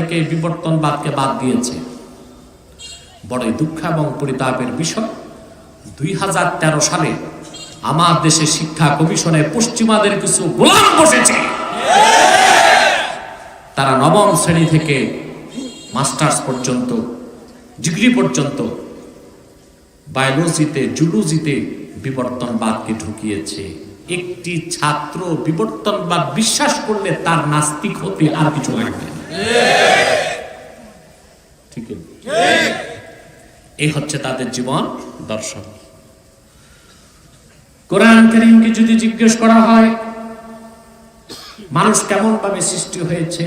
থেকে বিবর্তনবাদকে বাদ দিয়েছে। বড়ই দুঃখ এবং পরিতাপের বিষয়, 2013 সালে আমার দেশে শিক্ষা কমিশনে পশ্চিমাদের কিছু গোলাম বসেছে। তারা নবম শ্রেণী থেকে মাস্টার্স পর্যন্ত, ডিগ্রি পর্যন্ত বায়োলজিতে, জুলজিতে বিবর্তনবাদকে ঢুকিয়েছে। একটি ছাত্র বিবর্তনবাদ বিশ্বাস করলে তার নাস্তিক হতে আর কিছু লাগবে না। ঠিক, এই হচ্ছে তাদের জীবন দর্শন। কোরআন কারীমকে যদি জিজ্ঞেস করা হয় মানুষ কেমন ভাবে সৃষ্টি হয়েছে,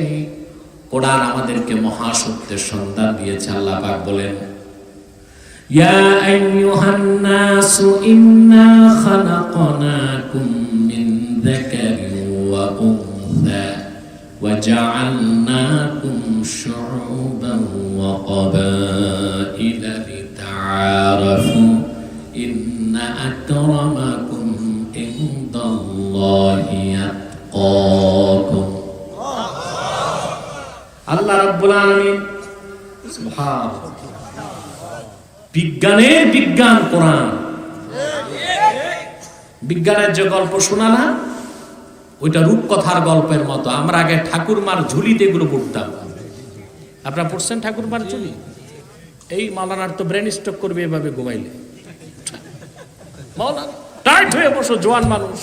কোরআন আমাদেরকে মহাসত্যের সন্ধান দিয়েছে। আল্লাহ পাক বলেন, ইয়া আইয়ুহান নাসু ইন্না খালাকনাকুম মিন যাকারিন ওয়া উনসা ওয়া জাআলনাকুম শুউবান ওয়া ক্বাবাইলা লিতাআরাফু ইন্না আকরামাকুম ইনদাল্লাহি আতকাকুম। আল্লাহ রাব্বুল আলামিন সুবহানাল্লাহ, বিজ্ঞানের বিজ্ঞান কোরআন। বিজ্ঞানের যে গল্প শোনা না, ওইটা রূপকথার গল্পের মতো। আমরা আগে ঠাকুরমার ঝুলিতে এগুলো পড়তাম। আপনারা পড়ছেন ঠাকুরমার ঝুলি? এই মাওলানার তো ব্রেন স্ট্রোক করবে এভাবে ঘুমাইলে। মাওলানা টাইট হয়ে বসো, জোয়ান মানুষ।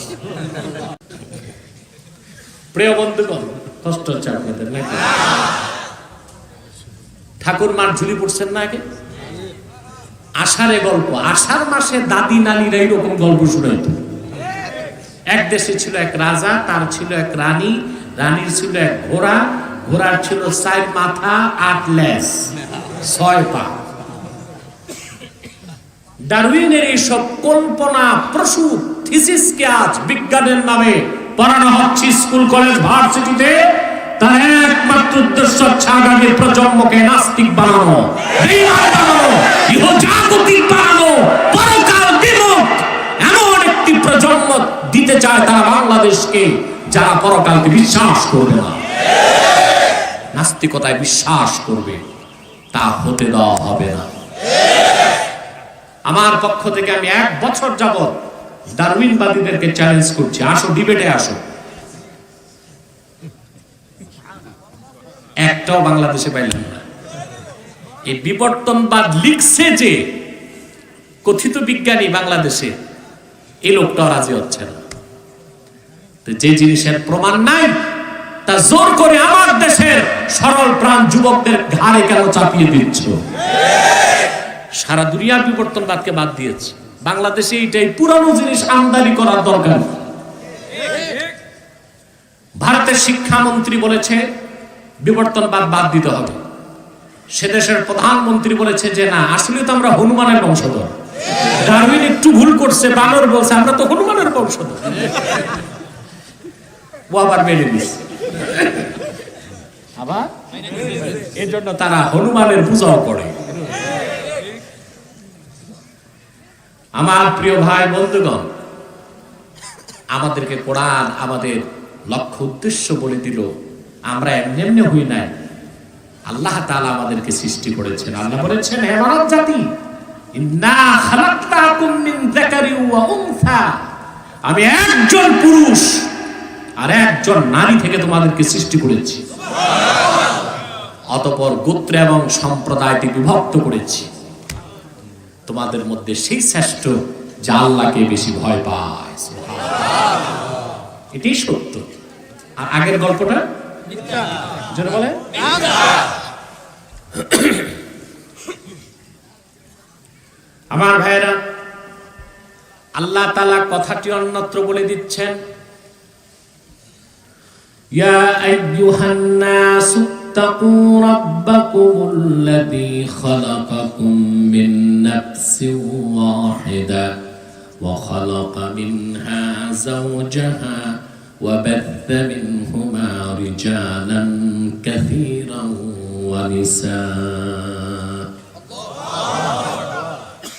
প্রিয় বন্ধুগণ, কষ্ট হচ্ছে আপনাদের নাকি? ঠাকুরমার ঝুলি পড়ছেন না আগে? আষাঢ়ে গল্প, আষাঢ় মাসে দাদি নানিরা এইরকম গল্প শুনাইতো। এক দেশে ছিল এক রাজা, তার ছিল এক রানী, রানীর ছিল এক ঘোড়া, ঘোড়ার ছিল 4 মাথা 8 লেজ 6 পা। ডারউইনের এইসব কল্পনা প্রসূত থিসিসকে আজ বিজ্ঞানের নামে পড়ানো হচ্ছে স্কুল, কলেজ, ভার্সিটিতে। তার একমাত্র উদ্দেশ্য হচ্ছে আগামী প্রজন্মকে নাস্তিক বানানো, বেঈমান বানানো, ইহজাগতিক বানানো, পরকাল বিমুখ এমন একটি প্রজন্ম দিতে চায় তারা বাংলাদেশকে, যারা পরকালকে বিশ্বাস করবে না, নাস্তিকতায় বিশ্বাস করবে। তা হতে দেওয়া হবে না। আমার পক্ষ থেকে আমি 1 বছর যাবত ডারউইনবাদীদেরকে চ্যালেঞ্জ করছি, আসো ডিবেটে আসো। একটাও বাংলাদেশে পাইলাম না। এই বিবর্তনবাদ লিখছে যে কথিত বিজ্ঞানী বাংলাদেশে, এই লোকটাও রাজি হচ্ছে না। তো যে জিনিসের প্রমাণ নাই তা জোর করে আমার দেশের সরল প্রাণ যুবকদের ঘাড়ে কেন চাপিয়ে দিচ্ছ? সারা দুনিয়া বিবর্তনবাদকে বাদ দিয়েছে, বাংলাদেশে এইটাই পুরানো জিনিস আমদানি করার দরকার। ভারতের শিক্ষামন্ত্রী বলেছে বিবর্তনবাদ বাদ দিতে হবে। সে দেশের প্রধানমন্ত্রী বলেছে যে না, আসলে তো আমরা হনুমানের বংশধর। ডারউইন একটু ভুল করছে, বানর বলছে, আমরা তো হনুমানের বংশধর। ও আবার মেনে নিচ্ছে, আবার এই জন্য তারা হনুমানের পূজাও করে। আমার প্রিয় ভাই বন্ধুগণ, আমাদেরকে কোরআন আমাদের লক্ষ্য উদ্দেশ্য বলে দিল। আমরা এমনি এমনি হই নাই, আল্লাহ তাআলা আমাদেরকে সৃষ্টি করেছেন। আল্লাহ বলেছেন, হে মানব জাতি, ইন্না খালাকনাকুম মিন যাকারিন ওয়া উনসা, আমি একজন পুরুষ আর একজন নারী থেকে তোমাদেরকে সৃষ্টি করেছি। অতঃপর গোত্র এবং সম্প্রদায়কে বিভক্ত করেছি। তোমাদের মধ্যে সেই শ্রেষ্ঠ যা আল্লাহকে বেশি ভয় পায়। এটাই সত্য। আর আগের গল্পটা যারা বলে আমার ভাইরা, আল্লাহ তাআলা কথাটি অন্যত্র বলে দিচ্ছেন, ইয়া আইয়ুহান নাসু তাকু রাব্বাকুমুল্লাযী খালাকাকুম মিন নাফসিন ওয়াহিদা ওয়া খালাকা মিনহা যাওজাহা ওয়া বাথা মিনহুমা রিজালান কাসীরান ওয়া নিসা।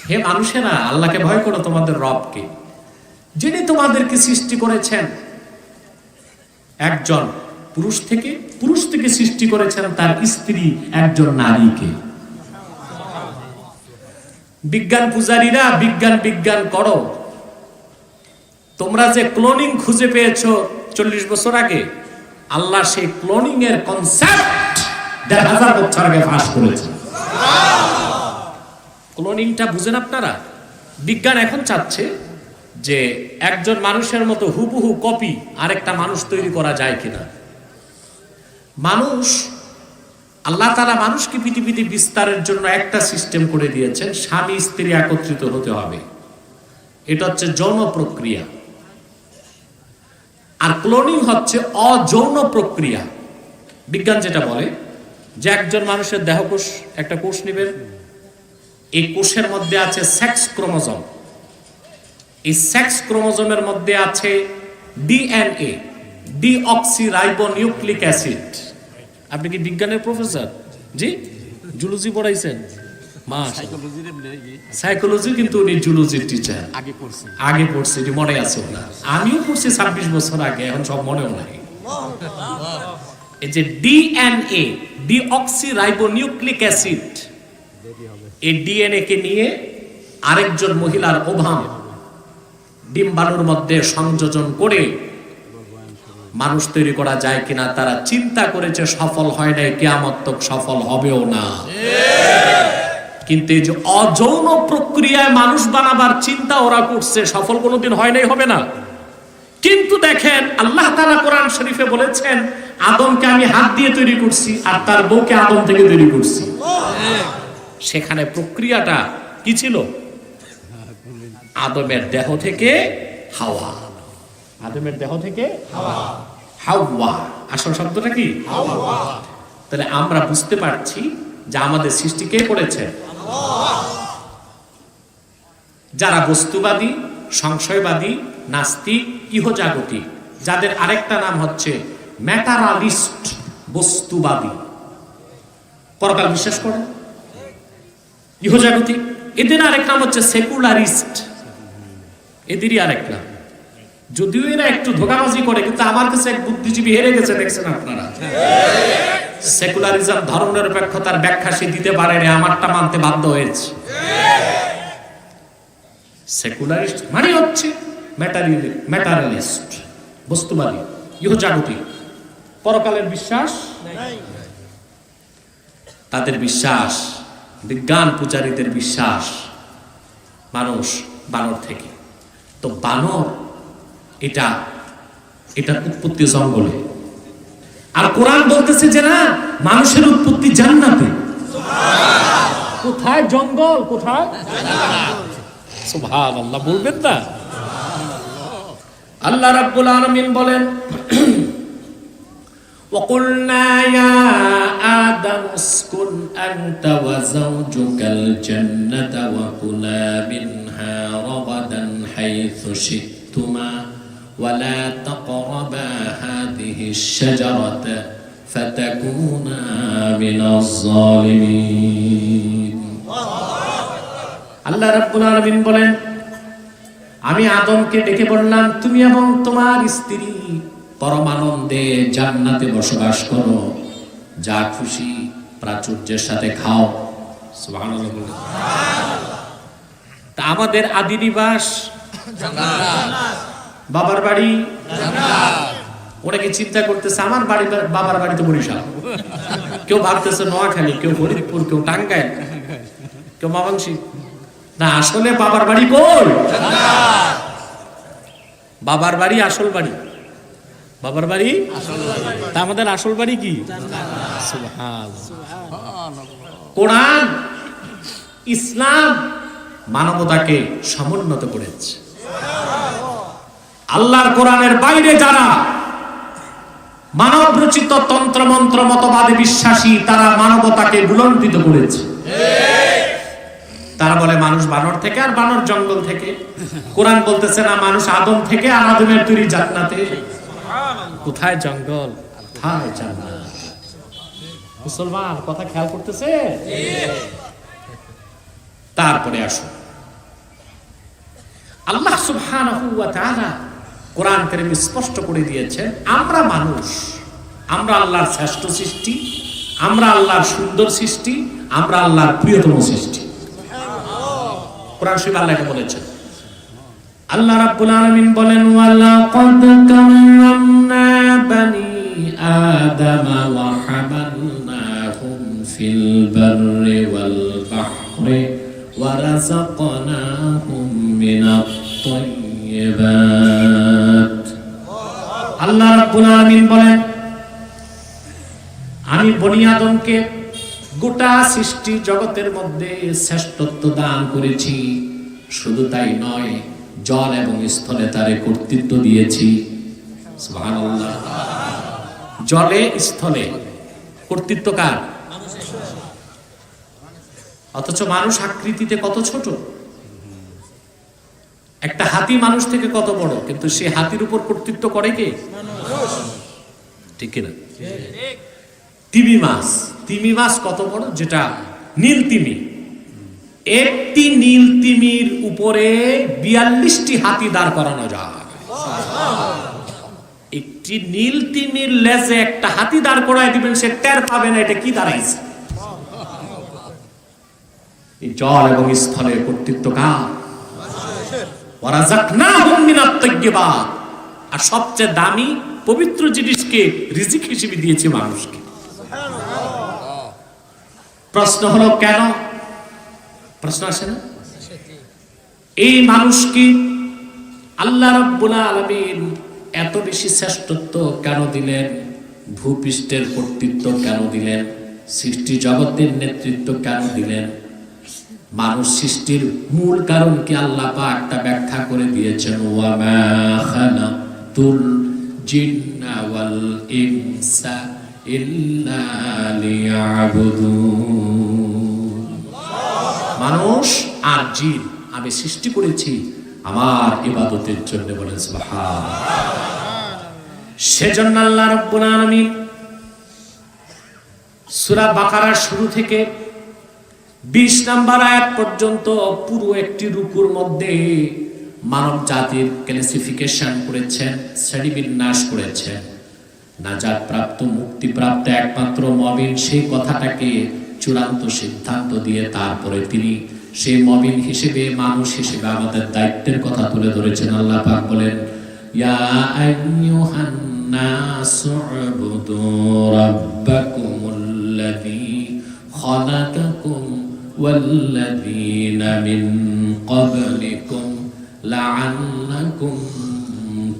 হে মানুষেরা, আল্লাহকে ভয় করো, তোমাদের রবকে, যিনি তোমাদেরকে সৃষ্টি করেছেন একজন পুরুষ থেকে সৃষ্টি করেছেন তার স্ত্রী একজন নারীকে। বিজ্ঞান পূজারীরা বিজ্ঞান করো, তোমরা যে ক্লোনিং খুঁজে পেয়েছো 40 বছর আগে, আল্লাহ সেই ক্লোনিং এর কনসেপ্ট 1000 বছর আগে ফাঁস করেছে। ক্লোনিংটা বুঝেন আপনারা? বিজ্ঞান এখন চাচ্ছে যে একজন মানুষের মতো হুবহু কপি আরেকটা মানুষ তৈরি করা যায় কিনা। আল্লাহ তাআলা মানুষকে পৃথিবীতে বিস্তারের জন্য একটা সিস্টেম করে দিয়েছেন, স্বামী স্ত্রী একত্রিত হতে হবে। এটা হচ্ছে যৌন প্রক্রিয়া। আর ক্লোনিং হচ্ছে অযৌন প্রক্রিয়া। বিজ্ঞান যেটা বলে যে একজন মানুষের দেহকোষ, একটা কোষ নেবেন, এই কোষের মধ্যে আছে সেক্স ক্রোমোজোম, এই সেক্স ক্রোমোজোমের মধ্যে আছে ডিএনএ, ডিঅক্সিরাইবোনিউক্লিক অ্যাসিড। আপনি কি বিজ্ঞানের প্রফেসর? জি, জুলজি পড়াইছেন? সাইকোলজি, কিন্তু উনি জুলজির টিচার। আগে পড়ছে, এটি মনে আছে না? আমিও পড়ছি 26 বছর আগে, এখন সব মনেও নাই। এই যে ডিএনএ, ডিঅক্সিরাইবোনিউক্লিক অ্যাসিড, এই ডিএনএ কে নিয়ে আরেকজন মহিলার ওভাম ডিম্বাণুর মধ্যে সংযোজন করে মানুষ তৈরি করা যায় কিনা তারা চিন্তা করেছে, সফল হয় নাই, কিয়ামত তক সফল হবেও না। কিন্তু এই যে অযৌন প্রক্রিয়ায় মানুষ বানাবার চিন্তা ওরা করছে, সফল কোনোদিন হয় নাই, হবে না। কিন্তু দেখেন আল্লাহ তাআলা কোরআন শরীফে বলেছেন, আদমকে আমি হাত দিয়ে তৈরি করছি আর তার বউকে আদম থেকে তৈরি করছি। সেখানে প্রক্রিয়াটা কি ছিল? আদমের দেহ থেকে হাওয়া, আদমের দেহ থেকে হাওয়া। আসল শব্দটা কি? হাওয়া। তাহলে আমরা বুঝতে পারছি যে আমাদের সৃষ্টি কে করেছে? যারা বস্তুবাদী, সংশয়বাদী, নাস্তিক, ইহজাগতিক, যাদের আরেকটা নাম হচ্ছে ম্যাটারালিস্ট, বস্তুবাদী, পরকাল বিশ্বাস করে, ইহজাগতিক, এদের আরেক নাম হচ্ছে সেকুলারিস্ট, এদেরই আরেক নাম। যদিও এরা একটু ধোঁকাবাজি করে, কিন্তু আমার কাছে এক বুদ্ধিজীবী হেরে গেছে, দেখছেন আপনারা। সেকুলারিজম ধর্মনিরপেক্ষতার ব্যাখ্যা সে দিতে পারেনি, আমারটা মানতে বাধ্য হয়েছে। সেকুলারিস্ট মানে হচ্ছে ম্যাটারিয়ালিস্ট, বস্তুবাদী, ইহজাগতিক, পরকালের বিশ্বাস তাদের বিশ্বাস, বিজ্ঞান পূজারীদের বিশ্বাস মানুষ বানর থেকে। তো বানর এটা উৎপত্তি জঙ্গলে, আর কোরআন বলতেছে যে না, মানুষের উৎপত্তি জান্নাতে। কোথায় জঙ্গল, কোথায়? সুবহানাল্লাহ, বলবেন না? আল্লাহ রাব্বুল আলামিন বলেন, وَقُلْنَا يَا آدَمُ اسْكُنْ أَنْتَ وَزَوْجُكَ الْجَنَّةَ وَكُلَا مِنْهَا رَغَدًا حَيْثُ شِئْتُمَا وَلَا تَقْرَبَا هَذِهِ الشَّجَرَةَ فَتَكُونَا مِنَ الظَّالِمِينَ। আল্লাহ রাব্বুল আলামিন বলেন, আমি আদমকে ডেকে বললাম, তুমি এবং তোমার স্ত্রী পরমানন্দে জান্নাতে বসবাস করো, যা খুশি প্রাচুর্যের সাথে খাও। সুবহানাল্লাহ বলে। তা আমাদের আদি নিবাস জান্নাত, বাবার বাড়ি জান্নাত। অনেকে চিন্তা করতেছে আমার বাড়ি, বাবার বাড়ি তো বরিশাল, কেউ ভাবতেছে নোয়াখালী, কেউ ফরিদপুর, কেউ টাঙ্গাইল, কেউ ময়মনসিংহ। না, আসলে বাবার বাড়ি কই? জান্নাত। বাবার বাড়ি আসল বাড়ি, বাবার বাড়ি আসল বাড়ি। তা আমাদের আসল বাড়ি কি? জান্নাত। সুবহানাল্লাহ। কোরআন, ইসলাম মানবতাকে সমুন্নত করেছে। আল্লাহর কোরআনের বাইরে যারা মানব রচিত তন্ত্র মন্ত্র মতবাদে বিশ্বাসী, তারা মানবতাকে ভুলণ্ঠিত করেছে। তারা বলে মানুষ বানর থেকে আর বানর জঙ্গল থেকে। কোরআন বলতেছে না, মানুষ আদম থেকে আর আদমের তৈরি জান্নাতে। কোথায় জঙ্গল, কোথায় জান্নাত? মুসলমান কথা খেয়াল করতেছে? তারপরে আসো, আল্লাহ সুবহানাহু ওয়া তাআলা কোরআন কারীমে স্পষ্ট করে দিয়েছেন, আমরা মানুষ আমরা আল্লাহর শ্রেষ্ঠ সৃষ্টি, আমরা আল্লাহর সুন্দর সৃষ্টি, আমরা আল্লাহর প্রিয়তম সৃষ্টি। কোরআন শরীফ আল্লাহকে বলেছেন। আল্লাহ রাব্বুল আলামিন বলেন, ওয়ালাকাদ কাররামনা বানি আদামা ওয়া হামালনাহুম ফিল বাররি ওয়াল বাহরি ওয়া রাযাকনাহুম মিনাত তাইয়্যিবাত। আল্লাহ রাব্বুল আলামিন বলেন, আমি বনি আদমকে গোটা সৃষ্টি জগতের মধ্যে শ্রেষ্ঠত্ব দান করেছি। শুধু তাই নয়, জল এবং স্থলে তারে কর্তৃত্ব দিয়েছি। সুবহানাল্লাহ। জলে স্থলে কর্তৃত্ব কার? অথচ মানুষ আকৃতিতে কত ছোট। একটা হাতি মানুষ থেকে কত বড়, কিন্তু সে হাতির উপর কর্তৃত্ব করে কে? ঠিক কিনা? তিমি মাছ কত বড়, যেটা নীল তিমি। একটি নীল তিমির উপরে 42টি হাতি দাঁড় করানো যায়। একটি নীল তিমির লেজে একটা হাতি দাঁড় করায় দিবেন, সে টের পাবে না এটা কি দাঁড়াইছে। এই জল এবং স্থলে কর্তৃত্ব কার? ওয়ারাযাকনাহুম মিনাত তাইয়্যিবাত। আর সবচেয়ে দামি পবিত্র জিনিসকে রিজিক হিসেবে দিয়েছে মানুষকে। প্রশ্ন হলো কেন? প্রশ্ন আসে না? এই মানুষকে আল্লাহ রাব্বুল আলামিন এত বেশি শ্রেষ্ঠত্ব কেন দিলেন? ভূপৃষ্ঠের কর্তৃত্ব কেন দিলেন? সৃষ্টি জগতের নেতৃত্ব কেন দিলেন? মানুষ সৃষ্টির মূল কারণ কি আল্লাহ পাক তা ব্যাখ্যা করে দিয়েছেন। ওয়া মা খালাকতুল জিন্না ওয়াল ইনসা ইল্লা লিয়াবুদুন। মানুষ আর জিন আমি সৃষ্টি করেছি আমার ইবাদতের জন্য। বলেন সুবহানাল্লাহ। সেজন্য আল্লাহ রাব্বুল আলামিন সূরা বাকারার শুরু থেকে 20 নম্বর আয়াত পর্যন্ত পুরো একটি রুকুর মধ্যে মানব জাতির ক্লাসিফিকেশন করেছেন, শ্রেণীবিন্যাস করেছেন। নাজাত প্রাপ্ত, মুক্তি প্রাপ্ত একমাত্র মুমিন, সেই কথাটাকে চূড়ান্ত সিদ্ধান্ত দিয়ে তারপরে তিনি সেই মুমিন হিসেবে, মানুষ হিসেবে আমাদের দায়িত্বের কথা তুলে ধরেছেন। আল্লাহ পাক বলেন, ইয়া আইয়ুহান নাসু উবুদু রাব্বাকুমুল্লাযী খালাকাকুম ওয়াল্লাযীনা মিন ক্বাবলিকুম লাআল্লাকুম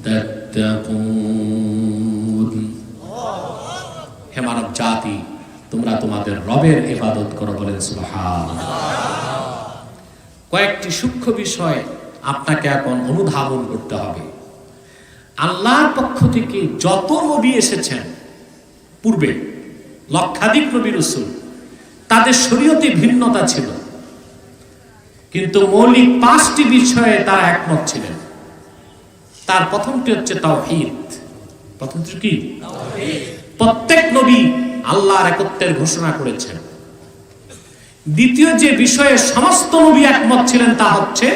তাত্তাকুন। হে মানব জাতি, তোমরা তোমাদের রবের ইবাদত করো। বলেন সুবহানাল্লাহ। কয়েকটি সূক্ষ্ম বিষয় আপনাকে এখন অনুধাবন করতে হবে। আল্লাহর পক্ষ থেকে যত নবী এসেছেন পূর্বে, লক্ষাধিক নবী রাসূল, তাদের শরীয়তে ভিন্নতা ছিল, কিন্তু মৌলিক 5টি বিষয়ে তারা একমত ছিলেন। তার প্রথমটি হচ্ছে তাওহীদ। প্রথমটি কি? তাওহীদ। প্রত্যেক নবী আল্লাহর একত্বের ঘোষণা করেছেন। দ্বিতীয় যে বিষয়ে সমস্ত নবী একমত ছিলেন তা হচ্ছে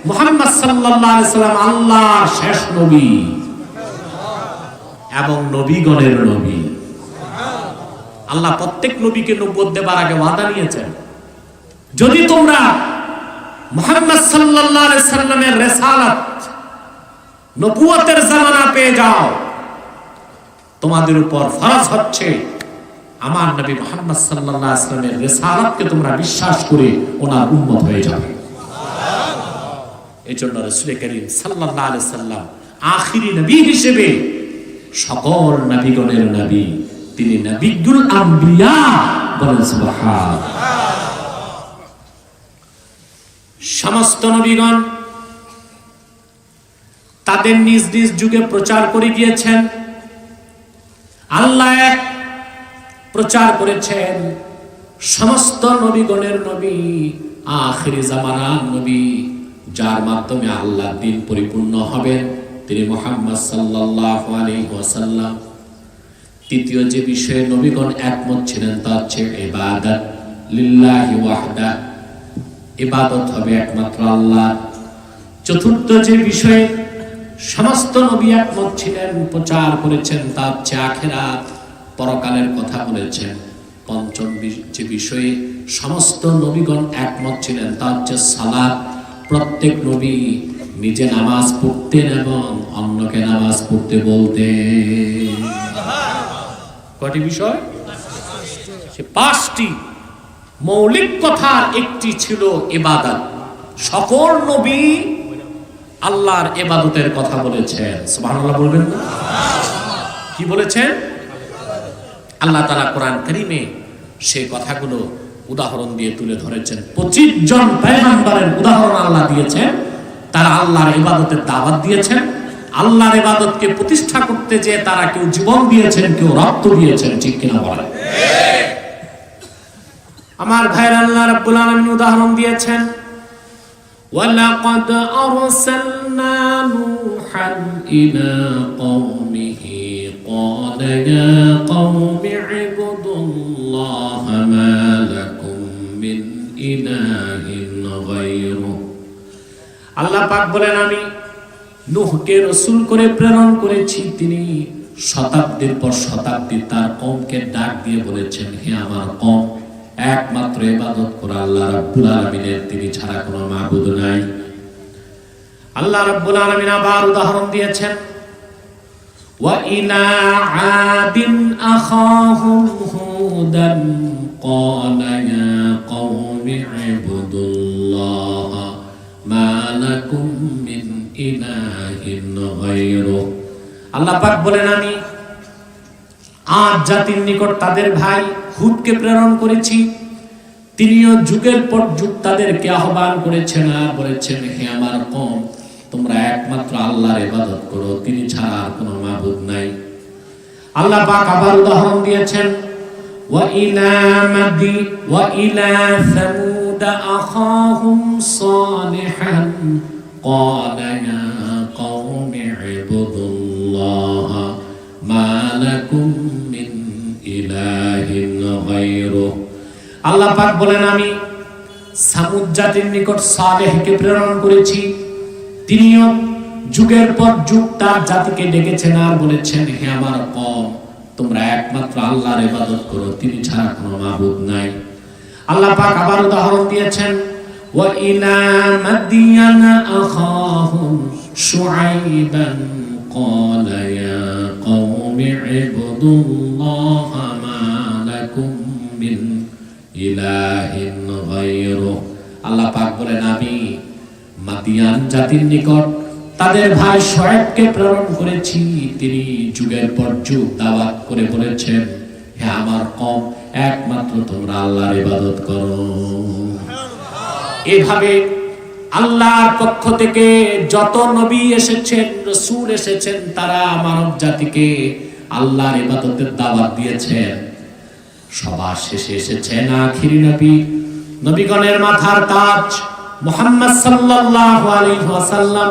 মুহাম্মদ সাল্লাল্লাহু আলাইহি সাল্লাম আল্লাহর শেষ নবী এবং নবীগণের নবী। আল্লাহ প্রত্যেক নবীকে নবুয়ত দেবার আগে ওয়াদা নিয়েছেন, যদি তোমরা মুহাম্মদ সাল্লাল্লাহু আলাইহি সাল্লামের রিসালাত, নবুয়তের জামানা পেয়ে যাও, তোমাদের উপর ফরজ হচ্ছে আমার নবী মুহাম্মদ সাল্লাল্লাহু আলাইহি সাল্লামের রিসালাতকে তোমরা বিশ্বাস করে ওনার উম্মত হয়ে যাবে। এজন্য রাসূল করিম সাল্লাল্লাহু আলাইহি সাল্লাম আখিরি নবী হিসেবে সকল নবীগণের নবী, তিনি নবিয়ুল আম্বিয়া। বলেন সুবহানাল্লাহ। সমস্ত নবীগণ তাদের নিজ নিজ যুগে প্রচার করে গিয়েছেন। আল্লাহ এক প্রচার করেছেন, সমস্ত নবীগণের নবী, আখিরি জামানার নবী, যার মাধ্যমে আল্লাহর দ্বীন পরিপূর্ণ হবেন, তিনি মুহাম্মদ সাল্লাল্লাহু আলাইহি ওয়াসাল্লাম। তৃতীয় যে বিষয়ে নবীগণ একমত ছিলেন তা হচ্ছে ইবাদত লিল্লাহি ওয়াহদা, ইবাদত হবে একমাত্র আল্লাহ। চতুর্থ যে বিষয়ে সমস্ত নবী একমত ছিলেন, প্রচার করেছেন তা হচ্ছে আখিরাত, পরকালের কথা বলেছেন। পঞ্চম যে বিষয়ে সমস্ত নবীগণ একমত ছিলেন তা হচ্ছে সালাত। প্রত্যেক নবী নিজে নামাজ পড়তেন এবং অন্যকে নামাজ পড়তে বলতেন। কয়টি বিষয়? সে 5টি মৌলিক কথার একটি ছিল ইবাদত। সকল নবী আল্লাহর ইবাদতের কথা বলেছেন। সুবহানাল্লাহ বলবেন না? কি বলেছেন? আল্লাহ তাআলা কোরআন কারীমে সেই কথাগুলো উদাহরণ দিয়ে তুলে ধরেছেন। 25 জন পয়গম্বরের উদাহরণ আল্লাহ দিয়েছেন। তারা আল্লাহর ইবাদতের দাওয়াত দিয়েছেন। আল্লাহর ইবাদতকে প্রতিষ্ঠা করতে যে তারা কেউ জীবন দিয়েছেন, কেউ রক্ত দিয়েছেন। ঠিক কিনা বলেন? আমার ভাইরা, আল্লাহ রাব্বুল আলামিন উদাহরণ দিয়েছেন, ওয়ালাকাদ আরসালনা নূহান ইলা কওমিহি ক্বালা ইয়া কওমি ইবুদুল্লাহা মা লাকুম মিন ইলাহিন গায়রুহু। আল্লাহ পাক বলেন, আমি নূহকে রাসূল করে প্রেরণ করেছি। তিনি শতাব্দীর পর শতাব্দী তার কওমকে ডাক দিয়ে বলেছেন, হে আমার কওম, একমাত্র ইবাদত করো আল্লাহ রাব্বুল আলামিনের, তিনি ছাড়া কোনো মাবুদ নাই। আল্লাহ রাব্বুল আলামিন আবার উদাহরণ দিয়েছেন, ওয়া ইলা আদিন আখাহুম হুদান ক্বালা ইয়া কওমি ইবুদুল্লাহা মা লাকুম মিন ইলাহিন গায়রুহু। আল্লাহ পাক বলেন, আমি আদ জাতির নিকট তাদের ভাই হুদকে প্রেরণ করেছি। তিনিও যুগের পর যুগ তাদেরকে আহ্বান করেছেন আর বলেছেন, হে আমার কওম, তোমরা একমাত্র আল্লাহর ইবাদত করো, তিনি ছাড়া আর কোনো মাবুদ নাই। আল্লাহ পাক আবার উদাহরণ দিয়েছেন, ওয়া ইলা সামুদ আখাহুম সালিহান ক্বালা ইয়া কওমি ইবুদুল্লাহা মা লাকুম মিন ইলাহিন গায়রুহু। আল্লাহ পাক বলেন, আমি সামুদ জাতির নিকট সালেহকে প্রেরণ করেছি। তিনিও যুগের পর যুগ তার জাতিকে ডেকেছেন আর বলেছেন, হে আমার কওম, তোমরা একমাত্র আল্লাহর ইবাদত করো, তিনি ছাড়া কোনো মাবুদ নাই। আল্লাহ পাক আবার উদাহরণ দিয়েছেন, ওয়া ইলা মাদিয়ানা আখাহুম শুআইবান ক্বালা ইয়া কওমি ইবুদুল্লাহা মা লাকুম মিন ইলাহিন গায়রুহু। আল্লাহ পাক বলেন, আমি মাদিয়ান জাতির নিকট তাদের ভাই শুআয়বকে প্রেরণ করেছি। তিনি যুগের পর যুগ দাওয়াত করে বলেছেন, হে আমার কওম, একমাত্র তোমরা আল্লাহর ইবাদত করো। এভাবে আল্লাহর পক্ষ থেকে যত নবী এসেছেন, রাসূল এসেছেন, তারা মানব জাতিকে আল্লাহর ইবাদতের দাওয়াত দিয়েছেন। সবার শেষে এসেছেন আখিরি নবী, নবীগণের মাথার তাজ মুহাম্মদ সাল্লাল্লাহু আলাইহি ওয়াসাল্লাম।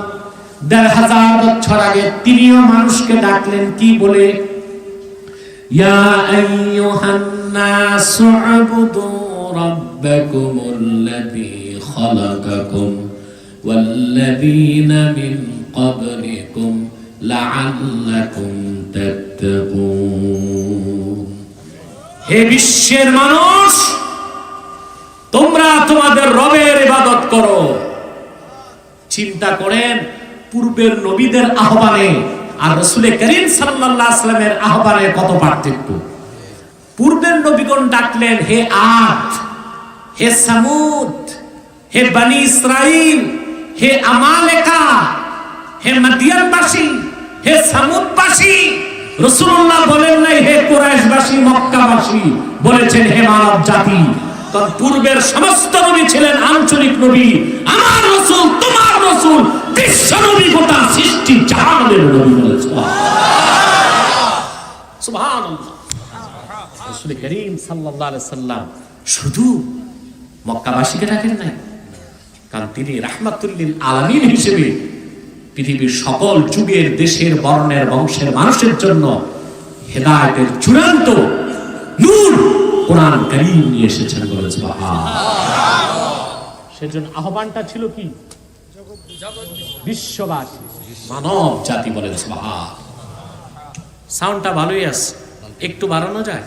১৫০০ বছর আগে তিনিও মানুষকে ডাকলেন কি বলে? ইয়া আইয়ুহান নাসু উবুদু রাব্বাকুমুল্লাযী খালাকাকুম ওয়াল্লাযীনা মিন ক্বাবলিকুম লাআল্লাকুম তাত্তাকুন। হে বিশ্বের মানুষ, তোমরা তোমাদের রবের ইবাদত করো। চিন্তা করেন, পূর্বের নবীদের আহ্বানে আর রাসূল করিম সাল্লাল্লাহু আলাইহি ওয়াসাল্লামের আহ্বানে কত পার্থক্য। পূর্বের নবীগণ ডাকলেন, হে আদ, হে সামুদ, হে বনি ইসরাইল, হে আমালেকা, হে মাদিয়ানবাসী, হে সামুদবাসী। রাসূলুল্লাহ বলেন নাই হে কুরাইশবাসী, মক্কাবাসী, বলেছেন হে মানব জাতি। কারণ পূর্বের সমস্ত নবী ছিলেন আঞ্চলিক নবী। আমার রাসূল, তোমার রাসূল, বিশ্ব নবী, গোটা সৃষ্টি জাহানের নবী। বলে সুবহানাল্লাহ। রাসূল করিম সাল্লাল্লাহু আলাইহি সাল্লাম শুধু মক্কাবাসীকে ডাকেন নাই, কারণ তিনি রাহমাতুল লিল আলামিন হিসেবে পৃথিবীর সকল যুগের, দেশের, বর্ণের, বংশের মানুষের জন্য হেদায়েতের চূড়ান্ত নূর কোরআন কারীম নিয়ে এসেছেন। বলে সুবহানাল্লাহ। সেজন্য আহ্বানটা ছিল কি? বিশ্ববাসী, মানব জাতি। বলে সুবহানাল্লাহ। সাউন্ডটা ভালোই আছে। একটু বাড়ানো যায়,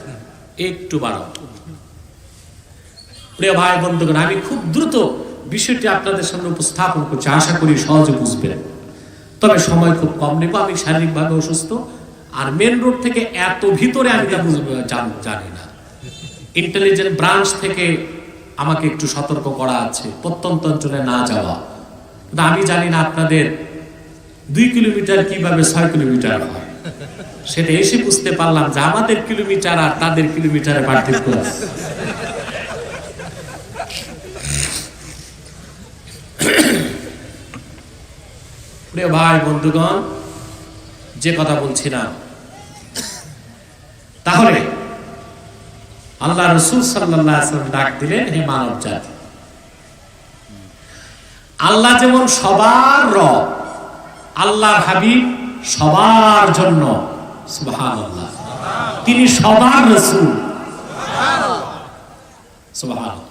একটু বাড়ানো। প্রিয় ভাই বন্ধুগণ, আমি খুব দ্রুত বিষয়টি আপনাদের সামনে উপস্থাপন করছি, আশা করি সহজে বুঝবেন। তবে সময় খুব কম নেব, আমি শারীরিকভাবে অসুস্থ, আর মেন রোড থেকে এত ভিতরে আমি তা জানি না। ইন্টেলিজেন্স ব্রাঞ্চ থেকে আমাকে একটু সতর্ক করা আছে প্রত্যন্ত অঞ্চলে না যাওয়া। কিন্তু আমি জানি না আপনাদের 2 কিলোমিটার কিভাবে 6 কিলোমিটার হয়, সেটা এসে বুঝতে পারলাম যে আমাদের কিলোমিটার আর তাদের কিলোমিটারে পার্থক্য আছে। প্রিয় ভাই বন্ধুগণ, যে কথা বলছিলাম, তাহলে আল্লাহ রাসূল সাল্লাল্লাহু আলাইহি ওয়াসাল্লাম ডাক দিলেন, হে মানব জাতি, আল্লাহ যেমন সবার রব, আল্লাহর হাবিব সবার জন্য, সুবহানাল্লাহ, তিনি সবার রাসূল, সুবহানাল্লাহ।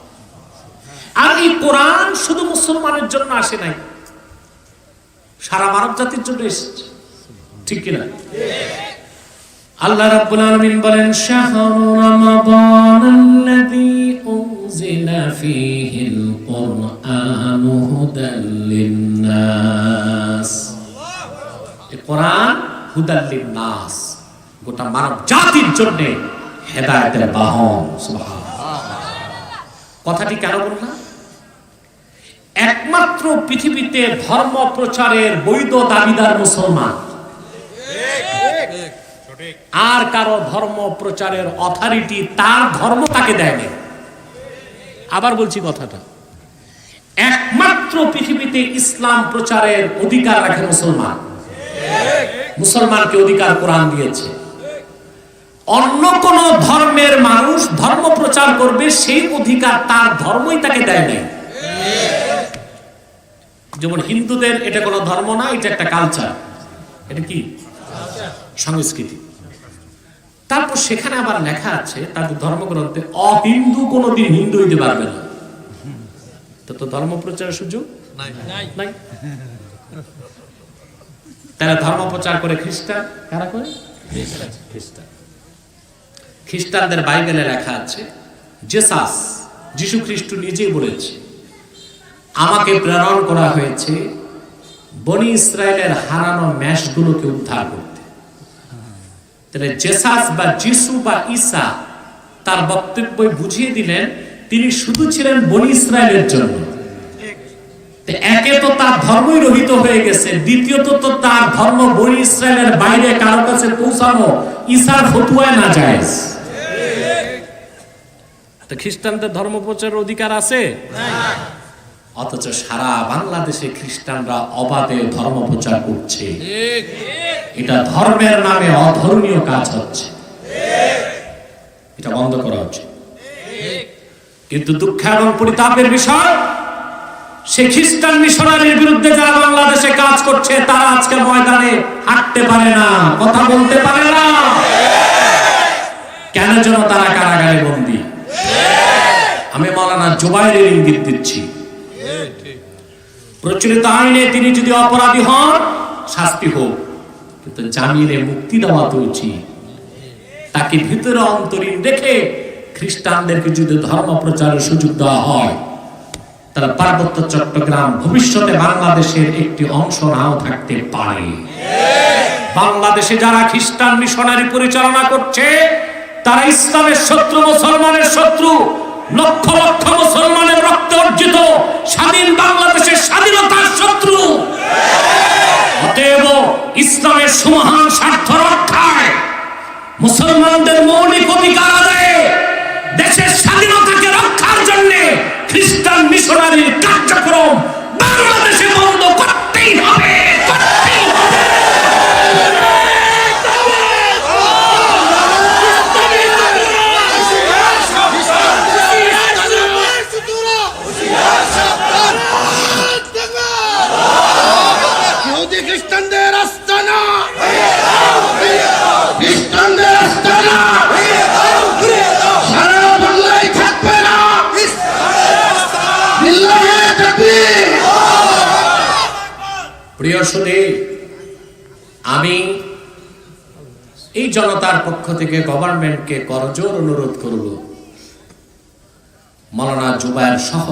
আর এই কোরআন শুধু মুসলমানের জন্য আসে নাই, সারা মানব জাতির জন্য এসেছে, ঠিক কিনা? আল্লাহ রাব্বুল আলামিন বলেন, শাহরু রমাদানাল্লাযী উনজিলা ফীহিল কুরআনু হুদাল লিন-নাস। এই কোরআন হুদাল লিন-নাস, গোটা মানব জাতির জন্য হেদায়েতের বাহন। সুবহানাল্লাহ। কথাটি কেন বললাম? একমাত্র পৃথিবীতে ধর্ম প্রচারের বৈধ দাবিদার মুসলমান, আর কারো ধর্ম প্রচারের অথরিটি তার ধর্ম তাকে দেয়নি। আবার বলছি কথাটা, একমাত্র পৃথিবীতে ইসলাম প্রচারের অধিকার রাখে মুসলমান। মুসলমানকে অধিকার কোরআন দিয়েছে। অন্য কোন ধর্মের মানুষ ধর্ম প্রচার করবে, সেই অধিকার তার ধর্মই তাকে দেয়নি। যেমন হিন্দুদের এটা কোনো ধর্ম না, এটা একটা কালচার, এটা কি সংস্কৃতি। তারপর সেখানে আবার লেখা আছে তাদের ধর্মগ্রন্থে, অহিন্দু কোনোদিন হিন্দু হইতে পারবে না। তো ধর্ম প্রচারের সুযোগ নাই। তারা ধর্ম প্রচার করে খ্রিস্টান, কারা করে? খ্রিস্টান। খ্রিস্টানদের বাইবেলে লেখা আছে, জেসাস, যীশু খ্রিস্ট নিজেই বলেছে, আমাকে প্রেরণ করা হয়েছে বনি ইসরায়েলের হারানো মেষগুলোকে উদ্ধার করতে। তাহলে জেসাস বা যিশু বা ঈসা তার বক্তব্য বুঝিয়ে দিলেন তিনি শুধু ছিলেন বনি ইসরায়েলের জন্য। একে তো তার ধর্মই রহিত হয়ে গেছে, দ্বিতীয়ত তো তার ধর্ম বনি ইসরায়েলের বাইরে কারো কাছে পৌঁছানো ঈসার ফতুয়ায় না যায়। তো খ্রিস্টানদের ধর্ম প্রচারের অধিকার আছে? অথচ সারা বাংলাদেশে খ্রিস্টানরা অবাধে ধর্ম প্রচার করছে। এটা ধর্মের নামে অধর্মীয় কাজ হচ্ছে, এটা বন্ধ করা উচিত। কিন্তু দুঃখ এবং পরিতাপের বিষয়, সে খ্রিস্টান মিশনারির বিরুদ্ধে যারা বাংলাদেশে কাজ করছে তারা আজকে ময়দানে হাঁটতে পারে না, কথা বলতে পারে না। কেন যেন তারা কারাগারে বন্দী। আমি মাওলানা জুবাইরের ইঙ্গিত দিচ্ছি, প্রচলিত আইনে তিনি যদি অপরাধী হন শাস্তি হোক, কিন্তু জামিনে মুক্তি দেওয়া তো উচিত। তাকে ভিতরে অন্তরীণ রেখে খ্রিস্টানদেরকে যদি ধর্ম প্রচারের সুযোগ দেওয়া হয়, তাহলে পার্বত্য চট্টগ্রাম ভবিষ্যতে বাংলাদেশের একটি অংশ নাও থাকতে পারে। বাংলাদেশে যারা খ্রিস্টান মিশনারি পরিচালনা করছে তারা ইসলামের শত্রু, মুসলমানের শত্রু। লক্ষ লক্ষ মুসলমানের রক্তে অর্জিত স্বাধীন বাংলাদেশের স্বাধীনতার শত্রু। অতএব ইসলামের সুমহান স্বার্থ রক্ষায়, মুসলমানদের মৌলিক অধিকার আদায়ে, দেশের স্বাধীনতাকে রক্ষার জন্য খ্রিস্টান মিশনারির কার্যক্রম বাংলাদেশে বন্ধ করতেই হবে, করতেই হবে। খ্রিস্টানদের আস্তানা, খ্রিস্টানদের আস্তানা সারা বাংলায় থাকবে না। প্রিয় সুধী, আমি এই জনতার পক্ষ থেকে গভর্নমেন্টকে করজোর অনুরোধ করব, মাওলানা জুবায়ের সহ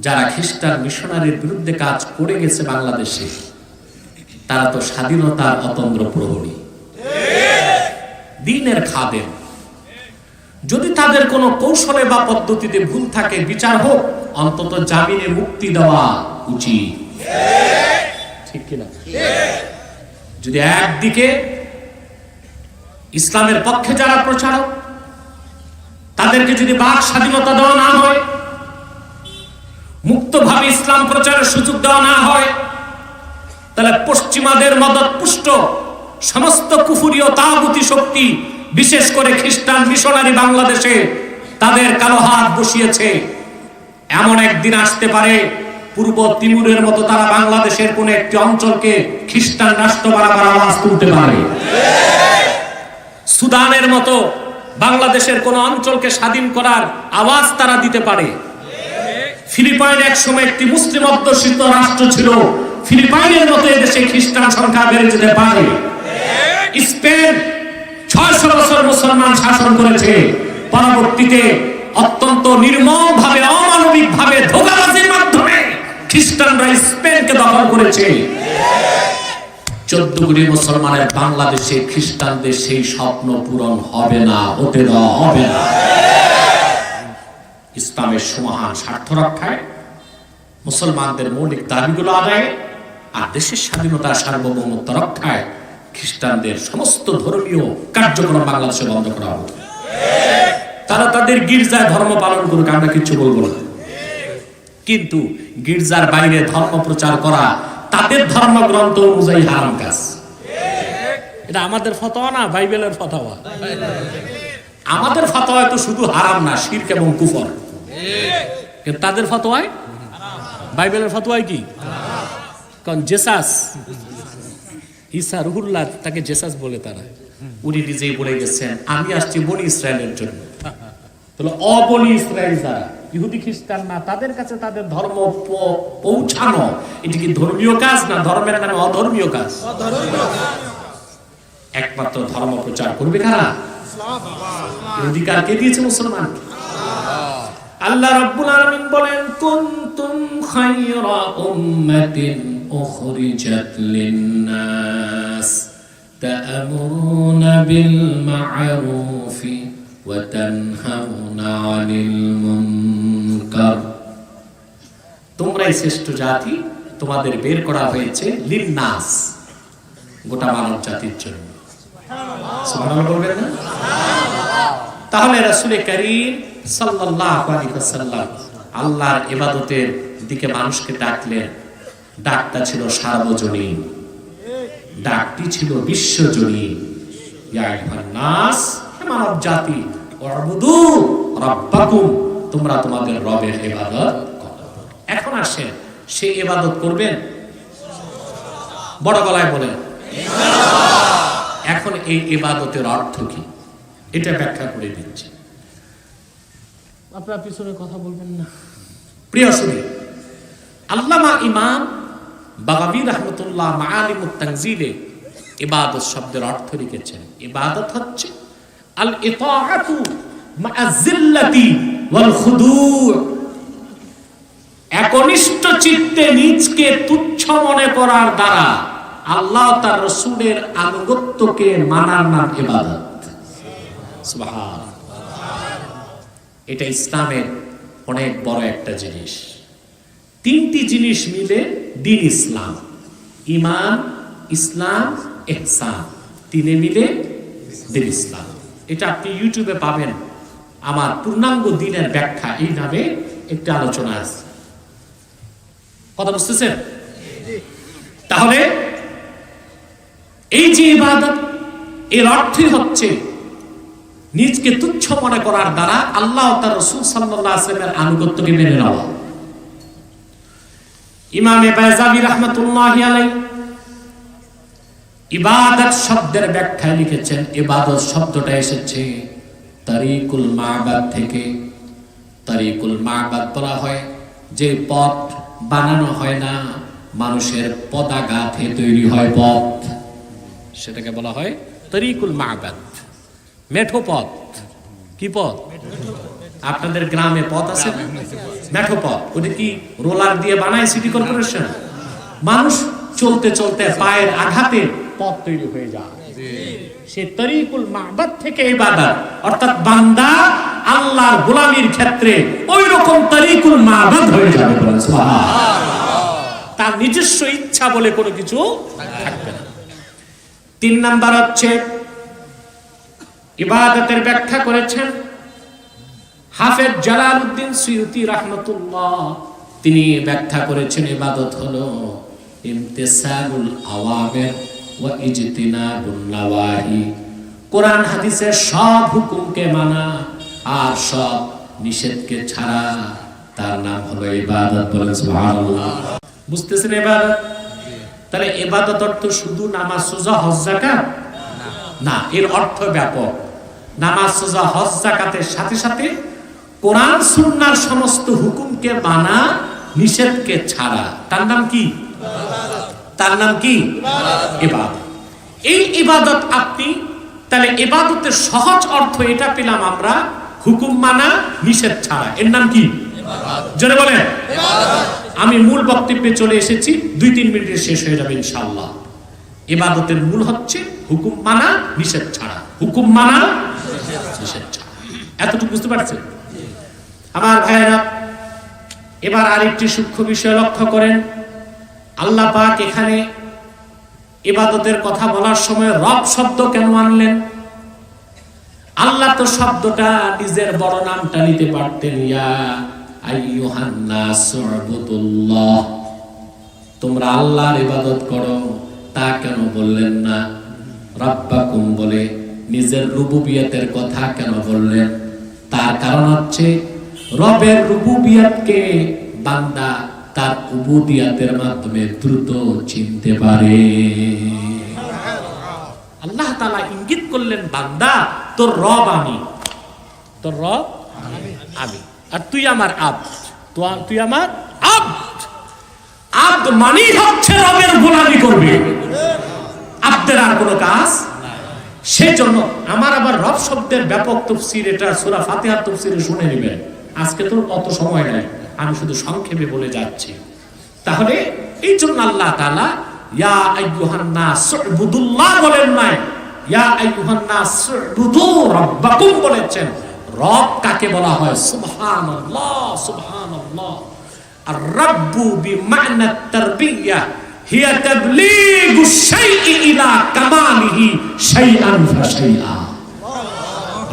যারা খ্রিস্টান মিশনারির বিরুদ্ধে কাজ করে গেছে বাংলাদেশে, তারা তো স্বাধীনতার অতন্দ্র প্রহরী, দ্বীনের খাদেম। যদি তাদের কোনো কৌশলে বা পদ্ধতিতে ভুল থাকে বিচার হোক, অন্তত জামিনে মুক্তি দেওয়া উচিত, ঠিক কিনা? যদি একদিকে ইসলামের পক্ষে যারা প্রচারক, তাদেরকে যদি বাক স্বাধীনতা দেওয়া না হয়, মুক্তভাবে ইসলাম প্রচারের সুযোগ দেওয়া না হয়, তাহলে পশ্চিমাদের মদত পুষ্ট সমস্ত কুফরি ও তাগুতি শক্তি, বিশেষ করে খ্রিস্টান মিশনারি বাংলাদেশে তাদের কালো হাত বসিয়েছে। এমন একদিন আসতে পারে পূর্ব তিমুরের মতো তারা বাংলাদেশের কোন একটি অঞ্চলকে খ্রিস্টান রাষ্ট্র বানাবার আওয়াজ তুলতে পারে। সুদানের মতো বাংলাদেশের কোন অঞ্চলকে স্বাধীন করার আওয়াজ তারা দিতে পারে। ফিলিপাইন একসময় একটি মুসলিম অধ্যুষিত রাষ্ট্র ছিল, ফিলিপাইনের মতো এদেশে খ্রিস্টান সংখ্যা বেড়ে যেতে পারে। স্পেন 600 বছর মুসলমান শাসন করেছে, পরবর্তীতে অত্যন্ত নির্মম ভাবে, অমানবিক ভাবে, ধোঁকাবাজির মাধ্যমে খ্রিস্টানরা স্পেনকে দখল করেছে। 14 কোটি মুসলমানের বাংলাদেশে খ্রিস্টানদের সেই স্বপ্ন পূরণ হবে না, হতে দেওয়া হবে না। ইসলামের সুমহান স্বার্থ রক্ষায়, মুসলমানদের মৌলিক দাবিগুলো আদায়ে, আর দেশের স্বাধীনতা সার্বভৌমত্ব রক্ষায় খ্রিস্টানদের সমস্ত ধর্মীয় কার্যক্রম বাংলাদেশে বন্ধ করা হবে। তারা তাদের গির্জায় ধর্ম পালন করুক, আমরা কিছু বলবো না, কিন্তু গির্জার বাইরে ধর্ম প্রচার করা তাদের ধর্মগ্রন্থ অনুযায়ী হারাম কাজ। এটা আমাদের ফতোয়া না, বাইবেলের ফতোয়া। আমাদের ফতোয়ায় তো শুধু হারাম না, শিরক এবং কুফর, কিন্তু তাদের ফতোয়ায়, বাইবেলের ফতোয়ায় কি? কারণ জেসাস, ঈসা রুহুল্লাহ, তাকে জেসাস বলে তারা। উনি নিজেই বলে গেছেন, আমি আসছি বনি ইসরায়েলের জন্য। তাহলে অবনি ইসরায়েল যারা ইহুদি খ্রিস্টান না, তাদের কাছে তাদের ধর্ম পৌঁছানো, এটি কি ধর্মীয় কাজ না ধর্মের নামে অধর্মীয় কাজ? একমাত্র ধর্ম প্রচার করবে কারা? অধিকার কে দিয়েছে? মুসলমান। আল্লাহ রাব্বুল আলামিন বলেন, কুনতুম খায়রা উম্মাতিন উখরিজাত লিন-নাস তা'মুরুনা বিল মা'রুফি ওয়া তানহাউনা 'আনিল মুনকার। তোমরাই শ্রেষ্ঠ জাতি, তোমাদের বের করা হয়েছে লিন-নাস, গোটা মানব জাতির জন্য। সুবহানাল্লাহ বলবেন না? তাহলে রাসূল করিম সাল্লাল্লাহু আলাইহি ওয়াসাল্লাম আল্লাহর ইবাদতের দিকে মানুষকে ডাকলেন। ডাকটা ছিল সার্বজনীন, ডাকটি ছিল বিশ্বজনীন। ইয়া আইয়ুহান নাস, হে মানব জাতি, উবুদু রাব্বাকুম, তোমরা তোমাদের রবের ইবাদত করো। এখন আসেন, সেই ইবাদত করবেন? বড় গলায় বলেন ইনশাআল্লাহ। এখন এই ইবাদতের অর্থ কি, এটা ব্যাখ্যা করে দিচ্ছি। আপনার পিছনে কথা বলবেন না। প্রিয় শুনি, আল্লামা ইমাম বাগাবী রাহমাতুল্লাহ মাআলিমুত তানজিলে ইবাদত শব্দের অর্থ লিখেছেন। ইবাদত হচ্ছে আল ইতাআতু মা'a যিল্লাতি ওয়াল খুদু', একনিষ্ঠ চিত্তে নিজকে তুচ্ছ মনে করার দ্বারা আল্লাহ তার রাসূলের আনুগত্যকে মানার নাম ইবাদত। সুবহানাল্লাহ। এটা ইসলামের অনেক বড় একটা জিনিস। 3টি জিনিস মিলে দিন ইসলাম, ঈমান, ইসলাম, ইহসান, 3 মিলে দিন ইসলাম। এটা আপনি ইউটিউবে পাবেন, আমার পূর্ণাঙ্গ দিনের ব্যাখ্যা এই নামে একটা আলোচনা আছে। কথা বুঝতেছেন? তাহলে এই যে ইবাদত, এর অর্থই হচ্ছে নিজকে তুচ্ছ মনে করার দ্বারা আল্লাহ ও তার রাসূল সাল্লাল্লাহু আলাইহি ওয়াসাল্লামের আনুগত্যকে মেনে নেওয়া। ইমামে বায়জাবি রাহমাতুল্লাহি আলাইহি ইবাদত শব্দের ব্যাখ্যায় লিখেছেন, ইবাদত শব্দটা এসেছে তারিকুল মা'বাদ থেকে। তারিকুল মা'বাদ বলা হয় যে পথ বানানো হয় না, মানুষের পদাঘাতে তৈরি হয় পথ, সেটাকে বলা হয় তরিকুল মাবাদ, মেঠো পথ। কি পথ? আপনাদের গ্রামে পথ আছে না, মেঠো পথ। ওটা কি রোলার দিয়ে বানায় সিটি কর্পোরেশন? মানুষ চলতে চলতে পায়ের আঘাতে পথ তৈরি হয়ে যায়। সে তরিকুল মাবাদ থেকে ইবাদত, অর্থাৎ বান্দা আল্লাহর গোলামির ক্ষেত্রে ওই রকম তরিকুল মাবাদ হয়ে যাবে। তার নিজস্ব ইচ্ছা বলে কোনো কিছু থাকবে না। 3 নাম্বার হচ্ছে ইবাদতের ব্যাখ্যা করেছেন হাফেজ জালালউদ্দিন সুয়ুতি রাহমাতুল্লাহ। তিনি ব্যাখ্যা করেছেন ইবাদত হলো ইমতিসালুল আওয়ামির ওয়া ইজতিনাবুন নাওয়াহি, কোরআন হাদিসের সব হুকুমকে মানা আর সব নিষেধকে ছাড়া, তার নাম হলো ইবাদত। বলেন সুবহানাল্লাহ। বুঝতেছেন ইবাদত? তাহলে ইবাদত অর্থ শুধু নামাজ, রোজা, হজ, যাকাত না, এর অর্থ ব্যাপক। নামাজ, রোজা, হজ, যাকাতের সাথে সাথে কোরআন সুন্নাহর সমস্ত হুকুমকে মানা, নিষেধকে ছাড়া, তার নাম কি? তার নাম কি? ইবাদত। এই ইবাদত আপনি, তাহলে ইবাদতের সহজ অর্থ এটা পেলাম আমরা, হুকুম মানা, নিষেধ ছাড়া। এর নাম কি? জোরে বলেন। আমি মূল বক্তব্যে চলে এসেছি, 2-3 মিনিটে শেষ হয়ে যাবে ইনশাআল্লাহ। ইবাদতের মূল হচ্ছে হুকুম মানা, নিষেধ ছাড়া। হুকুম মানা, নিষেধ ছাড়া। এতটুকু বুঝতে পারছেন আমার ভাইয়েরা? এবার আরেকটি সূক্ষ্ম বিষয় লক্ষ্য করেন। আল্লাহ পাক এখানে ইবাদতের কথা বলার সময় রব শব্দ কেন আনলেন? আল্লাহ তো শব্দটা নিজের বড় নামটা নিতে পারতেন, ইয়া আইয়ুহান নাস উবুদুল্লাহ, তোমরা আল্লাহর ইবাদত করো, তা কেন বললেন না? রাব্বাকুম বলে নিজের রুবুবিয়তের কথা কেন বললেন? তার কারণ হচ্ছে রবের রুবুবিয়তকে বান্দা তার উবুদিয়াতের মাধ্যমে দ্রুত চিনতে পারে। আল্লাহ তাআলা ইঙ্গিত করলেন, বান্দা তোর রব আমি, তোর রব আমি, আর তুই আমার আব্দ, তুই আমার আব্দ। আব্দ মানেই হচ্ছে রবের গোলামি করবে, আব্দের আর কোনো কাজ। সেজন্য আমার আবার রব শব্দের ব্যাপক তাফসীর, এটা সূরা ফাতিহার তাফসীরে শুনে নেবেন। আজকে তো অত সময় নাই, আমি শুধু সংক্ষেপে বলে যাচ্ছি। তাহলে এই জন্য আল্লাহ তাআলা ইয়া আইয়ুহান নাস উবুদুল্লাহ বলেন নাই, ইয়া আইয়ুহান নাস উবুদু রাব্বাকুম বলেছেন। রব কাকে বলা হয়? সুবহানাল্লাহ, সুবহানাল্লাহ। আর রাব্বু বিমা'না তারবিয়া হিয়া তাবলীগু শাইই ইলা কামালিহি শাইআন ফাশাইআ।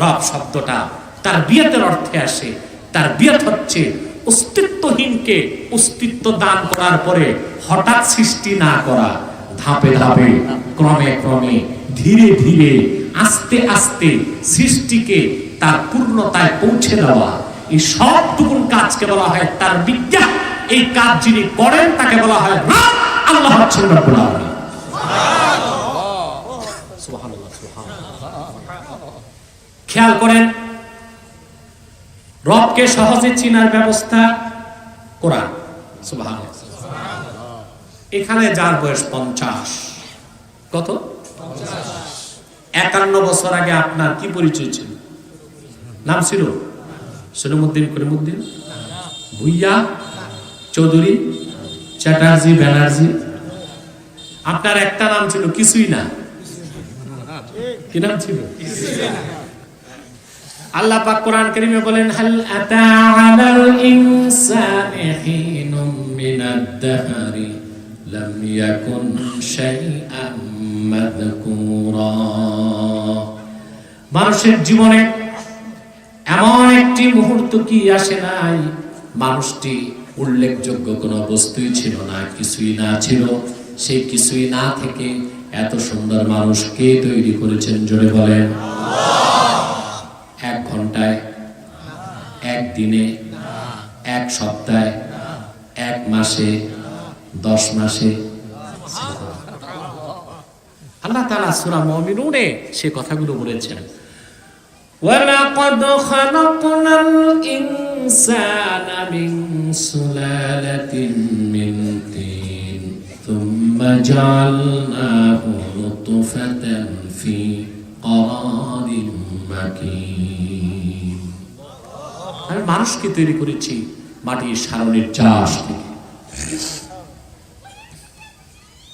রব শব্দটা তারবিয়াতের অর্থে আসে। তারবিয়াত হচ্ছে অস্তিত্বহীনকে অস্তিত্ব দান করার পরে হঠাৎ সৃষ্টি না করা, ধাপে ধাপে, ক্রমে ক্রমে, ধীরে ধীরে, আস্তে আস্তে সৃষ্টিকে তার পূর্ণতায় পৌঁছে দেওয়া। এই সবটুকুন কাজকে বলা হয় তারবিয়া। এই কাজ যিনি করেন তাকে বলা হয় রব। আল্লাহ হচ্ছেন রব্বুল আলামিন। সুবহানাল্লাহ, সুবহানাল্লাহ। খেয়াল করেন, রবকে সহজে চিনার ব্যবস্থা কোরআন। সুবহানাল্লাহ। এখানে যার বয়স 50, কত? 51 বছর আগে আপনার কি পরিচয় ছিল? নাম ছিল সলিমউদ্দিন, করিমউদ্দিন, ভুইয়া, চৌধুরী, চ্যাটার্জি, ব্যানার্জি। আপনার একটা নাম ছিল কিছুই না। কি নাম ছিল? আল্লাহ পাক কোরআন কারীমে বলেন, হাল আতা আলাল ইনসানি হিনুম মিনাদ দাহরি লাম ইয়াকুন শাইআম মাযকুরা। মানুষের জীবনে এমন একটি মুহূর্ত কি আসে নাই মানুষটি উল্লেখযোগ্য কোনো বস্তুই ছিল না, কিছুই না ছিল। সেই কিছুই না থেকে এত সুন্দর মানুষ কে তৈরি করেছেন? জোরে বলেন। 1 ঘন্টায়, 1 দিনে, 1 সপ্তাহে, 1 মাসে, 10 মাসে? আল্লাহ তাআলা সূরা মুমিনুনে সে কথাগুলো বলেছেন, ওয়ালাকাদ খালাকনাল ইনসানা মিন সুলালাতিন মিন তিন সুম্মা জাআলনাহু নুতফাতান ফি মানুষকে তৈরি করেছি মাটির সারণের চাষ থেকে।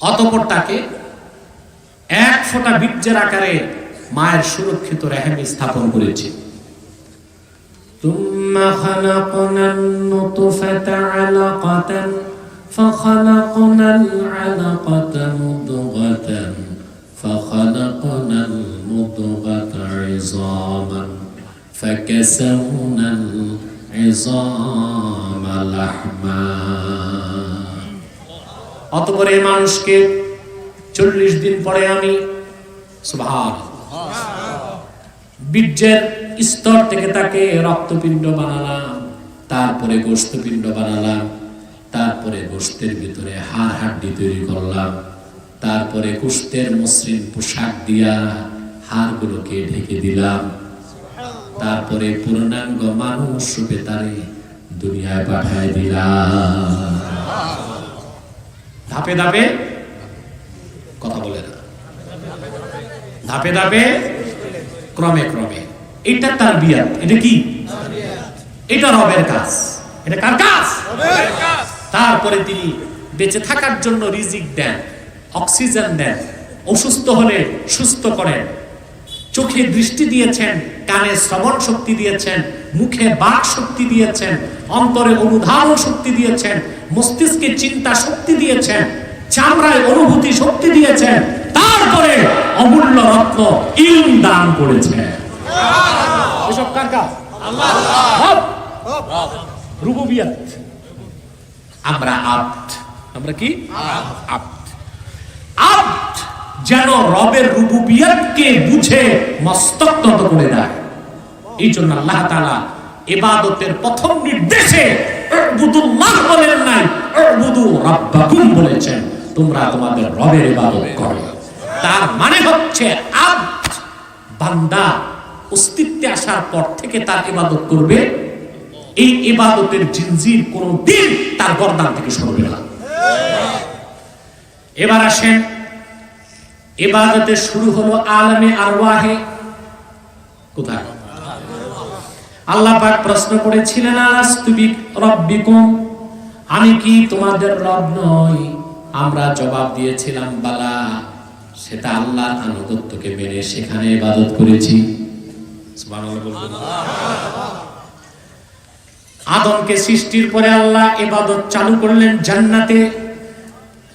অতঃপর তাকে এক ফোঁটা বীর্যের আকারে মায়ের সুরক্ষিত রেহেমে স্থাপন করেছি। ثم خلقنا النطفة علقة فخلقنا العلقة مضغة فخلقنا المضغة عظاما فكسونا العظام لحما। অতঃপর এই মানুষকে 40 দিন পরে আমি সুবহানাল্লাহ বীর্যের স্তর থেকে তাকে রক্তপিণ্ড বানালাম, তারপরে গোশতপিণ্ড বানালাম, তারপরে গোশতের ভিতরে হাড় হাড্ডি তৈরি করলাম, তারপরে গোশতের মসৃণ পোশাক দিয়া হাড়গুলোকে ঢেকে দিলাম, তারপরে পূর্ণাঙ্গ মানুষ রূপে তারে দুনিয়ায় পাঠায় দিলাম। ধাপে ধাপে কথা বলে না, ধাপে ধাপে ক্রমে ক্রমে। এটা তার বিয়াত। এটা কি? এটা রবের কাজ। এটা কার কাজ? রবের কাজ। তারপরে তিনি বেঁচে থাকার জন্য রিজিক দেন, অক্সিজেন দেন, অসুস্থ হলে সুস্থ করেন, চোখে দৃষ্টি দিয়েছেন, কানে শ্রবণ শক্তি দিয়েছেন, মুখে বাক শক্তি দিয়েছেন, অন্তরে অনুধাবন শক্তি দিয়েছেন, মস্তিষ্কে চিন্তা শক্তি দিয়েছেন, চামড়ায় অনুভূতি শক্তি দিয়েছেন, তারপরে অমূল্য রত্ন ইলম দান করেছেন। এসব কার কাজ? আল্লাহ। রুবুবিয়ত। আমরা আব্দ। আমরা কি? আব্দ। আব্দ যেন রবের রুবুবিয়তকে বুঝে মস্তক নত করে দেয়। এই জন্য আল্লাহ তাআলা ইবাদতের প্রথম নির্দেশে উবুদুল্লাহ বলেন নাই, উবুদু রাব্বাকুম বলেছেন, তোমরা তোমাদের রবের ইবাদত করো। তার মানে হচ্ছে আব্দ বান্দা অস্তিত্বে আসার পর থেকে তার ইবাদত করবে। এই ইবাদতের জিনজির কোনদিন তার গর্দান থেকে সরবে না। এবার আসেন, ইবাদতের শুরু হলো আলামে আরওয়াহে। কোথায়? আল্লাহ পাক প্রশ্ন করেছিলেন, আলাস্তু বিরাব্বিকুম, আমি কি তোমাদের রব নই? আমরা জবাব দিয়েছিলাম বালা। সেটা আল্লাহর আনুগত্যকে মেনে সেখানে ইবাদত করেছি। সুবহানাল্লাহ বলবেন। আদমকে সৃষ্টির পরে আল্লাহ ইবাদত চালু করলেন জান্নাতে।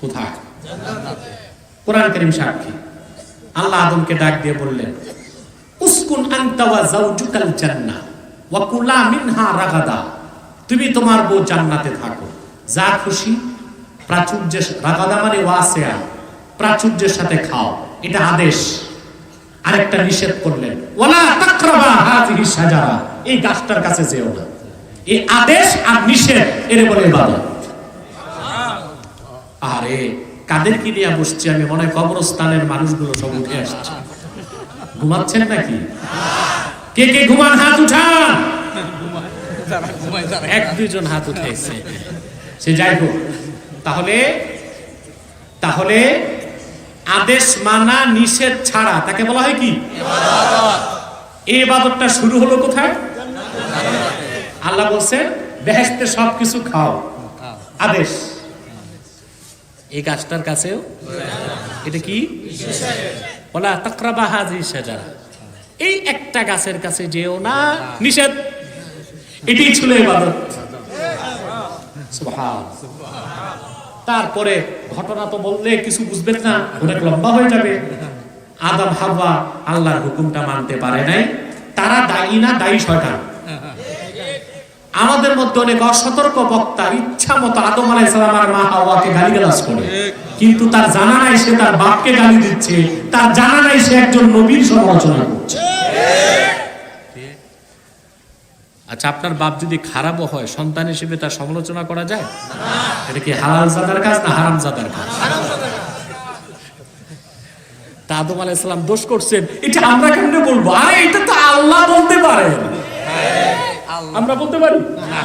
কোথায়? জান্নাতে। কোরআন কারীম সাক্ষী। আল্লাহ আদমকে ডাক দিয়ে বললেন, উসকুন আনতা ওয়া যাওজুকাল জান্নাহ ওয়া কুলা মিনহা রাগাদা। তুমি তোমার বউ জান্নাতে থাকো, যা খুশি প্রাচুর্যের, রাগাদা মানে ওয়াসিয়া, প্রাচুর্যের সাথে খাও। এটা আদেশ। আরেকটা নিষেধ করলেন, ওয়ালা তাকরাবা হাযিহি শাজারা, এই গাছটার কাছে যেও না। এই আদেশ আর নিষেধ এর বলে ইবাদত। আরে কাদেরকে নিয়ে বসছি আমি? মনে হয় কবরস্থানের মানুষগুলো সব উঠে আসছে। ঘুমাচ্ছেন নাকি? কে কে ঘুমান? হাত উঠান। এক দুইজন হাত উঠাইছে। সে যাই হোক, তাহলে আদেশ মানা নিষেধ ছাড়া তাকে বলা হয় কি? ইবাদত। এই ইবাদতটা শুরু হলো কোথায়? আল্লাহ বলছেন বেহেশতে সবকিছু খাও, আদেশ। এই গাছটার কাছেও এটা কি? ওয়ালা তাকরাবা হাযিহি শাজারা, এই একটা গাছের কাছে যেও না, নিষেধ। এটাই ছিল ইবাদত। সুবহানাল্লাহ। তারপরে ঘটনা তো বললে কিছু বুঝবেন না, অনেক লম্বা হয়ে যাবে। আদম হাওয়া আল্লাহর হুকুমটা মানতে পারে নাই, তারা দায়ী না, দায়ী শয়তান। আমাদের মধ্যে অনেক অসতর্ক বক্তা ইচ্ছা মতো আদম আলাইহিস সালাম আর মা হাওয়াকে গালিগালাজ করে, কিন্তু তার জানা নাই সে তার বাপকে গালি দিচ্ছে, তার জানা নাই সে একজন নবীর সমালোচনা করছে। আচ্ছা, আপনার বাপ যদি খারাপও হয়, সন্তান হিসেবে তার সমালোচনা করা যায়? এটা কি হালাল জাদার কাজ না হারাম জাদার কাজ? তা আদম আলাইহিস সালাম দোষ করছেন, এটা আমরা কেমনে বলবো? আরে এটা তো আল্লাহ বলতে পারেন, আমরা বলতে পারি না।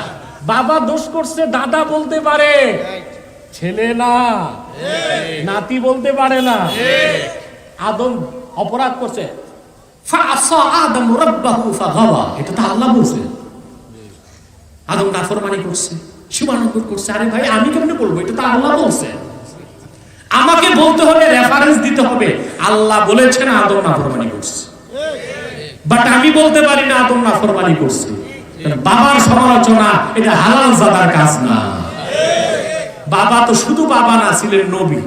বাবা দোষ করছে, দাদা বলতে পারে, ছেলে না, নাতি বলতে পারে না। আদম অপরাধ করছে, ফাআসা আদম রাব্বাহু ফাগাওয়া, এটা তো আল্লাহ বলছে। আদম নাফরমানি করছে, সীমালঙ্ঘন করছে। আরে ভাই আমি কেমনে বলবো? এটা তো আল্লাহ বলছে। আমাকে বলতে হবে, রেফারেন্স দিতে হবে, আল্লাহ বলেছেন আদম নাফরমানি করছে, বাট আমি বলতে পারি না আদম নাফরমানি করছে। বাবার সমালোচনা এটা হালাল জাদার কাজ না। বাবা তো শুধু বাবা না, ছিলেন নবী।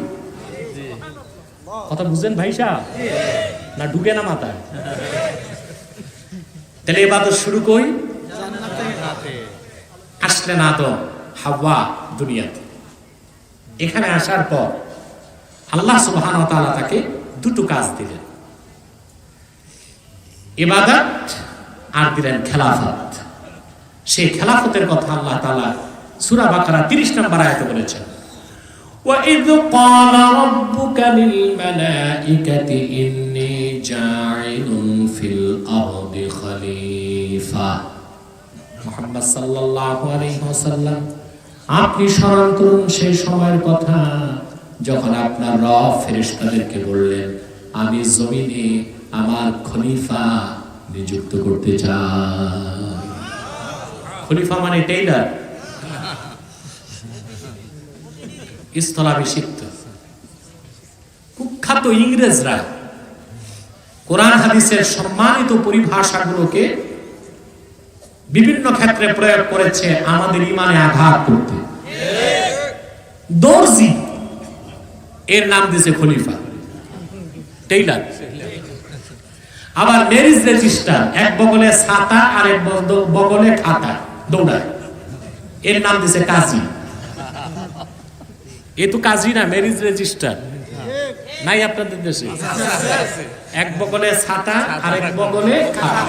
কথা বুঝছেন ভাই সাহেব? না ঢুকে না মাথায়? তাহলে ইবাদত শুরু কই? আসলেন আদম হাওয়া দুনিয়াতে। এখানে আসার পর আল্লাহ সুবহানাহু ওয়া তাআলা তাকে দুটো কাজ দিলেন, ইবাদত আর দিলেন খেলাফত। সেই খেলাফতের কথা আল্লাহ তাআলা সূরা বাকারা 30 নম্বর আয়াতে বলেছেন, وَإِذْ قَالَ رَبُّكَ لِلْمَلَائِكَةِ إِنِّي جَاعِلٌ فِي الْأَرْضِ خَلِيفَةً। মুহাম্মদ সাল্লাল্লাহু আলাইহি ওয়াসাল্লাম, আপনি স্মরণ করুন সেই সময়ের কথা যখন আপনার রব ফেরেশতাদেরকে বললেন, আমি জমিনে আমার খলিফা নিযুক্ত করতে চাই। খলিফা মানে টেইলার, স্থলাভিষিক্ত। কুখ্যাত ইংরেজরা কোরআন হাদিসের সম্মানিত পরিভাষাগুলোকে বিভিন্ন ক্ষেত্রে প্রয়োগ করেছে আমাদের ইমানে আঘাত করতে। দর্জি এর নাম দিয়েছে খলিফা, টেইলার। আবার ম্যারেজ রেজিস্টার, এক বগলে ছাতা আর এক বগলে খাতা দৌড়ায়, এর নাম দিয়েছে কাজী। এ তো কাজী না, ম্যারেজ রেজিস্টার নাই আপনাদের দেশে? এক বগলে ছাতা আর এক বগলে খাতা,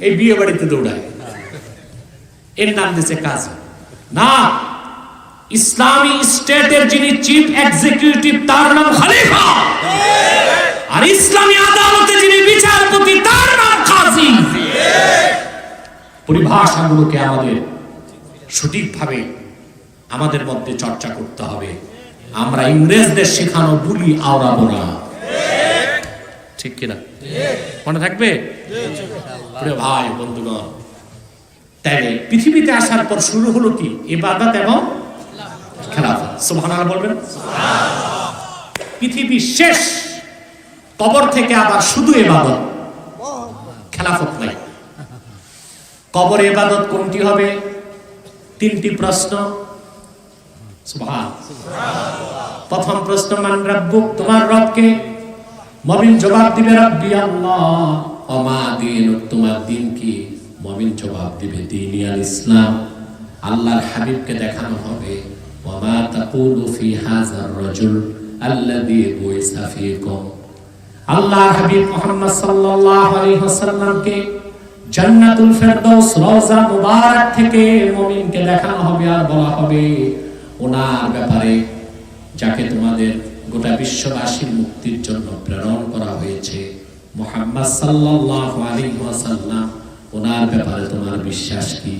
এই বিয়ে বাড়িতে দৌড়ায়, এর নাম দিয়েছে কাজী। না, ইসলামী স্টেটের যিনি চিফ এক্সিকিউটিভ তার নাম খলিফা, আর ইসলামী আদালতে যিনি বিচারপতি তার নাম কাজী। পরিভাষাগুলোকে আমাদের সঠিকভাবে আমাদের মধ্যে চর্চা করতে হবে। আমরা ইংরেজদের শেখানো বুলি আওড়াবো না, ঠিক কিনা? মনে থাকবে প্রিয় ভাই বন্ধুগণ। তাই পৃথিবীতে আসার পর শুরু হলো কি? ইবাদত এবং খেলাফত। সুবহানাল্লাহ বলবেন? পৃথিবী শেষ, কবর থেকে আবার শুধু ইবাদত, খেলাফত নাই। কবর ইবাদত কোনটি হবে? 3টি প্রশ্ন। প্রথম প্রশ্ন, মান রাব্বুক, তোমার রব কে? মুমিন জবাব দিবে রাব্বি আল্লাহ। ওমা দীনুক, তোমার দিন কি? মুমিন জবাব দিবে দীনি আল ইসলাম। আল্লাহর হাবিবকে দেখানো হবে, ওমা তাকুলু ফি হাযার রাজুল আল্লাযী বুইসা ফীকুম। আল্লাহর হাবিব মুহাম্মদ সাল্লাল্লাহু আলাইহি ওয়াসাল্লামকে জান্নাতুল ফেরদৌস রওজা মুবারক থেকে মুমিনকে দেখানো হবে আর বলা হবে, ওনার ব্যাপারে যাকে তোমাদের গোটা বিশ্ববাসীর মুক্তির জন্য প্রেরণ করা হয়েছে, মুহাম্মদ সাল্লাল্লাহু আলাইহি ওয়াসাল্লাম, ওনার ব্যাপারে তোমার বিশ্বাস কি?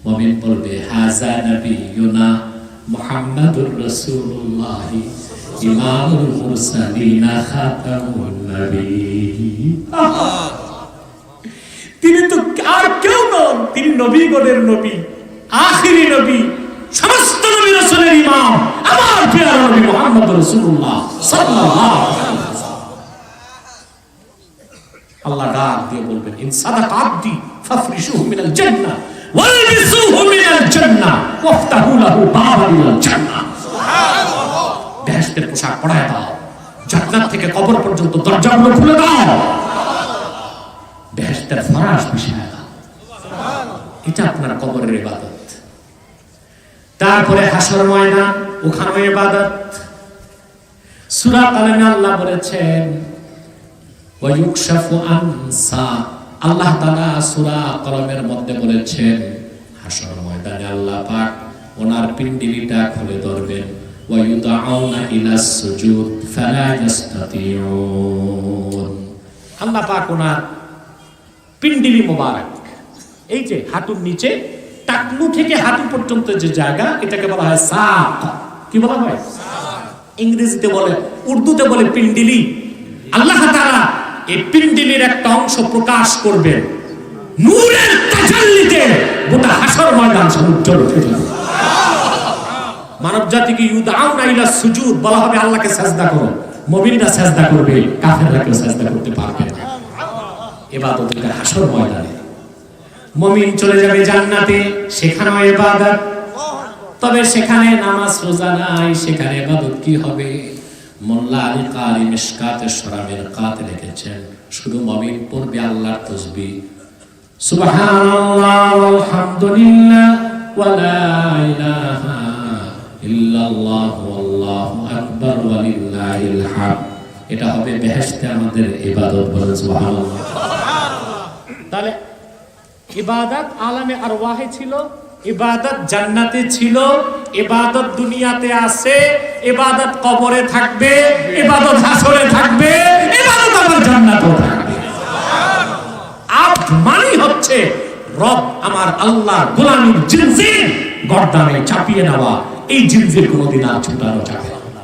মুমিন বলবে, হাযা নবিয়ুনা মুহাম্মাদুর রাসূলুল্লাহ ইমামুল মুরসালিন খাতামুন নবী। তিনি তো আর কেউ নন, তিনি নবীগণের নবী, আখিরি নবী, সমস্ত নবী রাসূলের ইমাম, আমার প্রিয় নবী মুহাম্মদ রাসূলুল্লাহ সাল্লাল্লাহু আলাইহি ওয়াসাল্লাম। আল্লাহ ডাক দিয়ে বলবেন, ইন সাদাকা আবদি ফাফরিশুহু মিনাল জান্নাহ ওয়ালবিসুহু মিনাল জান্নাহ ওয়াফতাহু লাহু বাবান ইলাল জান্নাহ। সুবহানাল্লাহ। বেহেশতের পোশাক পরায় দাও, জান্নাত থেকে কবর পর্যন্ত দরজাগুলো খুলে দাও, বেহেশতের ফরাশ বিছায় দাও। এটা আপনার কবরের ইবাদত। তারপরে হাসর ময়দান, ওখানে ইবাদত। সূরা কালামে আল্লাহ বলেছেন, ওয়া ইউকশাফু আন সা। আল্লাহ তাআলা সূরা কলমের মধ্যে বলেছেন, হাসর ময়দানে আল্লাহ পাক ওনার পিণ্ডলিটা খুলে ধরবেন, ওয়া ইউদাউনা ইলাস সুজুদ ফালা ইস্তাতিউন। আল্লাহ পাক ওনার পিণ্ডলি মোবারক, এই যে হাঁটুর নিচে টাকনু থেকে হাঁটু পর্যন্ত যে জায়গা, এটাকে বলা হয় সাক। কি বলা হয়? ইংরেজিতে বলে, উর্দুতে বলে পিণ্ডলি। আল্লাহ তাআলা এই পিণ্ডলির একটা অংশ প্রকাশ করবেন, নূরের তাজে তাজাল্লিতে গোটা হাসর ময়দান উজ্জ্বল হয়ে যাবে। মানব জাতিকে ইউদাউনা ইলা সুজুদ বলা হবে, আল্লাহকে সাজদা করো। মুমিনরা সাজদা করবে, কাফেররা কেউ সাজদা করতে পারবে না। ইবাদতের হাসর ময়দানে মুমিন চলে যাবে জান্নাতে, সেখানেও ইবাদত। তবে সেখানে নামাজ রোজা নাই, সেখানে ইবাদত কি হবে? মোল্লা আলী কারি মিশকাতে শরাবের কাতে লিখেছেন, শুধু মুমিন পড়বে আল্লাহর তাসবিহ, সুবহানাল্লাহ আলহামদুলিল্লাহ ওয়া লা ইলাহা ইল্লাল্লাহ আল্লাহু আকবার ওয়া লিল্লাহিল হামদ। এটা হবে বেহেশতে আমাদের ইবাদত। বলেন সুবহানাল্লাহ। তাহলে ইবাদত আলামে আরওয়াহে ছিল, ইবাদত জান্নাতে ছিল, ইবাদত দুনিয়াতে আছে, ইবাদত কবরে থাকবে, ইবাদত হাসরে থাকবে, ইবাদত আবার জান্নাতেও থাকবে। আব্দ মানে হচ্ছে রব আমার আল্লাহর গোলামীর জিনজির গর্দানে চাপিয়ে নেওয়া। এই জিনজির কোনোদিন আর ছুটানো যাবে না।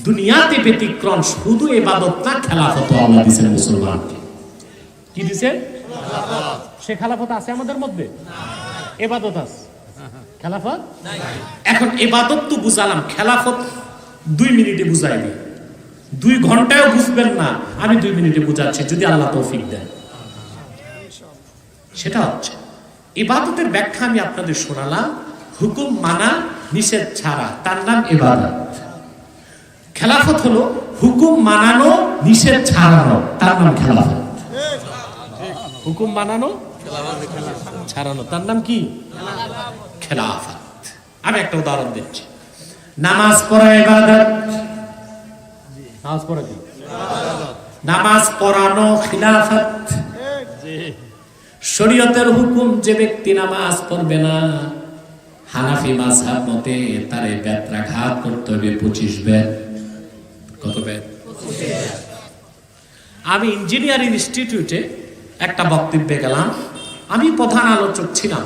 দুনিয়াতে ব্যতিক্রম শুধু ইবাদত না, খেলাফত আল্লাহ দিয়েছেন মুসলমানকে। কি দিয়েছেন? সে খেলাফত আছে আমাদের মধ্যে? ইবাদত আছে, খেলাফত নাই। এখন ইবাদত তো বুঝালাম, খেলাফত 2 মিনিটে বুঝাই দিই। 2 ঘন্টায়ও বুঝবেন না, আমি 2 মিনিটে বুঝাচ্ছি যদি আল্লাহ তৌফিক দেন। সেটা হচ্ছে ইবাদতের ব্যাখ্যা আমি আপনাদের শোনালাম। হুকুম মানা, নিষেধ ছাড়া, তার নাম ইবাদত। খেলাফত হলো হুকুম মানানো, নিষেধ ছাড়ানো, তার নাম খেলাফত। হুকুম মানানো, ছাড়ানো, তার নাম কি? খেলাফত। আমি একটা উদাহরণ দিচ্ছি। নামাজ পড়া ইবাদত। নামাজ পড়া কি? নামাজ পড়ানো খেলাফত। শরীয়তের হুকুম, যে ব্যক্তি নামাজ পড়বে না, হানাফি মাযহাব মতে তারে বেত্রাঘাত করতে হবে 25 বেত। কত বেত? 25। আমি ইঞ্জিনিয়ারিং ইনস্টিটিউটে একটা বক্তব্যে গেলাম, আমি প্রধান আলোচক ছিলাম।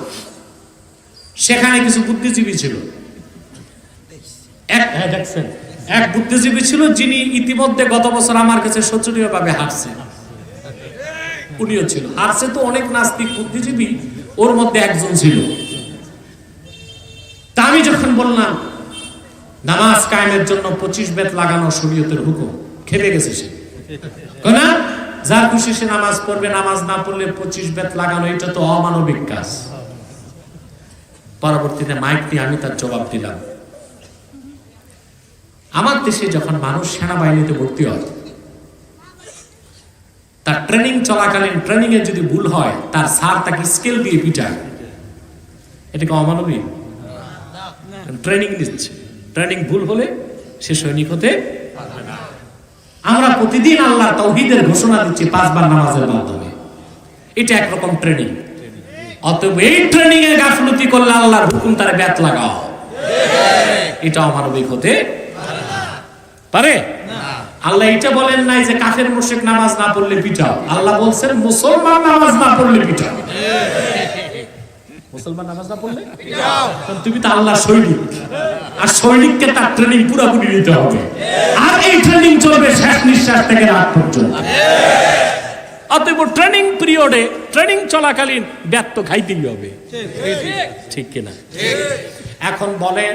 সেখানে কিছু বুদ্ধিজীবী ছিল। এক বুদ্ধিজীবী ছিল যিনি ইতিমধ্যে গত বছর আমার কাছে শোচনীয় ভাবে হারছে। উনিও ছিল, হারছে তো অনেক নাস্তিক বুদ্ধিজীবী, ওর মধ্যে একজন ছিল। তা আমি যখন বললাম নামাজ কায়েমের জন্য 25 বেত লাগানো শরীয়তের হুকুম, খেপে গেছে সে। না, যার খুশি সে নামাজ পড়বে, নামাজ না পড়লে 25 বেত লাগানো, এটা তো অমানবিক কাজ। পরবর্তীতে মাইক নিয়ে আমি তার জবাব দিলাম, আমার দেশে যখন মানুষ সেনাবাহিনীতে ভর্তি হয়, তার ট্রেনিং চলাকালীন ট্রেনিং এ যদি ভুল হয়, তার স্যার তাকে স্কেল দিয়ে পিটায়, এটা কি অমানবিক? ট্রেনিং দিচ্ছে, ট্রেনিং ভুল হলে সে সৈনিক হতে পারবে না। আমরা প্রতিদিন আল্লাহ তাওহীদের ঘোষণা দিচ্ছি 5 বার নামাজের মাধ্যমে, এটা একরকম ট্রেনিং। অতএব এই ট্রেনিং এ গাফলতি করলে আল্লাহর হুকুম তারে ব্যাত লাগাও, এটা অমানবিক হতে পারে না। আল্লাহ এটা বলেন নাই যে কাফের মুশরিক নামাজ না পড়লে পিটাও, আল্লাহ বলছেন মুসলমান নামাজ না পড়লে পিটাও। মুসলমান নামাজ না পড়লে পিটাও। তুমি তো আল্লাহর সৈনিক, আর সৈনিককে তার ট্রেনিং পুরোপুরি নিতে হবে, আর এই ট্রেনিং চলবে শেষ নিঃশ্বাস থেকে রাত পর্যন্ত। অতএব ট্রেনিং পিরিয়ডে, ট্রেনিং চলাকালীন ব্যর্থ খাইতেই হবে, ঠিক কিনা? এখন বলেন,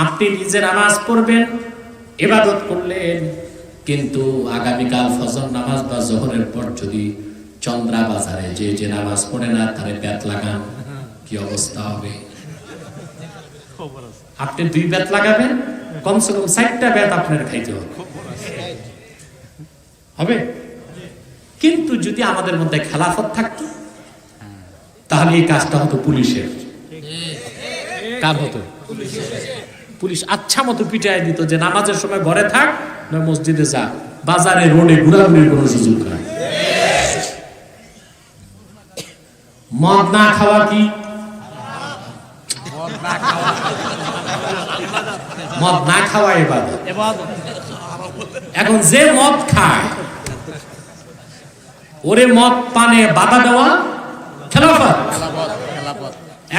আপনি নিজে নামাজ পড়বেন, ইবাদত করলেন, কিন্তু আগামীকাল ফজর নামাজ বা যোহরের পর যদি চন্দ্রা বাজারে যে নামাজ পড়ে না তারে ব্যাত লাগান, কি অবস্থা হবে? আপনি 2 ব্যাত লাগাবেন, কমসে কম 4টা ব্যাত আপনার খাইতে হবে। কিন্তু যদি আমাদের মধ্যে খেলাফত থাকতো, তাহলে এই কাজটা হতো পুলিশের। কার হতো? পুলিশ আচ্ছা মতো পিটাই দিত যে নামাজের সময় ঘরে থাক, না মসজিদে যা, বাজারে রোডে ঘোরাঘুরির কোনো সুযোগ নাই। মদ না খাওয়া কি? মদ না খাওয়া ইবাদত। এখন যে মদ খায়, ওরে মদ পানে বাধা দেওয়া খেলাফত।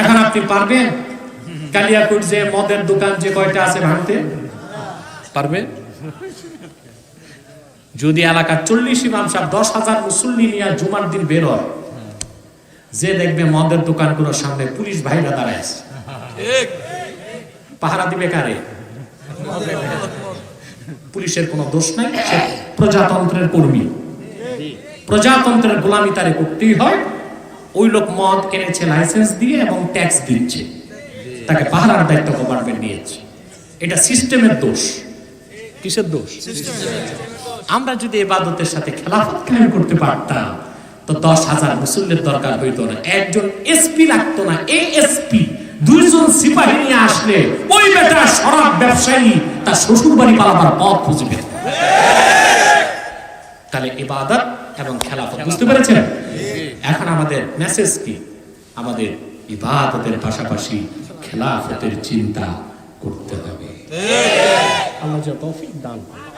এখন আপনি পারবেন কালিয়াকুট যে মদের দোকান যে কয়টা আছে ভাঙতে পারবেন? যদি এলাকার 40 ইমাম সাহেব 10,000 মুসল্লি নিয়ে জুমার দিন বের হয়, যে দেখবে মদের দোকানগুলোর সামনে পুলিশ ভাইরা দাঁড়ায় আছে, পাহারা দিবে কারে? পুলিশের কোনো দোষ নাই, সে প্রজাতন্ত্রের কর্মী, প্রজাতন্ত্রের গোলামি তারে করতেই হয়। ওই লোক মদ কিনেছে লাইসেন্স দিয়ে এবং ট্যাক্স দিচ্ছে, তাকে পাহারার দায়িত্ব গভর্নমেন্ট নিয়েছে। এটা সিস্টেমের দোষ। কিসের দোষ? আমরা যদি ইবাদতের সাথে খেলাফত কায়েম করতে পারতাম তো 10,000 মুসল্লির দরকার হইতো না, একজন এসপি লাগতো না, এএসপি 2জন সিপাহী নিয়ে আসলে ওই বেটা শরাব ব্যবসায়ী তার শ্বশুর বাড়ি পালাবার পথ খুঁজে পেত। তাহলে ইবাদত এবং খেলাফত, বুঝতে পেরেছেন? এখন আমাদের মেসেজ কি? আমাদের ইবাদতের পাশাপাশি খেলাফতের চিন্তা করতে হবে। আল্লাহ যা তৌফিক দান করেন।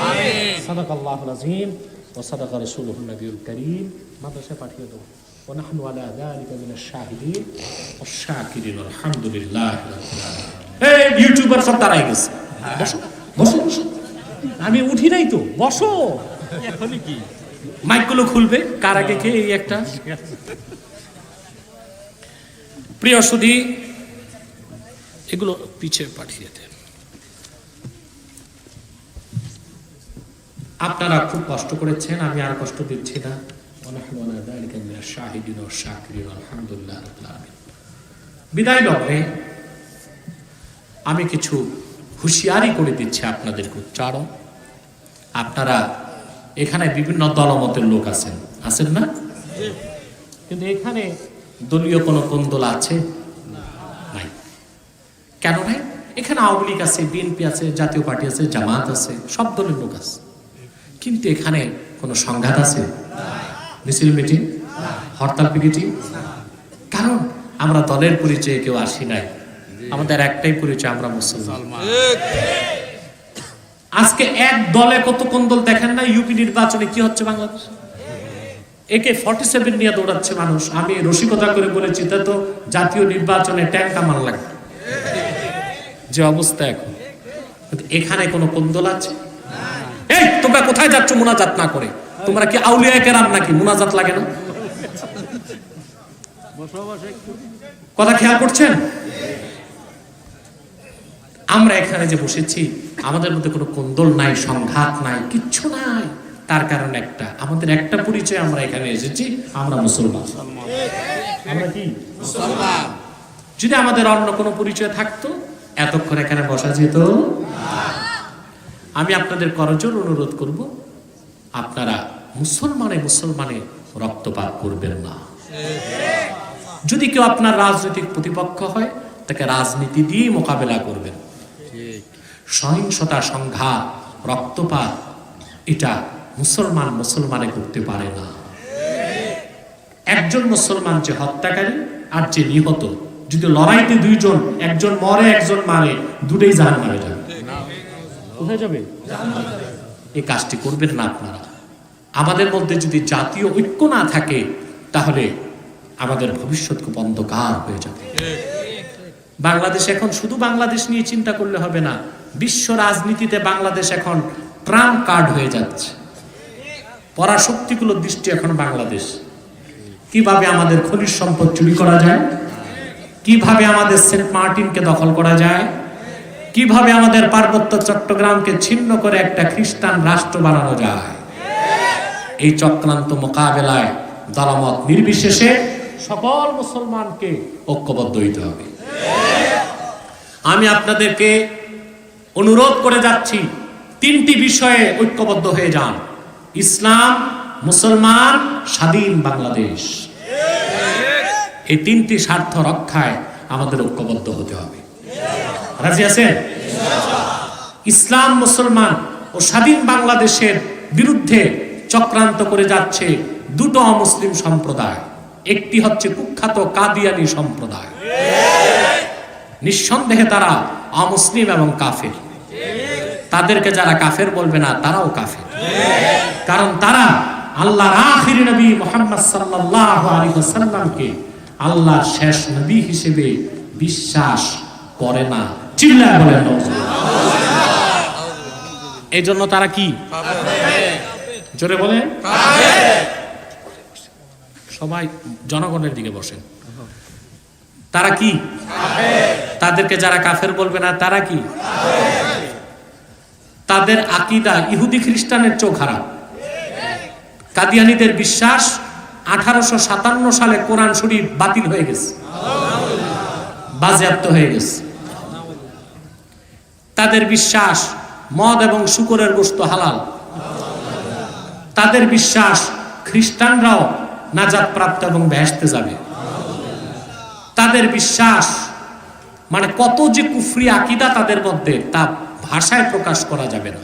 আমিন। সাদাকাল্লাহুল আযীম ওয়া সাদাকা রাসূলুহুন নবিয়ুল কারীম। মাদ্রাসায় পাঠিয়ে দাও। ওয়া নাহনু আলা যালিকা মিনাশ শাহিদিন ওয়াশ শাকিরিন আলহামদুলিল্লাহি রাব্বিল আলামিন। এই ইউটিউবার সব দাঁড়ায় গেছে। বসো বসো বসো, আমি উঠি নাই তো, বসো। এখনই কি মাইকগুলো খুলবে? কার আগে কে? এই একটা। প্রিয় সুধী, এগুলো পিছিয়ে পাঠিয়ে দেন। আপনারা খুব কষ্ট করেছেন, আমি আর কষ্ট দিচ্ছি না। বিদায় লগ্নে আমি কিছু হুঁশিয়ারি করে দিচ্ছি আপনাদেরকে। উচ্চারণ, আপনারা এখানে বিভিন্ন দলমতের লোক আছেন, আছেন না? কিন্তু এখানে দলীয় কোনো কোন্দল আছে? নাই। কেন নাই? এখানে আওয়ামী লীগ আছে, বিএনপি আছে, জাতীয় পার্টি আছে, জামাত আছে, সব দলের লোক আছে। কিন্তু এখানে কোনো সংঘাত আছে? মিছিল মিটিং, হরতাল পিকেটিং? কারণ আমরা দলের পরিচয়ে কেউ আসি নাই, আমাদের একটাই পরিচয়, আমরা মুসলমান। আজকে এক দলে কত কোন দল দেখেন না? ইউপি নির্বাচনে কি হচ্ছে বাংলাদেশ? AK-47 নিয়ে দৌড়াচ্ছে মানুষ। আমি রসিকতা করে বলেছি, তা তো জাতীয় নির্বাচনে ট্যাঙ্ক কামান লাগবে, যে অবস্থা এখন। এখানে কোনো কোন্দল আছে? এই তোমরা কোথায় যাচ্ছ মুনাজাত না করে? তোমরা কি আউলিয়া কেরাম নাকি? মুনাজাত লাগে না? কথা খেয়াল করছেন? আমরা এখানে যে বসেছি, আমাদের মধ্যে কোনো কোন্দল নাই, সংঘাত নাই, কিচ্ছু নাই। তার কারণ একটা, আমাদের একটা পরিচয়, আমরা এখানে এসেছি, আমরা মুসলমান। আমরা কি মুসলমান? যদি আমাদের অন্য কোনো পরিচয় থাকতো এতক্ষণ এখানে বসা যেত না। আমি আপনাদের করজোর অনুরোধ করব, আপনারা মুসলমানে রক্তপাত করবেন না। যদি কেউ আপনার রাজনৈতিক প্রতিপক্ষ হয়, তাকে রাজনীতি দিয়ে মোকাবেলা করবেন। সহিংসতা, সংঘাত, রক্তপাত এটা মুসলমানে করতে পারে না। একজন মুসলমান যে হত্যাকারী আর যে নিহত, যদি লড়াইতে দুইজন, একজন মরে একজন মারে, দুটোই জাহান্নামে যাবে। কোথায় যাবে? এই কাজটি করবেন না আপনারা। আমাদের মধ্যে যদি জাতীয় ঐক্য না থাকে, তাহলে আমাদের ভবিষ্যৎ খুব অন্ধকার হয়ে যাবে। বাংলাদেশ এখন শুধু বাংলাদেশ নিয়ে চিন্তা করলে হবে না, বিশ্ব রাজনীতিতে বাংলাদেশ এখন ট্রাম্প কার্ড হয়ে যাচ্ছে। পরাশক্তিগুলোর দৃষ্টি এখন বাংলাদেশ। কিভাবে আমাদের খনিজ সম্পদ চুরি করা যায়, কিভাবে আমাদের সেন্ট মার্টিনকে দখল করা যায়, কিভাবে আমাদের পার্বত্য চট্টগ্রামকে ছিন্ন করে একটা খ্রিস্টান রাষ্ট্র বানানো যায়। এই চক্রান্ত মোকাবেলায় দলমত নির্বিশেষে সকল মুসলমানকে ঐক্যবদ্ধ হইতে হবে। আমি আপনাদেরকে অনুরোধ করে যাচ্ছি, 3টি বিষয়ে ঐক্যবদ্ধ হয়ে যান: ইসলাম, মুসলমান, স্বাধীন বাংলাদেশ। এই 3টি স্বার্থ রক্ষায় আমাদের ঐক্যবদ্ধ হতে হবে। রাজি আছেন? ইসলাম, মুসলমান ও স্বাধীন বাংলাদেশের বিরুদ্ধে চক্রান্ত করে যাচ্ছে দুটো অমুসলিম সম্প্রদায়। একটি হচ্ছে কুখ্যাত কাদিয়ানি সম্প্রদায়। নিঃসন্দেহে তারা অমুসলিম এবং কাফের। তাদেরকে যারা কাফের বলবে না, তারাও কাফের। কারণ তারা আল্লাহর আখির নবী মুহাম্মদ সাল্লাল্লাহু আলাইহি ওয়াসাল্লামকে আল্লাহর শেষ নবী হিসেবে বিশ্বাস করে না। চিল্লায় বলেন এই জন্য তারা কি? জোরে বলেন। সবাই জনগণের দিকে বসেন। তারা কি? তাদেরকে যারা কাফের বলবে না তারা কি? তাদের আকীদা ইহুদি খ্রিস্টানের চেয়েও খারাপ। কাদিয়ানীদের বিশ্বাস 1857 সালে কোরআন শরীফ বাতিল হয়ে গেছে, বাজেয়াপ্ত হয়ে গেছে। তাদের বিশ্বাস মদ এবং শূকরের গোশত হালাল। তাদের বিশ্বাস খ্রিস্টানরাও নাজাত প্রাপ্ত এবং বেহেশতে যাবে। তাদের বিশ্বাস মানে কত যে কুফরি আকীদা তাদের মধ্যে, তা ভাষায় প্রকাশ করা যাবে না।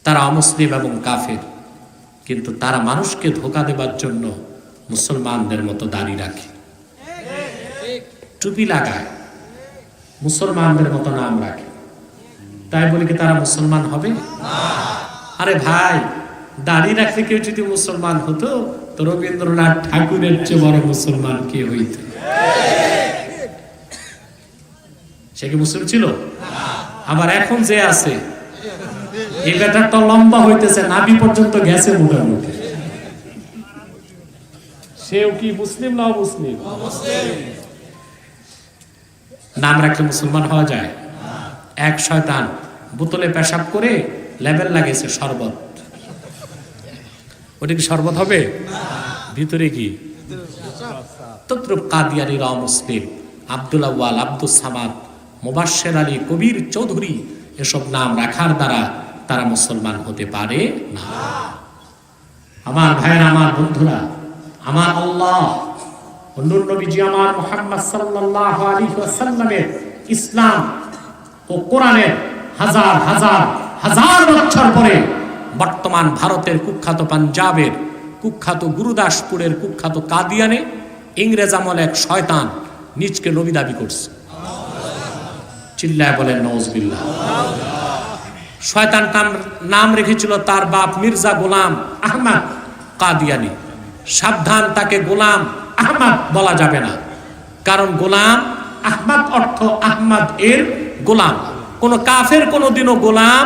তারা অমুসলিম এবং কাফের, কিন্তু তারা মানুষকে ধোঁকা দেবার জন্য মুসলমানদের মতো দাড়ি রাখে, টুপি লাগায়, মুসলমানদের মতো নাম রাখে। তাই বলে কি তারা মুসলমান হবে? আরে ভাই, দাড়ি রাখলে কেউ যদি মুসলমান হতো তো রবীন্দ্রনাথ ঠাকুরের চেয়ে বড় মুসলমান কে হইত? সে কি মুসলিম ছিল? আবার এখন যে আছে এই ব্যাটারটা লম্বা হইতেছে, নাভি পর্যন্ত গেছে মোটামুটি, সেও কি মুসলিম না অমুসলিম? নাম রাখলে মুসলমান হওয়া যায়? এক শয়তান বোতলে পেশাব করে লেবেল লাগিয়েছে শরবত। ওটা কি শরবত হবে? ভিতরে কি? তদ্রুপ কাদিয়ানীরা অমুসলিম। আব্দুল আউয়াল, আব্দুস সামাদ, মুবাশশির আলী, কবির চৌধুরী এসব নাম রাখার দ্বারা তারা মুসলমান হতে পারে না। আমার ভাইয়েরা, আমার বন্ধুরা, আমার আল্লাহ নূর নবীজি আমার মুহাম্মদ সাল্লাল্লাহু আলাইহি ওয়াসাল্লামের ইসলাম ও কোরআনের হাজার হাজার হাজার বছর পরে বর্তমান ভারতের কুখ্যাত পাঞ্জাবের কুখ্যাত গুরুদাসপুরের কুখ্যাত কাদিয়ানে ইংরেজ আমলে এক শয়তান নিজকে নবী দাবি করছে। চিল্লায় বলেন নাউজুবিল্লাহ। শয়তান নাম রেখেছিল তার বাপ মির্জা গোলাম আহমদ কাদিয়ানী। সাবধান, তাকে গোলাম আহমদ বলা যাবে না, কারণ গোলাম আহমদ অর্থ আহমদ এর গোলাম। কোন কাফের কোনদিনও গোলাম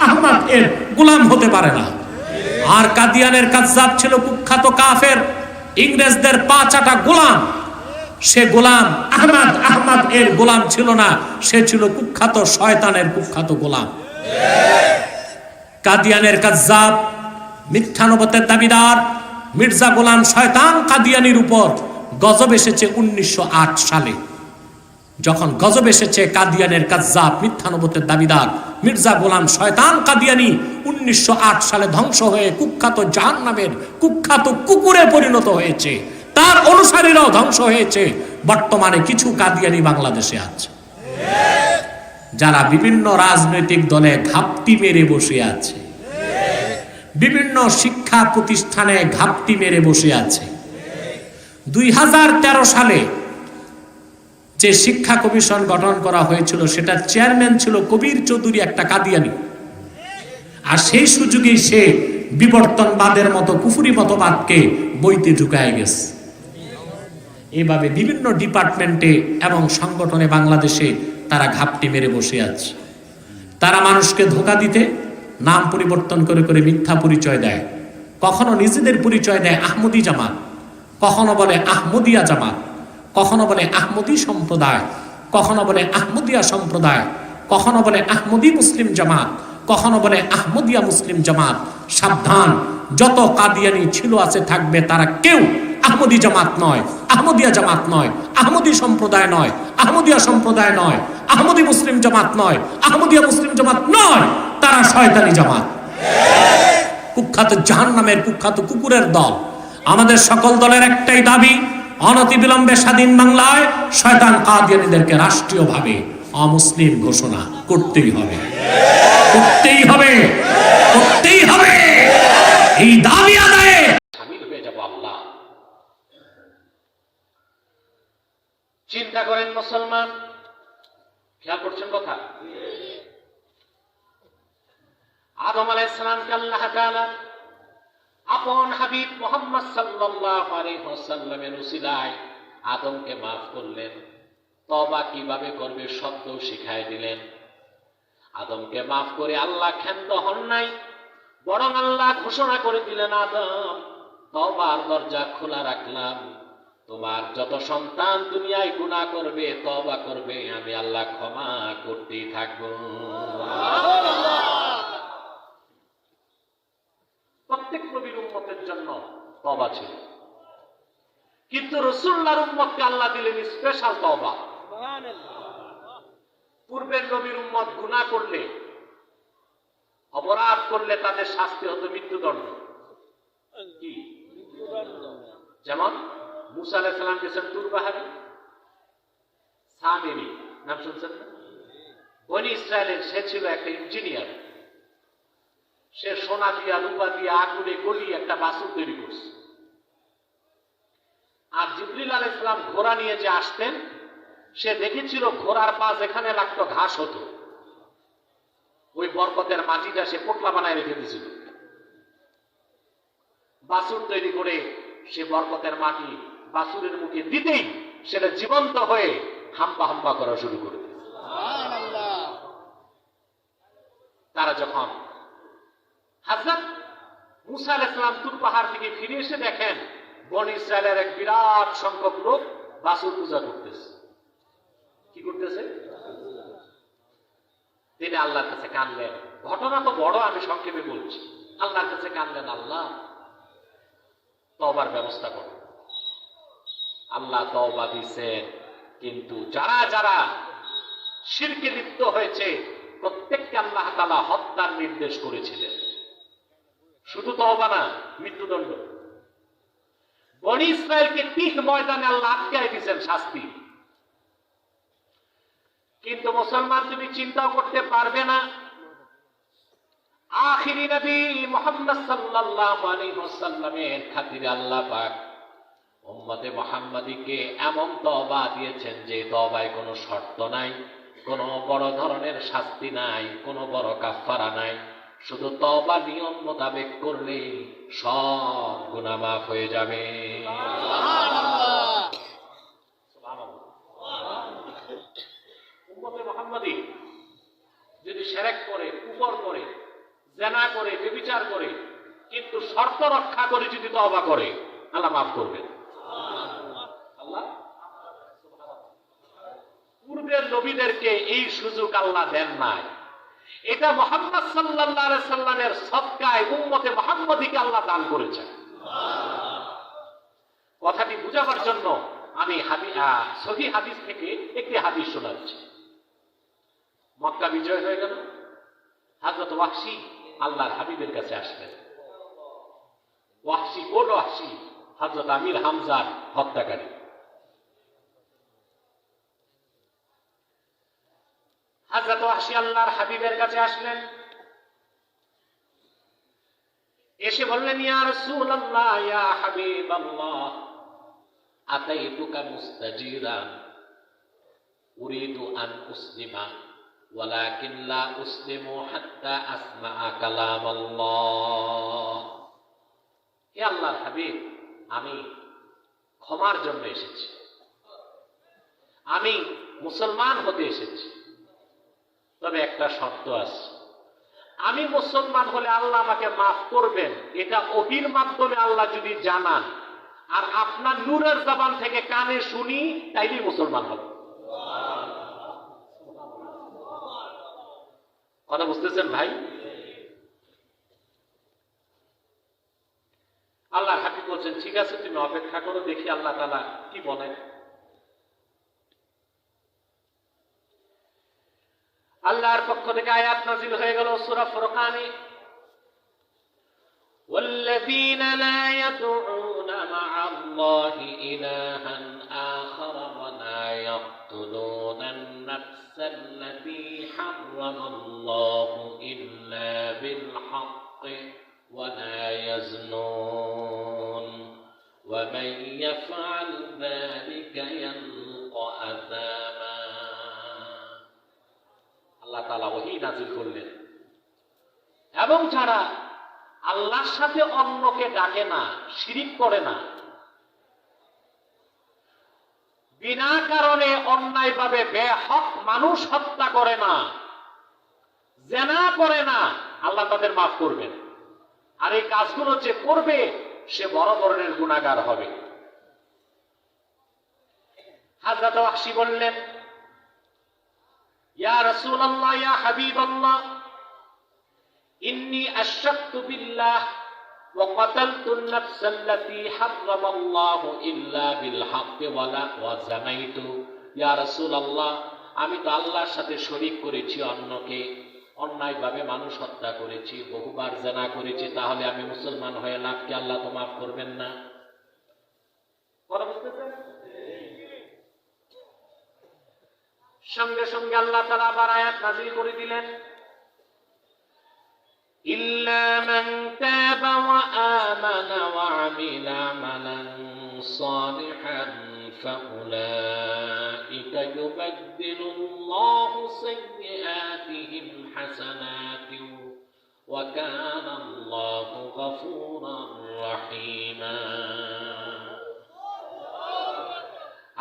আহমদ এর গোলাম হতে পারে না। আর কাদিয়ানের কাযযাব ছিল কুখ্যাত কাফের, ইংরেজদের পা চাটা গোলাম। সে গোলাম আহমদ এর গোলাম ছিল না, সে ছিল কুখ্যাত শয়তানের কুখ্যাত গোলাম। কাদিয়ানের কাযযাব, মিথ্যানবতের দাবিদার মির্জা গোলাম শয়তান কাদিয়ানির উপর গজব এসেছে 1908 সালে। যখন গজব এসেছে, কাদিয়ানের কাযযাব মিথ্যানবতের দাবিদার মির্জা গোলাম শয়তান কাদিয়ানি 1908 সালে ধ্বংস হয়ে কুখ্যাত জাহান্নামের কুখ্যাত কুকুরে পরিণত হয়েছে। তার অনুসারীরাও ধ্বংস হয়েছে। বর্তমানে কিছু কাদিয়ানি বাংলাদেশে আছে, যারা বিভিন্ন রাজনৈতিক দলে ঘাপটি মেরে বসে আছে, বিভিন্ন শিক্ষা প্রতিষ্ঠানে ঘাপটি মেরে বসে আছে। 2013 সালে যে শিক্ষা কমিশন গঠন করা হয়েছিল, সেটার চেয়ারম্যান ছিল কবির চৌধুরী, একটা কাদিয়ানি। আর সেই সুযোগেই সে বিবর্তনবাদের মতো কুফরি মতবাদকে বইতে ঢুকায় গেছে। এইভাবে বিভিন্ন ডিপার্টমেন্টে এবং সংগঠনে বাংলাদেশে তারা ঘাপটি মেরে বসে আছে। তারা মানুষকে ধোঁকা দিতে নাম পরিবর্তন করে করে মিথ্যা পরিচয় দেয়। কখনো নিজেদের পরিচয় দেয় আহমদী জামাত, কখনো বলে আহমদিয়া জামাত, কখনো বলে আহমদী সম্প্রদায়, কখনো বলে আহমদিয়া সম্প্রদায়, কখনো বলে আহমদী মুসলিম জামাত, কখনো বলে আহমদিয়া মুসলিম জামাত। সাবধান, যত কাদিয়ানি ছিল আছে থাকবে, তারা কেউ আহমদী জামাত নয়, আহমদিয়া জামাত নয়, আহমদী সম্প্রদায় নয়, আহমদিয়া সম্প্রদায় নয়, আহমদী মুসলিম জামাত নয়, আহমদিয়া মুসলিম জামাত নয়, তারা শয়তানি জামাত, কুখ্যাত জাহান্নামের কুখ্যাত কুকুরের দল। আমাদের সকল দলের একটাই দাবি, অনতিবিলম্বে স্বাধীন বাংলায় শয়তান কাদিয়ানীদেরকে রাষ্ট্রীয়ভাবে অমুসলিম ঘোষণা করতেই হবে, করতেই হবে, করতেই হবে। এই দাবি আদায়ে শামিল হয়ে যাব আল্লাহ। চিন্তা করেন মুসলমান, খেয়াল করছেন কথা? আদম আলাইহিস সালামকে আল্লাহ তাআলা আপন হাবিব মুহাম্মদ সাল্লাল্লাহু আলাইহি ওয়াসাল্লামের উসিলায় আদমকে maaf করলেন। তওবা কিভাবে করবে শব্দ শিখায় দিলেন। আদমকে maaf করে আল্লাহ ক্ষান্ত হন নাই, বরং আল্লাহ ঘোষণা করে দিলেন, আদম তওবার দরজা খোলা রাখলাম, তোমার যত সন্তান দুনিয়ায় গুনাহ করবে, তওবা করবে, আমি আল্লাহ ক্ষমা করতেই থাকবো। প্রত্যেক নবীর উম্মতের জন্য তওবা ছিল, কিন্তু রাসূলুল্লাহর উম্মতকে আল্লাহ দিলেন স্পেশাল তওবা। পূর্বের নবীর উম্মত গুনাহ করলে, অপরাধ করলে তাদের শাস্তি হতো মৃত্যুদণ্ড। কি? যেমন মুসা আলাইহিস সালাম গেছেন তুর পাহাড়ে, সামিরি নাম শুনছেন না? বনি ইসরায়েলের সে ছিল একটা ইঞ্জিনিয়ার। সে সোনা দিয়া রূপা দিয়া আগুনে গলিয়ে একটা বাছুর তৈরি করছে। আর জিবরিল আলাইহিস সালাম ঘোড়া নিয়ে যে আসতেন, সে দেখেছিল ঘোড়ার পা যেখানে লাগতো ঘাস হতো, ওই বরকতের মাটিটা সে পোটলা বানায় রেখে দিয়েছিল। বাছুর তৈরি করে সে বরকতের মাটি বাছুরের মুখে দিতেই সেটা জীবন্ত হয়ে হাম্পা হাম্পা করা শুরু করে দিয়েছে। তারা যখন হযরত মুসা আলাইহিস সালাম তুর পাহাড় থেকে ফিরে এসে দেখেন বনি ইসরায়েলের এক বিরাট সংখ্যক লোক বাছুর পূজা করতেছে। কি করতেছে? তিনি আল্লাহর কাছে কাঁদলেন। ঘটনা তো বড়, আমি সংক্ষেপে বলছি। আল্লাহর কাছে কাঁদলেন, আল্লাহ তওবার ব্যবস্থা করো। আল্লাহ তওবা দিয়েছেন, কিন্তু যারা যারা শিরকে লিপ্ত হয়েছে প্রত্যেককে আল্লাহ তাআলা হত্যার নির্দেশ করেছিলেন। শুধু তওবা না, মৃত্যুদণ্ড। বনি ইসরায়েলকে তিহ ময়দানে আল্লাহ আটকায় দিয়েছেন শাস্তি। কিন্তু মুসলমান তুমি চিন্তাও করতে পারবে না, আখিরি নবী মুহাম্মদ সাল্লাল্লাহু আলাইহি ওয়াসাল্লামের খাতিরে আল্লাহ পাক উম্মতে মুহাম্মাদীকে এমন তওবা দিয়েছেন যে তওবায় কোনো শর্ত নাই, কোনো বড় ধরনের শাস্তি নাই, কোনো বড় কাফারা নাই। শুধু তওবা নিয়ম মোতাবেক করলেই সব গুনাহ মাফ হয়ে যাবে। উম্মতে মুহাম্মাদী যদি শিরক করে, কুফর করে, জিনা করে, ব্যভিচার করে, কিন্তু শর্ত রক্ষা করে যদি তওবা করে, আল্লাহ মাফ করবেন। আল্লাহ পূর্বের নবীদেরকে এই সুযোগ আল্লাহ দেন নাই। এটা মুহাম্মদ সাল্লাল্লাহু আলাইহি সাল্লামের সদকায় উম্মতে মুহাম্মাদীকে আল্লাহ দান করেছেন। কথাটি বুঝাবার জন্য আমি সহিহ হাদিস থেকে একটি হাদিস শোনাচ্ছি। মক্কা বিজয় হয়ে গেল, হযরত ওয়াহশী আল্লাহর হাবিবের কাছে আসলেন। ওয়াহশী কোন ওয়াহশী? হযরত আমির হামজার হত্যাকারী। হযরত ওয়াহশী আল্লাহর হাবিবের কাছে আসলেন, এসে বললেন, ইয়া রাসূলুল্লাহ, ইয়া হাবিবাল্লাহ, আতাইতুকা মুস্তাজিরান উরিদু আন উসলিমা ওয়ালাকিন লা উসলিমু হাত্তা আসমা'a কালামাল্লাহ। হে আল্লাহর হাবিব, আমি ক্ষমার জন্য এসেছি, আমি মুসলমান হতে এসেছি, তবে একটা শর্ত আছে। আমি মুসলমান হলে আল্লাহ আমাকে মাফ করবেন, এটা ওহীর মাধ্যমে আল্লাহ যদি জানান, আর আপনার নূরের জবান থেকে কানে শুনি, তাইলেই মুসলমান হব। কথা বুঝতেছেন ভাই? আল্লাহর হাবিব বলছেন, ঠিক আছে, তুমি অপেক্ষা করো, দেখি আল্লাহ তাআলা কি বলেন। আল্লাহর পক্ষ থেকে আয়াত নাযিল হয়ে গেল সূরা ফুরকানে, والذين لا يدعون مع الله إلها آخر ولا يقتلون النفس التي حرم الله إلا بالحق ولا يزنون ومن يفعل ذلك يلقى أثاما। আল্লাহ তাআলা ওহী নাযিল করলেন, এবং যারা আল্লাহর সাথে অন্যকে ডাকে না, শিরিক করে না, বিনা কারণে অন্যায়ভাবে বেহক মানুষ হত্যা করে না, জিনা করে না, আল্লাহ তাদের মাফ করবেন। আর এই কাজগুলো যে করবে সে বড় ধরনের গুনাহগার হবে। হযরত ওয়াহশী বললেন, ইয়া রাসূলুল্লাহ, ইয়া হাবিবাল্লাহ, ইন্নী আশরাকতু বিল্লাহ ওয়া কাতালতু আন-নাফস আল্লাতী হারামাল্লাহু ইল্লা বিল হাক্কি ওয়া যানাইতু। ইয়া রাসূলুল্লাহ, আমি তো আল্লাহর সাথে শরীক করেছি অন্যকে, অন্যায়ভাবে মানুষ হত্যা করেছি, বহুবার জিনা করেছি, তাহলে আমি মুসলমান হয়ে লাভ কি? আল্লাহ তো মাফ করবেন না। কথা বুঝতেছেন? সঙ্গে সঙ্গে আল্লাহ তাআলা আবার আয়াত নাযিল করে দিলেন, ইল্লা মান তাবা ওয়া আমানা ওয়া আমিলা আমালান সালিহান ফাউলাইকা ইউবাদদিলুল্লাহু সাইয়্যাতিহিম হাসানাতিন ওয়া কানা আল্লাহু গফুরার রহিমা।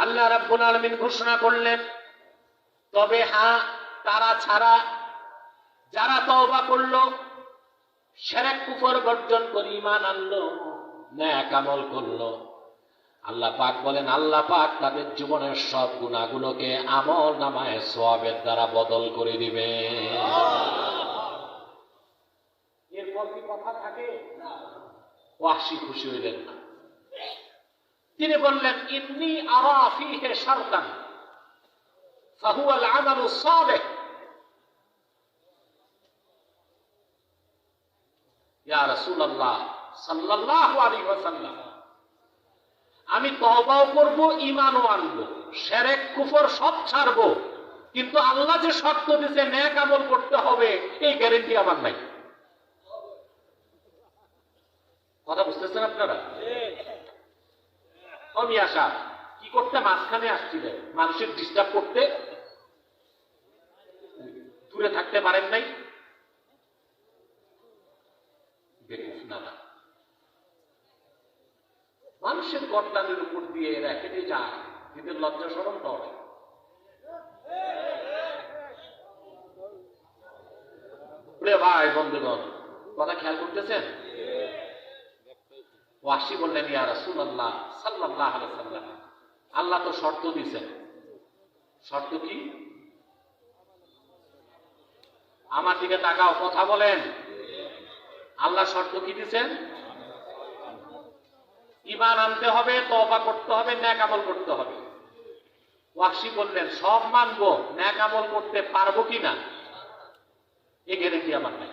আল্লাহ রাব্বুল আলামিন ঘোষণা করলেন, তবে হ্যাঁ, তারা ছাড়া যারা তওবা করলো, শিরক কুফর বর্জন করে ঈমান আনলো, নেক আমল করলো, আল্লাহ পাক বলেন আল্লাহ পাক তাদের জীবনের সব গুনাহগুলোকে আমল নামায়ে সওয়াবের দ্বারা বদল করে দিবে। এরপর কি কথা থাকে? ওয়াহশী খুশি হইলেন না। তিনি বললেন, ইন্নী আরা ফীহি শারতান ফাহুয়া আল-আমালু সালিহ। ইয়া রাসূলুল্লাহ সাল্লাল্লাহু আলাইহি ওয়াসাল্লাম, আমি তওবাও করব, ঈমানও আনবো, শিরক কুফর সব ছাড়বো, কিন্তু আল্লাহ যে শর্ত দিয়েছে নেক আমল করতে হবে, এই গ্যারান্টি আমার নাই। কথা বুঝতেছেন আপনারা? আমি আশা কি করতে মাঝখানে আসছিলেন, মানুষের ডিস্টার্ব করতে, দূরে থাকতে পারেন নাই? বেকুফ না, মানুষের গর্দানের উপর দিয়ে এরা হেঁটে যায়, এদের লজ্জা শরম করে। প্রিয় ভাই বন্ধুগণ, কথা খেয়াল করতেছেন? ওয়াহশী বললেন, ইয়া রাসূলুল্লাহ সাল্লাল্লাহু আলাইহি ওয়াসাল্লাম, আল্লাহ তো শর্ত দিয়েছেন। শর্ত কি? আমার দিকে তাকাও, কথা বলেন। আল্লাহ শর্ত কি দিয়েছেন? ঈমান আনতে হবে, তওবা করতে হবে, নেক আমল করতে হবে। ওয়াহশী বললেন, সব মানবো, নেক আমল করতে পারবো কিনা এই গ্যারান্টি আমার নাই।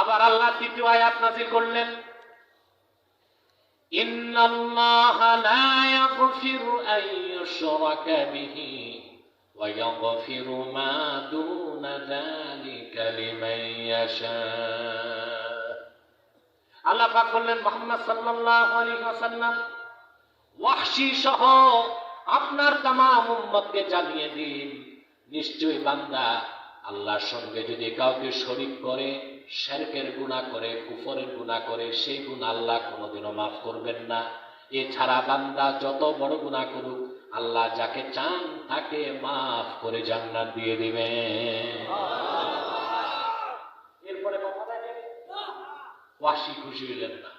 আবার আল্লাহ তৃতীয় আয়াত নাযিল করলেন, ইন্নাল্লাহা লা ইয়াগফিরু আন ইউশরাকা বিহি ওয়া ইয়াগফিরু মা দুনা যালিকা লিমান ইয়াশা। আল্লাহ পাক বললেন, মুহাম্মদ সাল্লাল্লাহু আলাইহি ওয়াসাল্লাম, ওয়াহশী সহ আপনার তামাম উম্মতকে জানিয়ে দিন, নিশ্চয়ই বান্দা আল্লাহর সঙ্গে যদি কাউকে শরীক করে, শিরকের গুনাহ করে, কুফরের গুনাহ করে, সেই গুনাহ আল্লাহ কোনোদিনও মাফ করবেন না। এছাড়া বান্দা যত বড় গুনাহ করুক, আল্লাহ যাকে চান তাকে মাফ করে জান্নাত দিয়ে দিবেন। এরপরে কথা দেখেন, ওয়াহশী খুশি হইলেন না,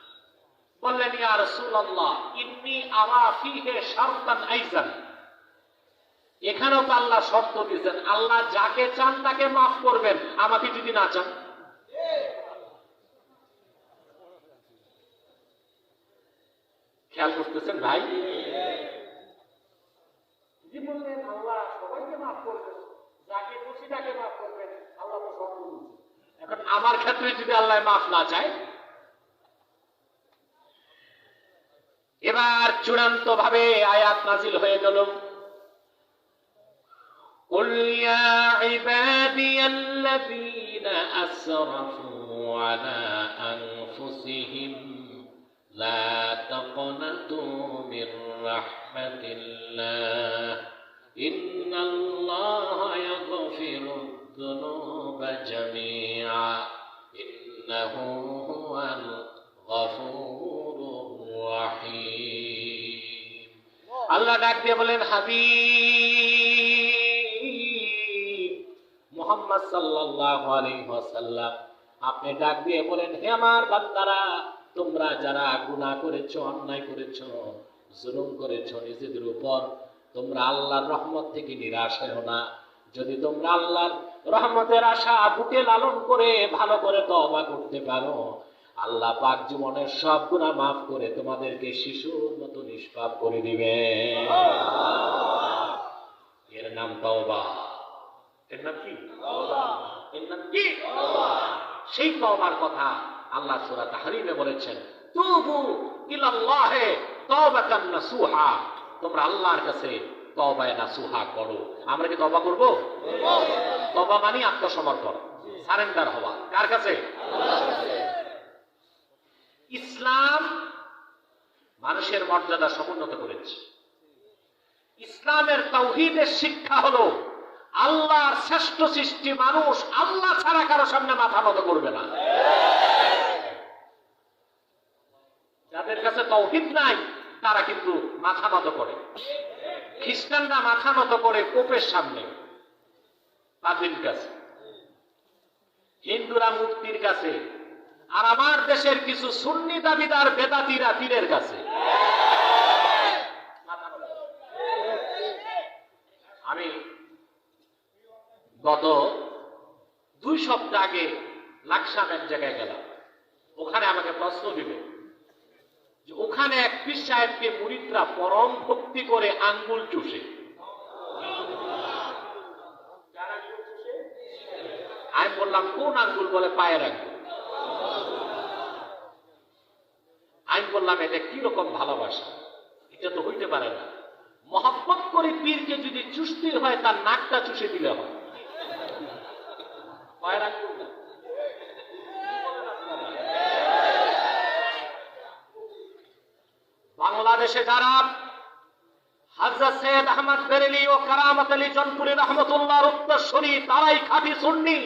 বললেন, ইয়া রাসূলুল্লাহ, ইন্নী আরা ফীহি শারতান আইজান। এখানেও তো আল্লাহ শর্ত দিয়েছেন, আল্লাহ যাকে চান তাকে মাফ করবেন, আমাকে যদি না চান। খেয়াল করতেছেন ভাই? বললেন আল্লাহ সবাইকে মাফ করবেন, যাকে খুশি তাকে মাফ করবেন, আল্লাহ তো শর্ত দিয়েছেন। এখন আমার ক্ষেত্রে যদি আল্লাহ মাফ না চায়, এবার চূড়ান্ত ভাবে আয়াত নাযিল হয়ে গেল, قل يا عبادي الذين أسرفوا على أنفسهم لا تقنطوا من رحمة الله إن الله يغفر الذنوب جميعا إنه هو الغفور الرحيم। আল্লাহ ডাক দিয়ে বলেন, হাবিব মুহাম্মদ সাল্লাল্লাহু আলাইহি ওয়াসাল্লাম, আপনি ডাক দিয়ে বলেন, হে আমার বান্দারা, তোমরা যারা গুনাহ করেছো, অন্যায় করেছো, জুলুম করেছো নিজেদের উপর, তোমরা আল্লাহর রহমত থেকে নিরাশ হও না। যদি তোমরা আল্লাহর রহমতের আশা বুকে লালন করে ভালো করে তওবা করতে পারো, আল্লাহ পাক জীবনের সব গুনাহ মাফ করে তোমাদেরকে শিশুর মতো নিষ্পাপ করে দিবে। এর নাম তওবা। এর নাম কি? তওবা। এর নাম কি? তওবা। সেই তওবার কথা আল্লাহ সূরা তাহরিমে বলেছেন, তুবু ইলাল্লাহি তাওবাতান নাসুহা। তোমরা আল্লাহর কাছে তওবায়ে নাসুহা করো। আমরা কি তওবা করব? তওবা মানে আত্মসমর্পণ, সারেন্ডার হওয়া। কার কাছে? আল্লাহর কাছে। ইসলাম মানুষের মর্যাদা সমুন্নত করেছে। ইসলামের তাওহীদের শিক্ষা হলো আল্লাহর শ্রেষ্ঠ সৃষ্টি মানুষ আল্লাহ ছাড়া কারো সামনে মাথা নত করবে না। যাদের কাছে তাওহীদ নাই তারা কিন্তু মাথা নত করে। খ্রিস্টানরা মাথা নত করে পোপের সামনে, পাদ্রীর কাছে, হিন্দুরা মূর্তির কাছে, আর আমার দেশের কিছু সুন্নি দাবিদার বেদাতীরা পীরের কাছে। আমি গত 2 সপ্তাহ আগে লাকসাম এক জায়গায় গেলাম। ওখানে আমাকে প্রশ্ন দিল যে ওখানে এক পীর সাহেবকে মুরিদরা পরম ভক্তি করে আঙ্গুল চুষে। আমি বললাম কোন আঙ্গুল? বলে পায়ের আঙ্গুল। আমি বললাম এটা কিরকম ভালোবাসা? এটা তো হইতে পারে না। মহব্বত করে পীরকে যদি চুষতে হয় তার নাকটা চুষে দিলে হয়, পায়ের আঙ্গুল না। বাংলাদেশে যারা হযরত সৈয়দ আহমদ বেরেলী ও কারামত আলী জনপুরি রহমতুল্লাহর উত্তরসূরি, তারাই খাঁটি সুন্নি।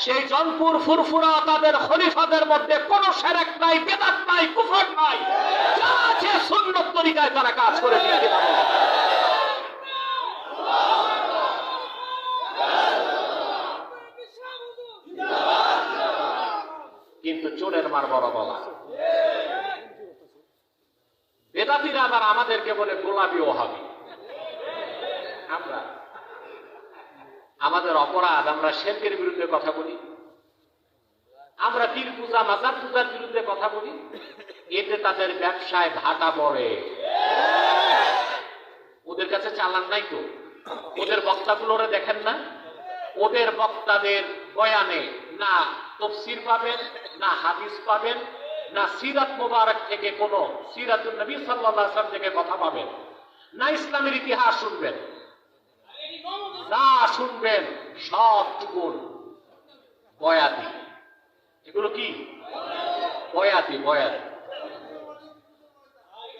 সেই জনপুর ফুরফুরা তাদের খলিফাদের মধ্যে কোনো শিরক নাই, বিদআত নাই, কুফর নাই, যা আছে সুন্নত তরিকায় তারা কাজ করে দিয়েছে। কিন্তু চোরের মার বড় গলা। বেদাতীরা আবার আমাদেরকে বলে গোলাপি ওহাবি। আমরা আমাদের অপরাধ, আমরা শিরকের বিরুদ্ধে কথা বলি, আমরা পীর পূজা মাজার পূজার বিরুদ্ধে কথা বলি। এতে তাদের ব্যবসায় ঘাটা পড়ে। ওদের কাছে চালান নাই তো। ওদের বক্তাগুলোরে দেখেন না, ওদের বক্তাদের বয়ানে না তাফসীর পাবেন, না হাদিস পাবেন, না সিরাত মুবারক থেকে কোন সিরাতুন নবী সাল্লাল্লাহু আলাইহি ওয়াসাল্লাম থেকে কথা পাবেন, না ইসলামের ইতিহাস শুনবেন। যা শুনবেন সবটুকু বয়াতি। এগুলো কি? বয়াতি। বয়াতি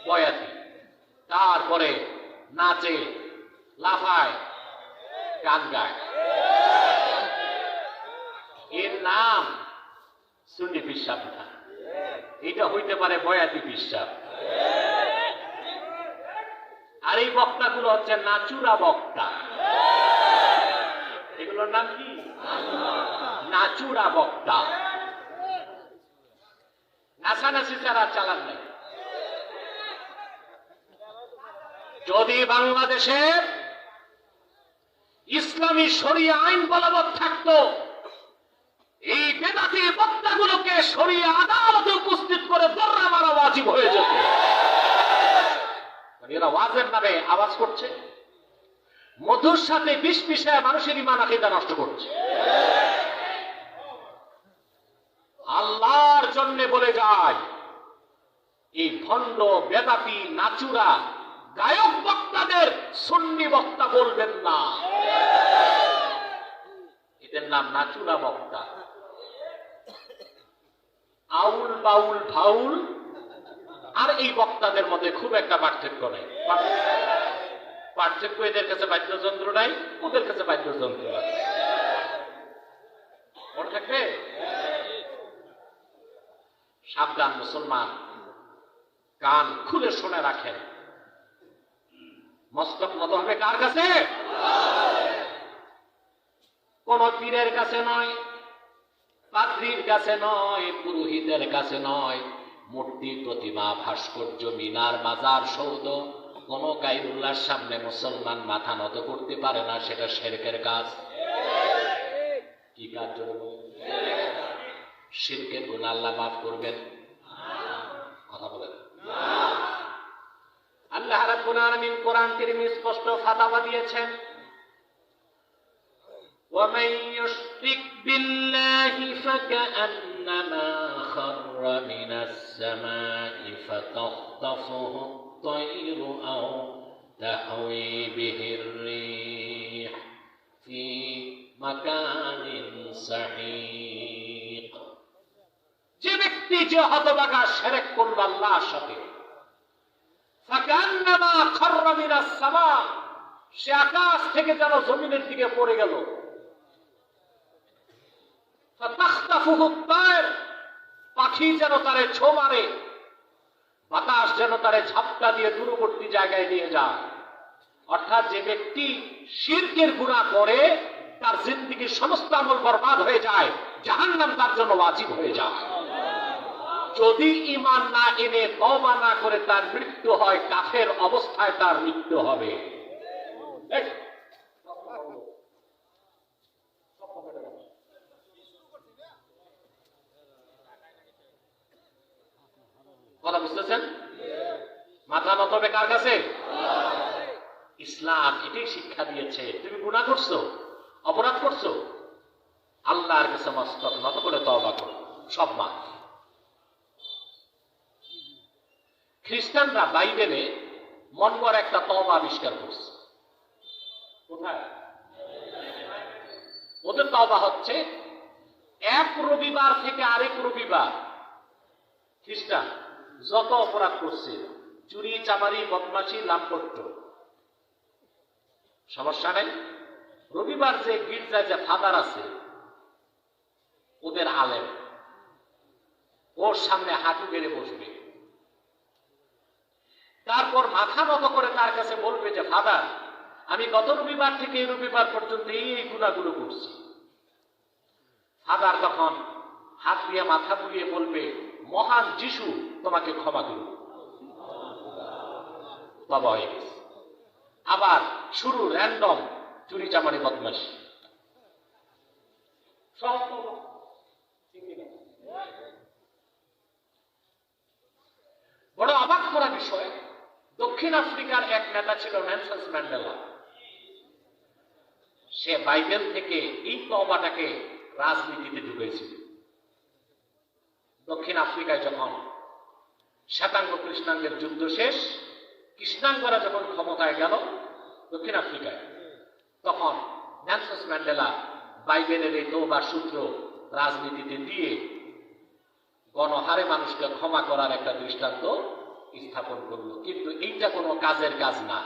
বয়াতি। তারপরে নাচে, লাফায়, গান গায়। এর নাম সুন্নি পীর সাহেব না। এটা হইতে পারে বয়াতি পীর সাহেব। আর এই বক্তাগুলো হচ্ছে নাচুরা বক্তা। এগুলোর নাম কি? নাচুরা বক্তা। নাচানাচি ছাড়া চালান নাই। যদি বাংলাদেশে ইসলামী শরিয়া আইন বলবৎ থাকতো, এই বেদাতি বক্তাগুলোকে শরিয়া আদালতে উপস্থিত করে দররা মারা ওয়াজিব হয়ে যেত। এরা ওয়াজের নামে আওয়াজ করছে, মধুর সাথে বিষ মিশায় মানুষের ঈমান আকীদা নষ্ট করছে। আল্লাহর জন্য বলে যায়, এই ভণ্ড বেদাতি নাচুরা গায়ক বক্তাদের সুন্নি বক্তা বলবেন না। এদের নাম নাচুরা বক্তা। আউল বাউল ফাউল আর এই বক্তাদের মধ্যে খুব একটা পার্থক্য নেই। পার্থক্য এদের কাছে বাদ্যযন্ত্র নাই, ওদের কাছে বাদ্যযন্ত্র আছে। মনে থাকবে? সাবধান মুসলমান, কান খুলে শুনে রাখেন। মস্তক নত হবে কার কাছে? কোন পীরের কাছে নয়, পাদ্রীর কাছে নয়, পুরোহিতের কাছে নয়, মূর্তি, প্রতিমা, ভাস্কর্য, মিনার, মাজার, সৌধ, কোন গায়রুল্লাহর সামনে মুসলমান মাথা নত করতে পারে না। সেটা শিরকের কাজ। কি কাজ? শিরকের গুনাহ আল্লাহ মাফ করবেন? কথা বলেন। আল্লাহ রাব্বুল আলামিন কোরআন কারীমে স্পষ্ট ফাতাওয়া দিয়েছেন, ومن يشرك بالله فكأنما خر من السماء فتخطفه الطير أو تهوي به الريح في مكان سحيق। যে ব্যক্তি যে হতভাগা শিরক করবে আল্লাহর সাথে, ফাকান্নামা খাররা মিনাস সামা, সে আকাশ থেকে যেন জমিনের দিকে পড়ে গেল। ফাতাখতাফুহু আত-তায়র, পাখি যেন তারে ছো মারে, বাতাস যেন তারে ঝাপটা দিয়ে দূরবর্তী জায়গায় নিয়ে যায়। অর্থাৎ যে ব্যক্তি শিরকের গুনাহ করে তার জিন্দেগীর সমস্ত আমল বরবাদ হয়ে যায়, জাহান্নাম তার জন্য ওয়াজিব হয়ে যায়। যদি ঈমান না এনে তওবা না করে তার মৃত্যু হয়, কাফের অবস্থায় তার মৃত্যু হবে। কথা বুঝতেছেন? মাথা নত হবে কার কাছে? ইসলাম এটাই শিক্ষা দিয়েছে। তুমি গুনাহ করছো, অপরাধ করছো, আল্লাহর কাছে মস্তক নত করে তওবা করো, সব মাফ। খ্রিস্টানরা বাইবেলে মন গড়া একটা তওবা আবিষ্কার করছে। কোথায়? ওদের তওবা হচ্ছে এক রবিবার থেকে আরেক রবিবার খ্রিস্টান যত অপরাধ করছে, চুরি, চামারি, বদমাশি, লাম্পট্য, সমস্যা নেই, রবিবার যে গির্জায় যে ফাদার আছে ওদের আলেম, ওর সামনে হাঁটু গেড়ে বসবে, তারপর মাথা নত করে তার কাছে বলবে যে ফাদার, আমি গত রবিবার থেকে এই রবিবার পর্যন্ত এই গুনাহগুলো করছি। ফাদার তখন হাত দিয়ে মাথা বুলিয়ে বলবে, মহান যিশু তোমাকে ক্ষমা করুন, তওবা হয়ে গেছে। আবার শুরু র্যান্ডম চুরি, চামারি, বদমাশি, সব তওবা। বড় অবাক করা বিষয়, দক্ষিণ আফ্রিকার এক নেতা ছিল নেলসন ম্যান্ডেলা। সে বাইবেল থেকে এই তওবাটাকে রাজনীতিতে ঢুকেছিল। দক্ষিণ আফ্রিকায় যখন শ্বেতাঙ্গ কৃষ্ণাঙ্গের যুদ্ধ শেষ, কৃষ্ণাঙ্গরা যখন ক্ষমতায় গেল দক্ষিণ আফ্রিকায়, তখন নেলসন ম্যান্ডেলা বাইবেলের এই তওবার সূত্র রাজনীতিতে দিয়ে গণহারে মানুষকে ক্ষমা করার একটা দৃষ্টান্ত স্থাপন করলো। কিন্তু এইটা কোনো কাজের কাজ না,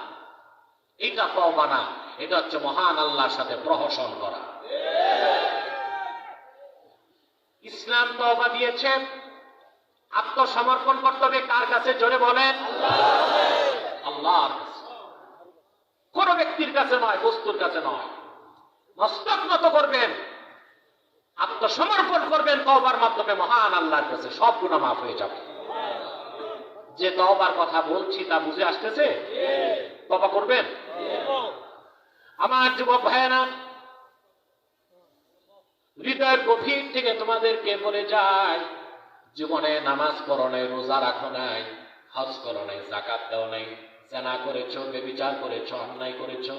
এইটা তওবা না, এটা হচ্ছে মহান আল্লাহর সাথে প্রহসন করা। ইসলাম তওবা দিয়েছে, আত্মসমর্পণ করতে হবে কার কাছে? জোরে বলেন, আল্লাহর কাছে। কোন ব্যক্তির কাছে নয়, বস্তুর কাছে নয়। মস্তক নত করবেন, আত্মসমর্পণ করবেন তওবার মাধ্যমে মহান আল্লাহর কাছে, সব গুনাহ মাফ হয়ে যাবে। যে তওবার কথা বলছি তা বুঝে আসতেছে? তওবা করবেন? আমার যুবক ভাইয়েরা, হৃদয়ের গভীর থেকে তোমাদেরকে বলে যায়, জীবনে নামাজ পড়ো নাই, রোজা রাখো নাই, হজ করো নাই, যাকাত দাও নাই, জেনা করেছো, ব্যভিচার করেছো, অন্যায় করেছো,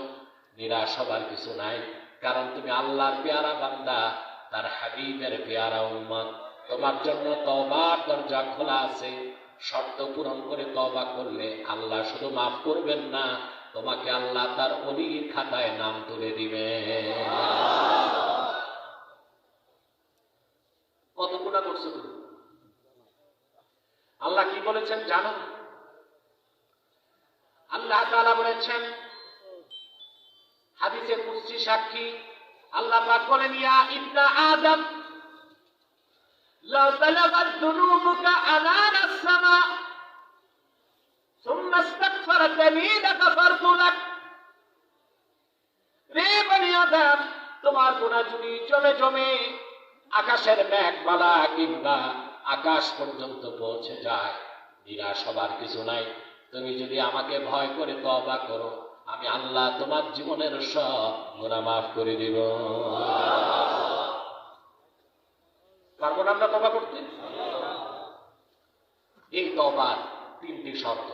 নিরাশ হবার কিছু নাই। কারণ তুমি আল্লাহর পেয়ারা বান্দা, তার হাবিবের পেয়ারা উম্মত। তোমার জন্য তওবার দরজা খোলা আছে। শর্ত পূরণ করে তওবা করলে আল্লাহ শুধু মাফ করবেন না, তোমাকে আল্লাহ তার ওলির খাতায় নাম তুলে দিবেন। কত গুনাহ করছো তুমি? আল্লাহ কি বলেছেন জানো? আল্লাহ তাআলা বলেছেন, হাদিসে কুদসি সাক্ষী, আল্লাহ পাক বলেন, ইয়া ইবনা আদম লাউ বালাগাত যুনুবুকা আনানা আস-সামা সুম্মা ইস্তাগফারতানি লাগাফারতু লাক। রে বনি আদম, তোমার গুনাহ যদি জমে জমে আকাশের মেঘমালা কিংবা আকাশ পর্যন্ত পৌঁছে যায়, নিরাশ হবার কিছু নাই। তুমি যদি আমাকে ভয় করে তওবা করো, আমি আল্লাহ তোমার জীবনের সব গুনাহ মাফ করে দিব। পারবো না আমরা তওবা করতে? এই তওবার 3টি শর্ত।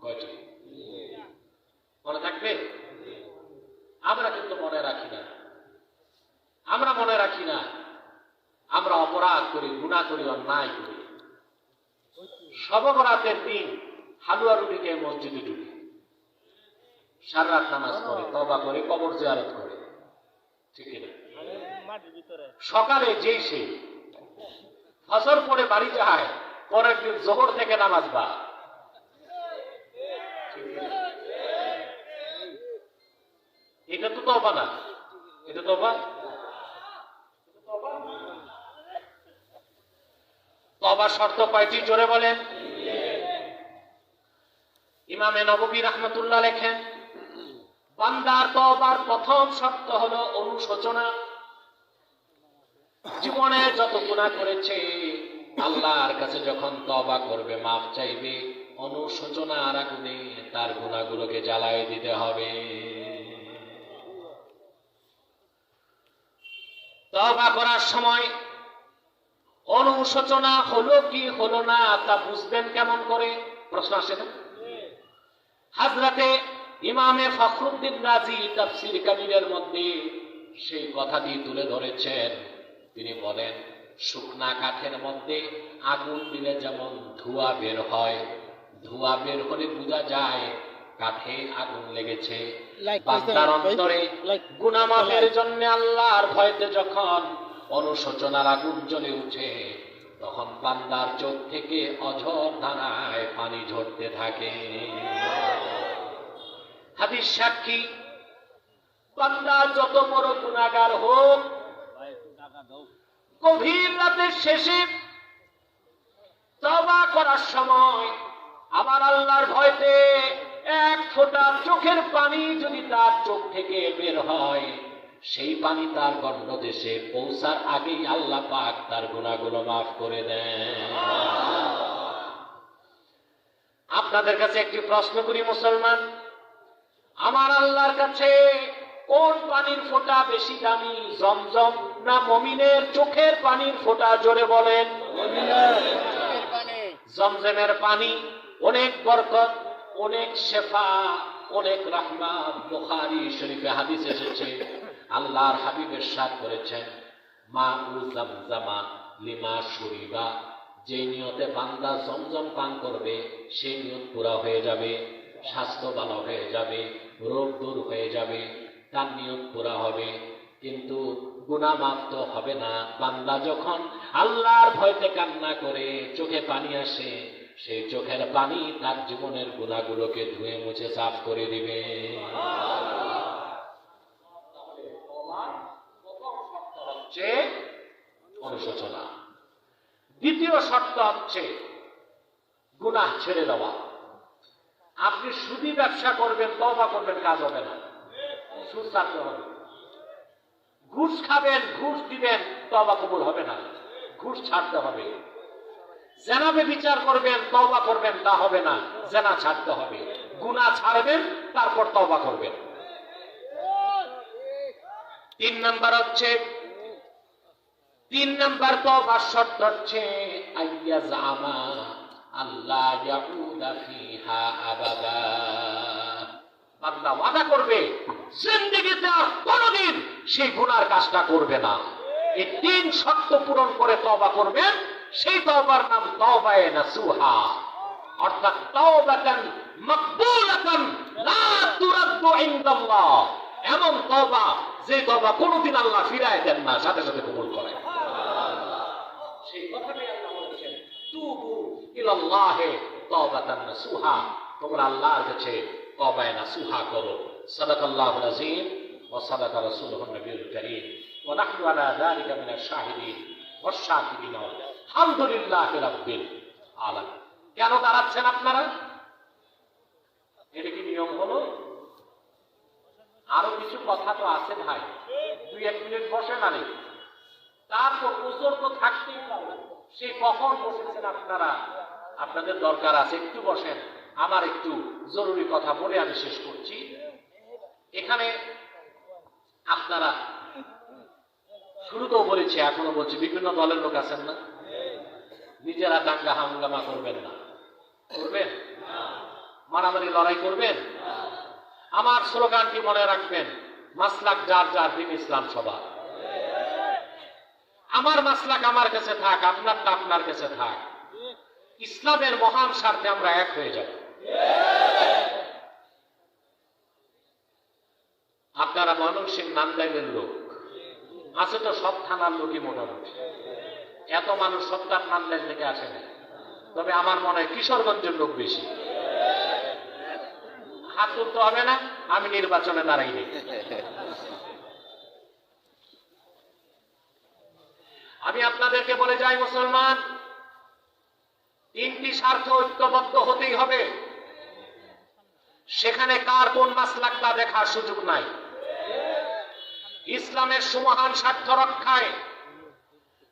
কয়টি মনে থাকবে? আমরা কিন্তু মনে রাখি না। আমরা মনে রাখি না। আমরা অপরাধ করি, গুনাহ করি, অন্যায় করি। শবে বরাতের দিন হালুয়া রুটি খেয়ে মসজিদে ঢুকি, সারা রাত নামাজ পড়ে, তওবা করে, কবর জিয়ারত করে, ঠিক না? সকালে যেই সে ফজর পড়ে বাড়ি যায়, পরের দিন জোহর থেকে নামাজ বা এটা তো তওবা না। এটা তওবা? তওবার শর্ত কয়টি জোরে বলেন? ইমামে নববী রাহমাতুল্লাহ লেখেন, বান্দার তওবার প্রথম শর্ত হলো অনুশোচনা। জীবনে যত গুনাহ করেছে আল্লাহর কাছে যখন তওবা করবে, মাফ চাইবে, অনুশোচনার আগুনে তার গুনাহগুলোকে জ্বালায় দিতে হবে। তওবা করার সময় অনুশোচনা হলো কি হলো না তা বুঝবেন কেমন করে? প্রশ্ন আসে না? হযরতে ইমামে ফখরুদ্দীন রাজি তাফসীর কাবীরের মধ্যে সেই কথাটি তুলে ধরেছেন। তিনি বলেন, শুকনা কাঠের মধ্যে আগুন দিলে যেমন ধোঁয়া বের হয়, ধোঁয়া বের হলে বোঝা যায় কাঠে আগুন লেগেছে। বান্দার অন্তরে গুনাহ মাফের জন্য আল্লাহর ভয়তে যখন অনুশোচনার আগুন জ্বলে উঠে, তখন বান্দার চোখ থেকে অঝর ধারায় পানি ঝরতে থাকে। হাদিস সাক্ষী, বান্দা যত বড় গুনাহগার হোক, গভীর রাতের শেষে তওবা করার সময় আমার আল্লাহর ভয়তে এক ফোঁটা চোখের পানি যদি তার চোখ থেকে বের হয়, সেই পানি তার গণ্ডদেশে পৌঁছার আগেই আল্লাহ পাক তার গুনাহগুলো মাফ করে দেন। আপনাদের কাছে একটি প্রশ্ন করি মুসলমান, আমার আল্লাহর কাছে কোন পানির ফোঁটা বেশি দামি, জমজম না মুমিনের চোখের পানির ফোঁটা? জোরে বলেন। জমজমের পানি অনেক বরকত, অনেক শেফা, অনেক রাহমাত। বুখারী শরীফে হাদিস এসেছে, আল্লাহর হাবিব ইরশাদ করেছেন, মাউ জামজামা লিমা শুরিবা। যে নিয়তে বান্দা জমজম পান করবে, সেই নিয়ত পুরা হয়ে যাবে, স্বাস্থ্য ভালো হয়ে যাবে, রোগ দূর হয়ে যাবে, তার নিয়ত পুরা হবে। কিন্তু গুনাহ মাফ তো হবে না। বান্দা যখন আল্লাহর ভয়তে কান্না করে চোখে পানি আসে, সেই চোখের পানি তার জীবনের গুনাহগুলোকে ধুয়ে মুছে সাফ করে দিবে। হচ্ছে অনুশোচনা। দ্বিতীয় শর্ত হচ্ছে গুনাহ ছেড়ে দেওয়া। আপনি সুদি ব্যবসা করবেন, তওবা করবেন, কাজ হবে না, সুদ ছাড়তে হবে। ঘুষ খাবেন, ঘুষ দিবেন, তওবা কবুল হবে না, ঘুষ ছাড়তে হবে। জেনা বিচার করবেন, তওবা করবেন, তা হবে না, জেনা ছাড়তে হবে। গুনাহ ছাড়বেন, তারপর তওবা করবেন। 3 নাম্বার তওবার শর্ত হচ্ছে আইয়াজামা আল্লাহ ইয়াউদা ফিহা আবাদা। বান্দা ওয়াদা করবে জিন্দেগিতে আর কোনোদিন সেই গুনার কাজটা করবে না। এই 3 শর্ত পূরণ করে তওবা করবেন, সেই তওবার নাম তওবায়ে নাসুহা, অর্থাৎ তাওবাতান মাকবুলাতান লা তুরাদ্দু ইনদাল্লাহ। এমন তওবা যে তওবা কোনোদিন আল্লাহ ফিরায় দেন না, সাথে সাথে কবুল করেন। সেই কথাটাই আল্লাহ বলেছেন, তুবু ইলাল্লাহি তাওবাতান নাসুহা, তোমরা আল্লাহর কাছে তওবায়ে নাসুহা করো। সাদাকাল্লাহুল আযীম ওয়া সাদাকা রাসূলুহুন নবিয়্যুল কারীম ওয়া নাহনু আলা যালিকা মিনাশ শাহিদিন ওয়াশ শাকিরিন আলহামদুলিল্লাহি রাব্বিল আলামিন। কেন দাঁড়াচ্ছেন আপনারা? এটা কি নিয়ম হলো? আরো কিছু কথা তো আছে ভাই, 2-1 মিনিট বসে না রে, তারপর ওজোর তো থাকতেই পারে। সে কখন বসেছেন আপনারা? আপনাদের দরকার আছে, একটু বসেন। আমার একটু জরুরি কথা বলে আমি শেষ করছি। এখানে আপনারা শুরুতেও বলেছি, এখনো বলছি, বিভিন্ন দলের লোক আছেন না? নিজেরা দাঙ্গা হাঙ্গামা করবেন না। করবেন? মারামারি লড়াই করবেন? আমার স্লোগানটি মনে রাখবেন, মাসলাক যার যার, দিন ইসলাম সবার। আমার মাসলাক আমার কাছে থাক, আপনারটা আপনার কাছে থাক। ইসলামের মহান স্বার্থে আমরা এক হয়ে যাব। আপনারা ময়মনসিংহ নান্দাইলের লোক আছে তো, সব থানার লোকই মোটামুটি। এত মানুষ সত্তর নান্দাইল থেকে আসে না, তবে আমার মনে হয় কিশোরগঞ্জের লোক বেশি। হাত তুলতে হবে না, আমি নির্বাচনে দাঁড়াইনি। আমি আপনাদেরকে বলে যাই, মুসলমান, তিনটি স্বার্থ ঐক্যবদ্ধ হতেই হবে। সেখানে কার কোন মাসলাক তা দেখার সুযোগ নাই। ইসলামের সুমহান স্বার্থ রক্ষায়,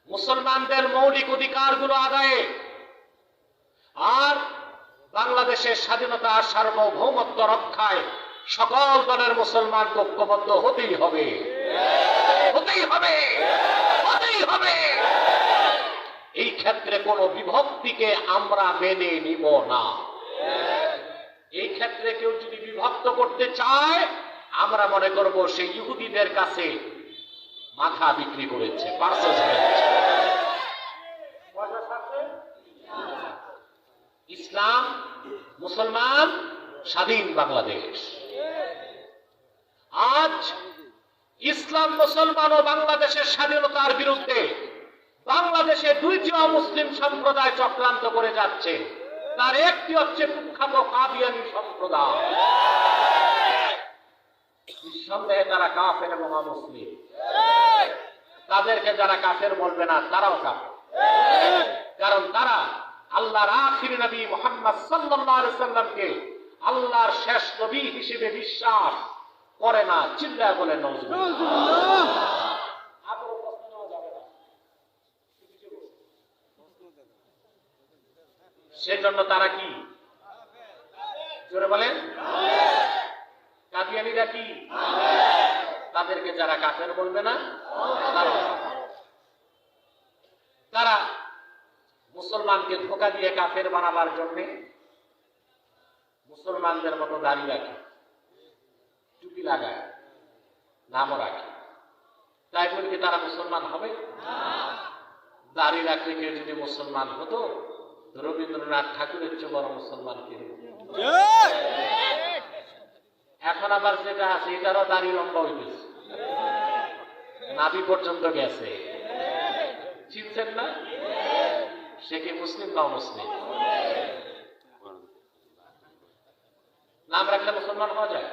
মুসলমানদের মৌলিক অধিকারগুলো আদায়ে, আর বাংলাদেশের স্বাধীনতা সার্বভৌমত্ব রক্ষায় সকল দলের মুসলমান ঐক্যবদ্ধ হতেই হবে, হতেই হবে, হতেই হবে। এই ক্ষেত্রে কোনো বিভক্তিকে আমরা মেনে নিব না। এই ক্ষেত্রে কেউ যদি বিভক্ত করতে চায়, আমরা মনে করব সে ইহুদিদের কাছে মাথা বিক্রি করেছে, পার্সেস হয়েছে। ইসলাম, মুসলমান, স্বাধীন বাংলাদেশ। আজ ইসলাম, মুসলমান ও বাংলাদেশের স্বাধীনতার বিরুদ্ধে বাংলাদেশে দুইটি অমুসলিম সম্প্রদায় চক্রান্ত করে যাচ্ছে। তার একটি হচ্ছে কুখ্যাত কাদিয়ানী সম্প্রদায়। নিঃসন্দেহে তারা কাফের এবং অমুসলিম। তাদেরকে যারা কাফের বলবে না, তারাও কাফের। কারণ তারা আল্লাহর আখির নবী মুহাম্মদ সাল্লাল্লাহু আলাইহি সাল্লামকে আল্লাহর শেষ নবী হিসেবে বিশ্বাস করে না। চিল্লায় বলেন নাউজুবিল্লাহ। সেজন্য তারা কি? জোরে বলেন। কাদিয়ানীরা কি? তাদেরকে যারা কাফের বলবে না, তারা মুসলমানকে ধোঁকা দিয়ে কাফের বানাবার জন্য মুসলমানদের মতো দাড়ি রাখে, টুপি লাগায়, নামও রাখে। তাই বলে কি তারা মুসলমান হবে? দাড়ি রাখলে কেউ যদি মুসলমান হতো, রবীন্দ্রনাথ ঠাকুরের চেয়ে বড় মুসলমান কে? এখন আবার যেটা আছে, এটারও দাড়ি লম্বা হইতেছে, নাভি পর্যন্ত গেছে। চিনছেন না? সে কি মুসলিম না মুসলিম? নাম রাখলে মুসলমান হওয়া যায়?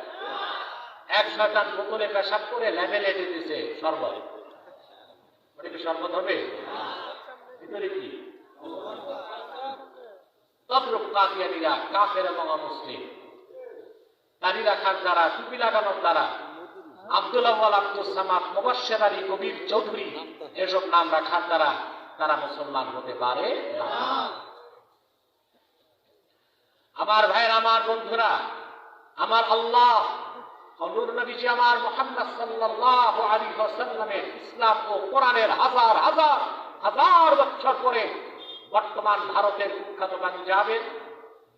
এক শয়তান বোতলে পেশাব করে লেভেলে দিতেছে শরবত। ওটা কি শরবত হবে? ভিতরে কি? তদ্রূপ কাদিয়ানীরা কাফের এবং অমুসলিম। দাড়ি রাখার দ্বারা, টুপি লাগানোর দ্বারা, আব্দুল আউয়াল, আব্দুল সামাদ, মুবাশশির আলী, কবির চৌধুরী এসব নাম রাখার দ্বারা তারা মুসলমান হতে পারে না। আমার ভাইয়ের, আমার বন্ধুরা, আমার আল্লাহ, নূর নবীজি আমার মুহাম্মদ সাল্লাল্লাহু আলাইহি ওয়াসাল্লামের ইসলাম ও কোরআনের হাজার হাজার হাজার বছর পরে বর্তমান ভারতের কুখ্যাত পাঞ্জাবের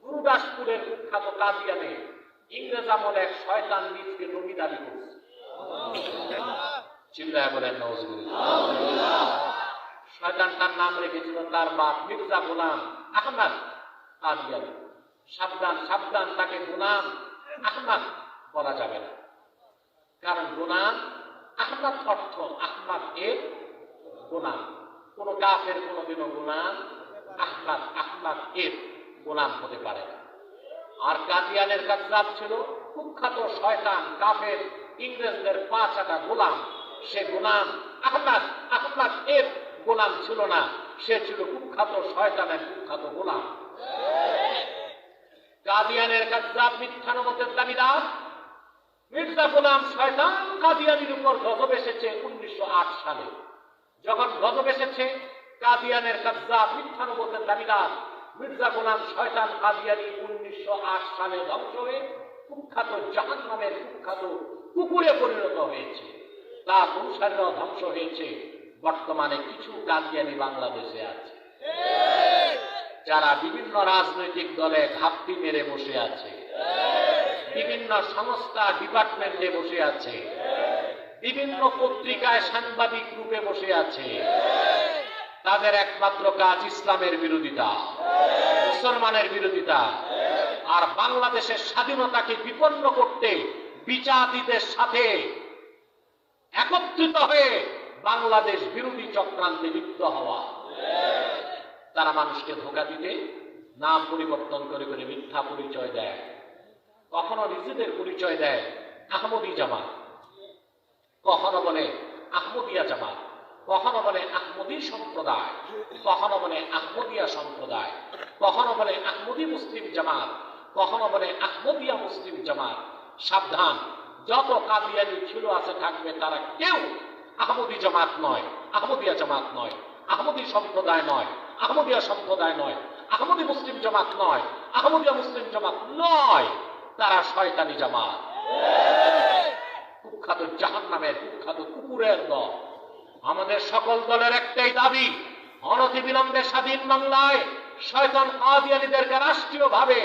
গুরুদাসপুরের কুখ্যাত কাদিয়ানে ইংরেজ আমলে এক শয়তান নিজকে নবী দাবি করছে। চিল্লায় বলেন নাউজুবিল্লাহ। শয়তানটার নাম রেখেছিল তার বাপ মির্জা গোলাম আহমদ কাদিয়ানী। সাবধান, সাবধান, তাকে গোলাম আহমদ বলা যাবে না। কারণ গোলাম আহমদ অর্থ আহমদ এর গোলাম। কোন কাফের কোনদিনও গোলাম আহমদ, আহমদ এর গোলাম হতে পারে না। আর কাদিয়ানের কাজরাব ছিল কুখ্যাত শয়তান কাফের ইংরেজদের 5 গোলাম। সে গোলাম আহমদ, আহমদ এর গোলাম ছিল না, সে ছিল কুখ্যাত শয়তানের কুখ্যাত গোলাম। কাদিয়ানের কাজরাব মিথ্যা নবুয়তের দাবিদার মির্জা গোলাম শয়তান কাদিয়ানির উপর গজব এসেছে 1908 সালে। যখন গজব এসেছে, কাদিয়ানের কাজ্জাব মিথ্যানুবতের দাবিদার মির্জা গোলাম শয়তান কাদিয়ানি 1908 সালে ধ্বংস হয়ে কুখ্যাত জাহান্নামের কুখ্যাত কুকুরে পরিণত হয়েছে। তার অনুসারীরাও ধ্বংস হয়েছে। বর্তমানে কিছু কাদিয়ানি বাংলাদেশে আছে, যারা বিভিন্ন রাজনৈতিক দলে ঘাপটি মেরে বসে আছে, বিভিন্ন সংস্থা ডিপার্টমেন্টে বসে আছে, বিভিন্ন পত্রিকায় সাংবাদিক রূপে বসে আছে। তাদের একমাত্র কাজ ইসলামের বিরোধিতা, মুসলমানের বিরোধিতা, আর বাংলাদেশের স্বাধীনতাকে বিপন্ন করতে বিচারীদের সাথে একত্রিত হয়ে বাংলাদেশ বিরোধী চক্রান্তে লিপ্ত হওয়া। তারা মানুষকে ধোঁকা দিতে নাম পরিবর্তন করে করে মিথ্যা পরিচয় দেয়। কখনো নিজেদের পরিচয় দেয় আহমদী জামাত, কখনো বলে আহমদিয়া জামাত, কখনো বলে আহমদী সম্প্রদায়, কখনো বলে আহমদিয়া সম্প্রদায়, কখনো বলে আহমদী মুসলিম জামাত, কখনো বলে আহমদিয়া মুসলিম জামাত। সাবধান, যত কাদিয়ানি ছিল আছে থাকবে, তারা কেউ আহমদী জামাত নয়, আহমদিয়া জামাত নয়, আহমদী সম্প্রদায় নয়, আহমদিয়া সম্প্রদায় নয়, আহমদী মুসলিম জামাত নয়, আহমদিয়া মুসলিম জামাত নয়। তারা শয়তানি জামাত, কুখ্যাত জাহান্নামের কুখ্যাত কুকুরের দল। আমাদের সকল দলের একটাই দাবি, অনতিবিলম্বে স্বাধীন বাংলায় শয়তান কাদিয়ানীদেরকে রাষ্ট্রীয়ভাবে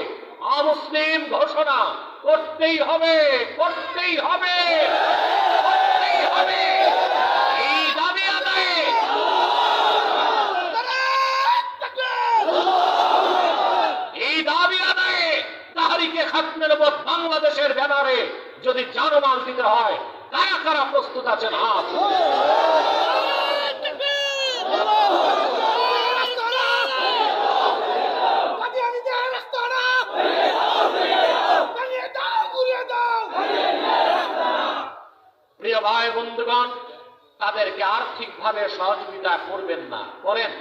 অমুসলিম ঘোষণা করতেই হবে, করতেই হবে, করতেই হবে। এই দাবি আদায়ে তাহরিকে খাতমে নবুয়ত বাংলাদেশের ব্যানারে যদি জানমাল দিতে হয়, কারা কারা প্রস্তুত আছেন? হাত। প্রিয় ভাই বন্ধুগণ, তাদেরকে আর্থিকভাবে সহযোগিতা করবেন না, করেন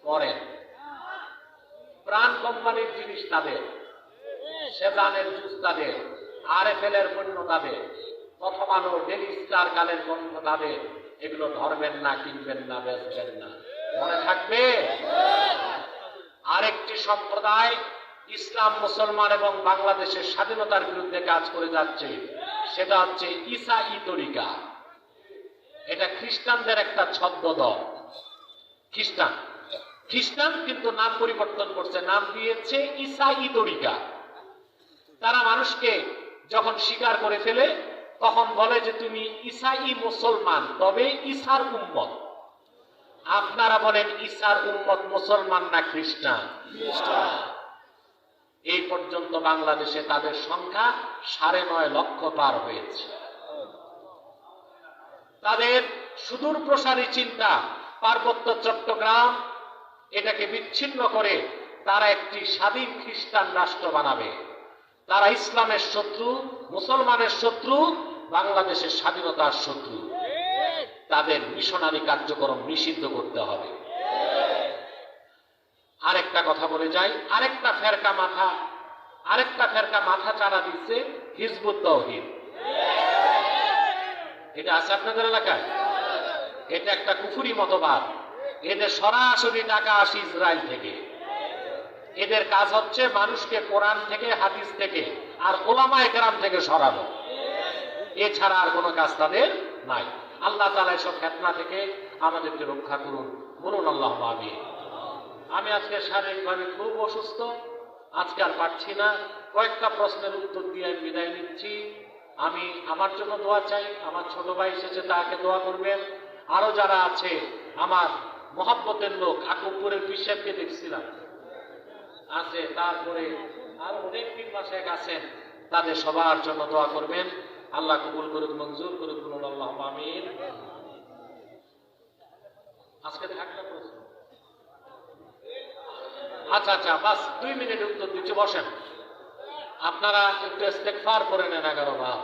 করেন। প্রাণ কোম্পানির জিনিস তাদের, সেজানের জুস তাদের, RFL এর পণ্য তাদের, প্রথম আলো, ডেলি স্টার, কালের পণ্য তাদের। এগুলো ধরবেন না, কিনবেন না, বেচবেন না, মনে থাকবে। আরেকটি সম্প্রদায় ইসলাম, মুসলমান এবং বাংলাদেশের স্বাধীনতার বিরুদ্ধে কাজ করে যাচ্ছে, সেটা হচ্ছে ঈসাই তরিকা। এটা খ্রিস্টানদের একটা ছদ্মদল। খ্রিস্টান কিন্তু নাম পরিবর্তন করছে, নাম দিয়েছে ঈসাই তরিকা। তারা মানুষকে যখন স্বীকার করে ফেলে তখন বলে যে তুমি ঈসাই মুসলমান, তবে ঈসার উম্মত। আপনারা বলেন ঈসার উম্মত মুসলমান না খ্রিস্টান? এই পর্যন্ত বাংলাদেশে তাদের সংখ্যা 9.5 লক্ষ পার হয়েছে। তাদের সুদূর প্রসারী চিন্তা, পার্বত্য চট্টগ্রাম এটাকে বিচ্ছিন্ন করে তারা একটি স্বাধীন খ্রিস্টান রাষ্ট্র বানাবে। তারা ইসলামের শত্রু, মুসলমানের শত্রু, বাংলাদেশের স্বাধীনতার শত্রু। তাদের মিশনারি কার্যক্রম নিষিদ্ধ করতে হবে। আরেকটা কথা বলে যাই, আরেকটা ফেরকা মাথা চারা দিচ্ছে হিজবুত তাওহীদ। এটা আছে আপনাদের এলাকায়? এটা একটা কুফরি মতবাদ। এদের সরাসরি টাকা আসে ইসরায়েল থেকে। এদের কাজ হচ্ছে মানুষকে কোরআন থেকে, হাদিস থেকে আর ওলামায়ে কেরাম থেকে সরানো, এছাড়া আর কোনো কাজ তাদের নাই। আল্লাহ তাআলা এসব ফিতনা থেকে আমাদেরকে রক্ষা করুন, বলুন আল্লাহুম্মা আমিন। আমি আজকে শারীরিকভাবে খুব অসুস্থ, আজকে আর পারছি না। কয়েকটা প্রশ্নের উত্তর দিয়ে আমি বিদায় নিচ্ছি। আমি আমার জন্য দোয়া চাই, আমার ছোট ভাই এসেছে, তাকে দোয়া করবেন। আরো যারা আছে আমার মহব্বতের লোক, আকুবপুরের পীর সাহেবকে দেখছিলাম আছে, তারপরে আরো অনেক পীর মাশায়েখ আছেন, তাদের সবার জন্য দোয়া করবেন। আল্লাহ কবুল করুক, মঞ্জুর করুক, বলুন আল্লাহুম্মা আমিন। আজকে থাকলে প্রশ্ন, আচ্ছা বাস 2 মিনিট উত্তর দিচ্ছি, বসেন। আপনারা একটু ইস্তেগফার করে নেন 11 বার।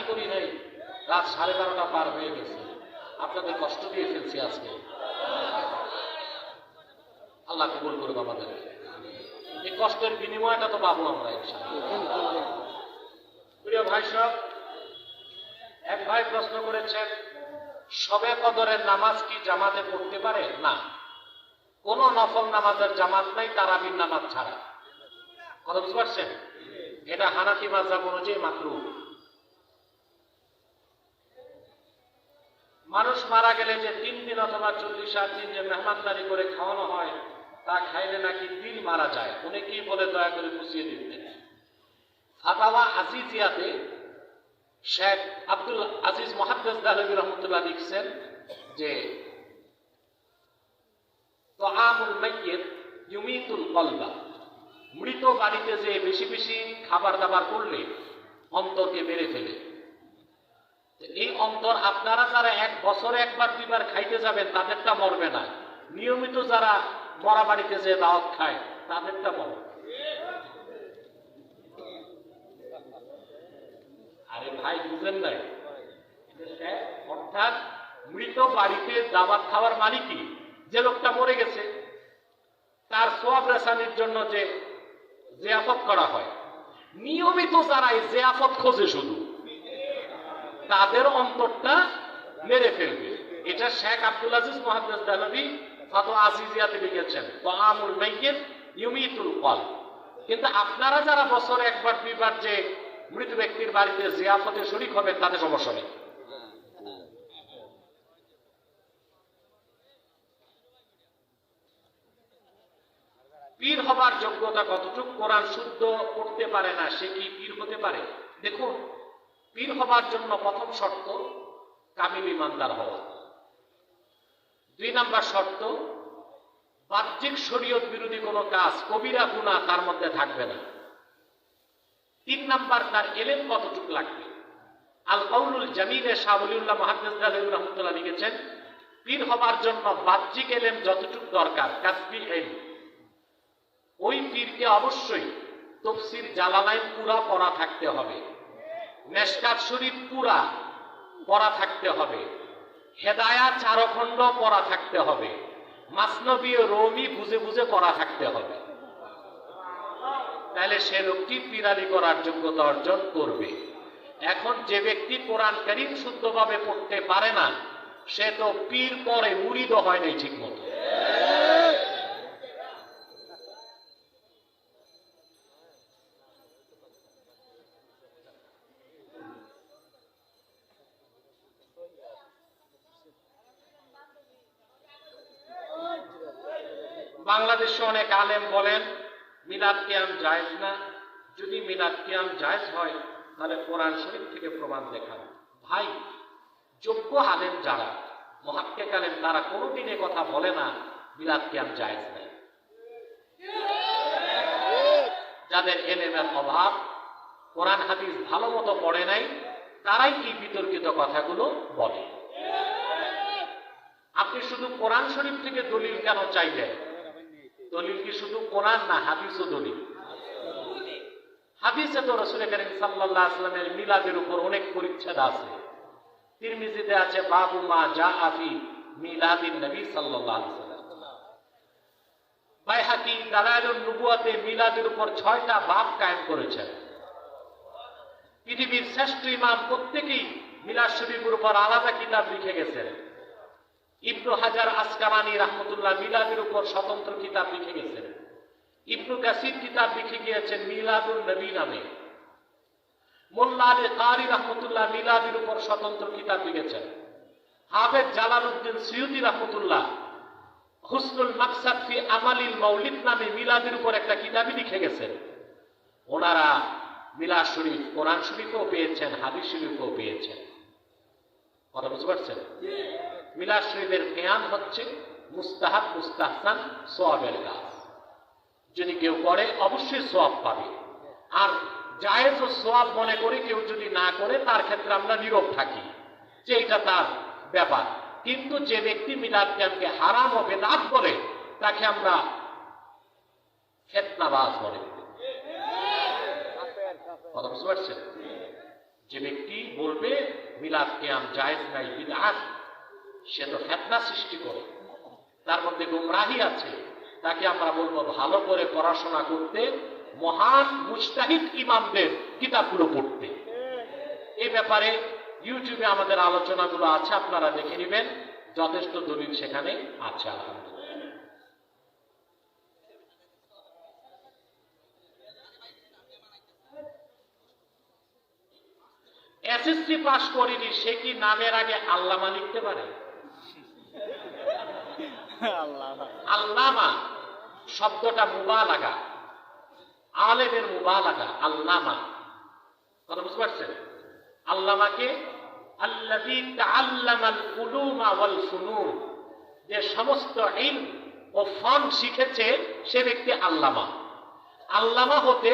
করি নাই, রাত 12:30 পার হয়ে গেছে, আপনাদের কষ্ট দিয়ে ফেলছি আজকে। আল্লাহ কবুল করুক আমাদের। এই কষ্টের বিনিময়টা তো পাবো আমরা ইনশাআল্লাহ। প্রিয় ভাই সব, এক ভাই প্রশ্ন করেছেন, শবে কদরের নামাজ কি জামাতে পড়তে পারে? না, কোন নফল নামাজের জামাত নাই তারাবির নামাজ ছাড়া। কথা বুঝতে পারছেন? এটা হানাফি মাযহাব অনুযায়ী মাকরুহ। মানুষ মারা গেলে যে 3 দিন অথবা 40 দিন যে মেহমানদারি করে খাওয়ানো হয়, তা খাইলে নাকি দিল মারা যায়। উনি কি বলে দয়া করে বুঝিয়ে দিতেন। ফাতাওয়া আজিজিয়াতে শেখ আব্দুল আজিজ মুহাদ্দিস দেহলভী রহমাতুল্লাহ লিখছেন যে তাআমুল মাইয়িত ইউমিতুল কলবা, মৃত বাড়িতে যে বেশি বেশি খাবার দাবার করলে অন্তরকে মেরে ফেলে। এই অন্তর আপনারা যারা 1 বছরে 1-2বার খাইতে যাবেন তাদেরটা মরবে না, নিয়মিত যারা মরা বাড়িতে যে দাওয়াত খায় তাদেরটা মরবে। আরে ভাই বুঝেন নাই, অর্থাৎ মৃত বাড়িতে দাওয়াত খাওয়ার মানে কি, যে লোকটা মরে গেছে তার সওয়াব রেসানির জন্য যে জিয়াফত করা হয়, নিয়মিত যারা এই জিয়াফত খোঁজে শুধু তাদের অন্তরটা মেরে ফেলবে। এটা শেখ আব্দুল আজিজ মুহাদ্দিস দেহলভী ফাতোয়া আজিজিয়াতে লিখেছেন, তাআমুল মাইয়িত ইউমিতুল কলব। কিন্তু আপনারা যারা বছরে 1-2বার যে মৃত ব্যক্তির বাড়িতে জিয়াফতে শরীক হবেন তাদের সমস্যা নেই। পীর হবার যোগ্যতা কতটুকু? কোরআন শুদ্ধ পড়তে পারে না, সে কি পীর হতে পারে? দেখুন, পীর হবার জন্য প্রথম শর্ত কামিল ইমানদার হওয়া। 2 নাম্বার শর্ত, বাহ্যিক শরীয়ত বিরোধী কোনো কাজ, কবিরা গুনাহ তার মধ্যে থাকবে না। 3 নাম্বার, তার ইলম কতটুকু লাগবে। আল কাউলুল জামিলে শাহ ওলিউল্লাহ মুহাদ্দিস দেহলভী রাহমাতুল্লাহ লিখেছেন, পীর হবার জন্য বাহ্যিক ইলম যতটুকু দরকার, কাসবি ইলম, ওই পীরকে অবশ্যই তাফসীর জালালাইন পুরা পড়া থাকতে হবে, মেশকাত শরীফ পুরা পড়া থাকতে হবে, হেদায়া 4 খণ্ড পড়া থাকতে হবে, মাসনবী ও রুমি বুঝে বুঝে পড়া থাকতে হবে। তাহলে সে লোকটি পীরালি করার যোগ্যতা অর্জন করবে। এখন যে ব্যক্তি কোরআন কারীম শুদ্ধভাবে পড়তে পারে না, সে তো পীর পরে মুরিদ হয় নাই ঠিক মতো। বাংলাদেশে অনেক আলেম বলেন মিলাদ কিয়াম জায়েজ না। যদি মিলাদ কিয়াম জায়েজ হয় তাহলে কোরআন শরীফ থেকে প্রমাণ দেখান। ভাই, যোগ্য আলেম যারা, মুহাক্কিক আলেম, তারা কোনোদিন এ কথা বলে না মিলাদ কিয়াম জায়েজ নাই। যাদের ইলমের অভাব, কোরআন হাদিস ভালো মতো পড়ে নাই, তারাই এই বিতর্কিত কথাগুলো বলে। আপনি শুধু কোরআন শরীফ থেকে দলিল কেন চাইলেন? দলিল কি শুধু কোরআন না, হাদিসও দলিল। হাদিসে তো রাসূল করিম সাল্লাল্লাহু আলাইহি ওয়াসাল্লামের মিলাদের উপর অনেক পরিচ্ছেদ আছে। তিরমিজিতে আছে বাবু মা জাআ ফি মিলাদিন নবী সাল্লাল্লাহু আলাইহি ওয়াসাল্লাম। বাইহাকি দালাইলুন নবুওয়াতে মিলাদের উপর 6টা বাব কায়েম করেছেন। পৃথিবীর শ্রেষ্ঠ ইমাম প্রত্যেকেই মিলাদ শরীফের উপর আলাদা কিতাব লিখে গেছেন। ইবনু হাজার আসকালানী রাহমাতুল্লাহ মিলাদের উপর স্বতন্ত্র কিতাব লিখে গেছেন। ইবনু কাসির কিতাব লিখে গিয়েছেন মিলাদুন নবী নামে। মোল্লা আলী কারি রাহমাতুল্লাহ মিলাদের উপর স্বতন্ত্র কিতাব লিখেছেন। হাফেজ জালালউদ্দিন সুয়ুতি রাহমাতুল্লাহ হুসনুল মাকসাদ ফি আমালিল মাউলিদ নামে মিলাদের উপর একটা কিতাবই লিখে গেছেন। ওনারা মিলাদ শরীফ কোরআন শরীফও পেয়েছেন, হাদিস শরীফও পেয়েছেন। কথা বুঝতে পারছেন? মিলাদ শরীফের কিয়াম হচ্ছে মুস্তাহাব, মুস্তাহসান, সওয়াবের কাজ। যদি কেউ করে অবশ্যই সওয়াব পাবে। আর জায়েজ ও সওয়াব মনে করে কেউ যদি না করে, তার ক্ষেত্রে আমরা নীরব থাকি যে এটা তার ব্যাপার। কিন্তু যে ব্যক্তি মিলাদ কিয়ামকে হারাম ও বিদআত বলে, তাকে আমরা ফিতনাবাজ বলে। কথা বুঝতে পারছেন? যে ব্যক্তি বলবে মিলাদ কিয়াম জায়েজ নাই, বিদআত, সে তো ফিতনা সৃষ্টি করে, তার মধ্যে গুমরাহি আছে। তাকে আমরা বলবো ভালো করে পড়াশোনা করতে, মহান মুজতাহিদ ইমামদের কিতাবগুলো পড়তে। এই ব্যাপারে ইউটিউবে আমাদের আলোচনাগুলো আছে, আপনারা দেখে নেবেন, যথেষ্ট দলিল সেখানে আছে আলহামদুলিল্লাহ। এসএসসি পাস করেনি, সে কি নামের আগে আল্লামা লিখতে পারে? আল্লামা শব্দটা মুবালাগা, আলেমের মুবালাগা, আল্লামা, কথা বুঝতে পারছেন? আল্লামাকে আল্লাযী তাআল্লামাল উলুমা ওয়াল ফুনুন, যে সমস্ত ইলম ও ফন শিখেছে সে ব্যক্তি আল্লামা। আল্লামা হতে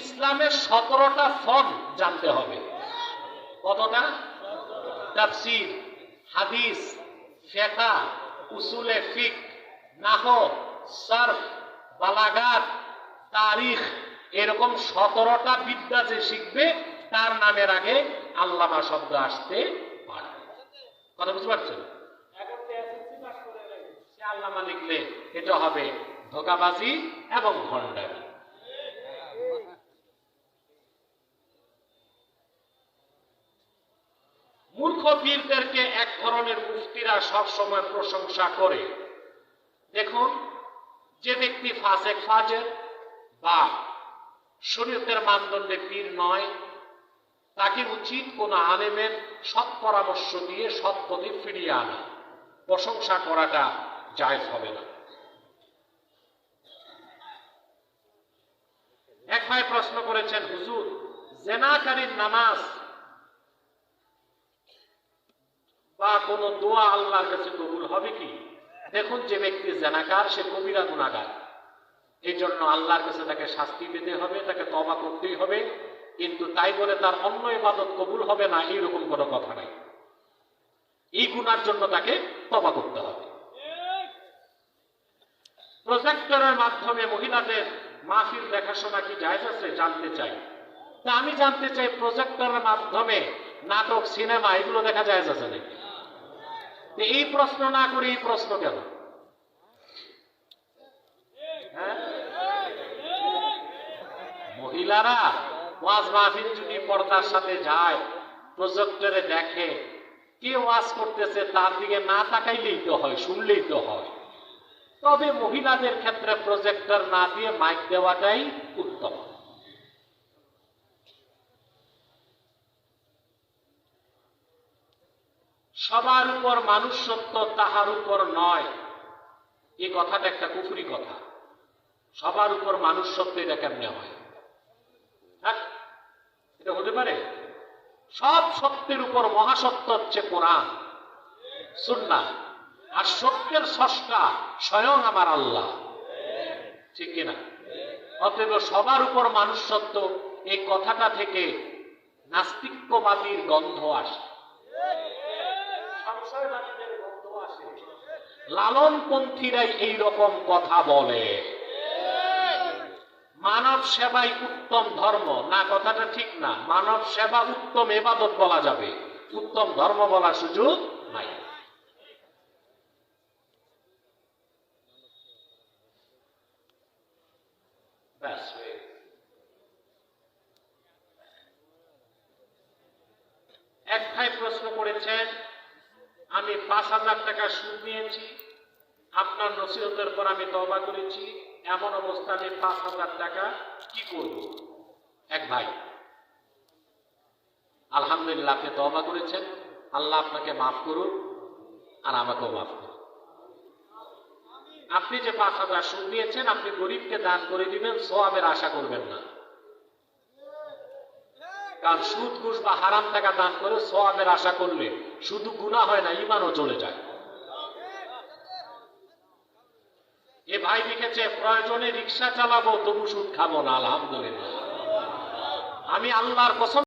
ইসলামের 17টা ফন জানতে হবে। কতটা? তাফসীর, হাদিস, ফিকহ, উসুলে ফিকহ, নাহও, সরফ, বালাগাত, তারিখ, এরকম 17টা বিদ্যা যে শিখবে তার নামের আগে আল্লামা শব্দ আসতে পারে। কথা বুঝতে পারছেন? এখন এসএসসি পাস করে সে আল্লামা লিখলে এটা হবে ধোঁকাবাজি এবং ভণ্ডামি। মূর্খ পীরদেরকে এক ধরনের মুফতিরা সবসময় প্রশংসা করে। দেখুন, যে ব্যক্তি ফাসেক ফাজের বা শরীয়তের মানদণ্ডে পীর নয়, তাকে উচিত কোন আলেমের সৎ পরামর্শ দিয়ে সৎ পথে ফিরিয়ে আনা, প্রশংসা করাটা জায়েজ হবে না। এক ভাই প্রশ্ন করেছেন, হুজুর, জেনাকারীর নামাজ বা কোন দোয়া আল্লাহর কাছে কবুল হবে কি? দেখুন, যে ব্যক্তি জেনাকার সে কবিরা গুনাহগার, এই জন্য আল্লাহর কাছে তাকে শাস্তি পেতে হবে, তাকে তওবা করতেই হবে। কিন্তু তাই বলে তার অন্য ইবাদত কবুল হবে না এইরকম কোনো কথা নাই। এই গুনার জন্য তাকে তওবা করতে হবে। প্রজেক্টরের মাধ্যমে মহিলাদের মাহফিল দেখাশোনা কি জায়েজ আছে জানতে চাই। তা আমি জানতে চাই, প্রজেক্টরের মাধ্যমে নাটক, সিনেমা এগুলো দেখা জায়েজ আছে নাকি? এই প্রশ্ন না করে এই প্রশ্ন কেন? হ্যাঁ, মহিলারা ওয়াজ মাহফিল যদি পর্দার সাথে যায়, প্রজেক্টরে দেখে, কে ওয়াজ করতেছে তার দিকে না তাকাইলেই তো হয়, শুনলেই তো হয়। তবে মহিলাদের ক্ষেত্রে প্রজেক্টর না দিয়ে মাইক দেওয়াটাই উত্তম। সবার উপর মানুষ সত্য, তাহার উপর নয়, এই কথাটা একটা কুফরি কথা। সবার উপর মানুষ সত্য, এটা কেমনে হয়? হ্যাঁ, এটা হতে পারে? সব সত্যের উপর মহাসত্য হচ্ছে কোরআন, সুন্নাহ, আর সত্যের স্রষ্টা স্বয়ং আমার আল্লাহ, ঠিক কিনা? অতএব সবার উপর মানুষ সত্য, এই কথাটা থেকে নাস্তিক্যবাদীর গন্ধ আসে, সংশয়বাদীদের গন্ধ আসে, লালনপন্থীরাই এইরকম কথা বলে। মানব সেবাই উত্তম ধর্ম না, কথাটা ঠিক না। মানব সেবা উত্তম ইবাদত বলা যাবে, উত্তম ধর্ম বলার সুযোগ নাই। এক ভাই প্রশ্ন করেছেন, আমি 5,000 টাকা সুদ নিয়েছি, আপনার নসিহতের পর আমি তওবা করেছি, এমন অবস্থায় আমি 5,000 টাকা কি করব? এক ভাই, আলহামদুলিল্লাহ, আপনি তওবা করেছেন, আল্লাহ আপনাকে মাফ করুন আর আমাকেও মাফ করুন। আপনি যে 5,000 সুদ নিয়েছেন, আপনি গরিবকে দান করে দিবেন, সওয়াবের আশা করবেন না। কারণ সুদ, ঘুষ বা হারাম টাকা দান করে সওয়াবের আশা করলে শুধু গুনাহ হয় না, ঈমানও চলে যায়। এ ভাই লিখেছে, প্রয়োজনে রিকশা চালাবো তবু সুদ খাবো না। আলহামদুলিল্লাহ, আমি আল্লাহর কসম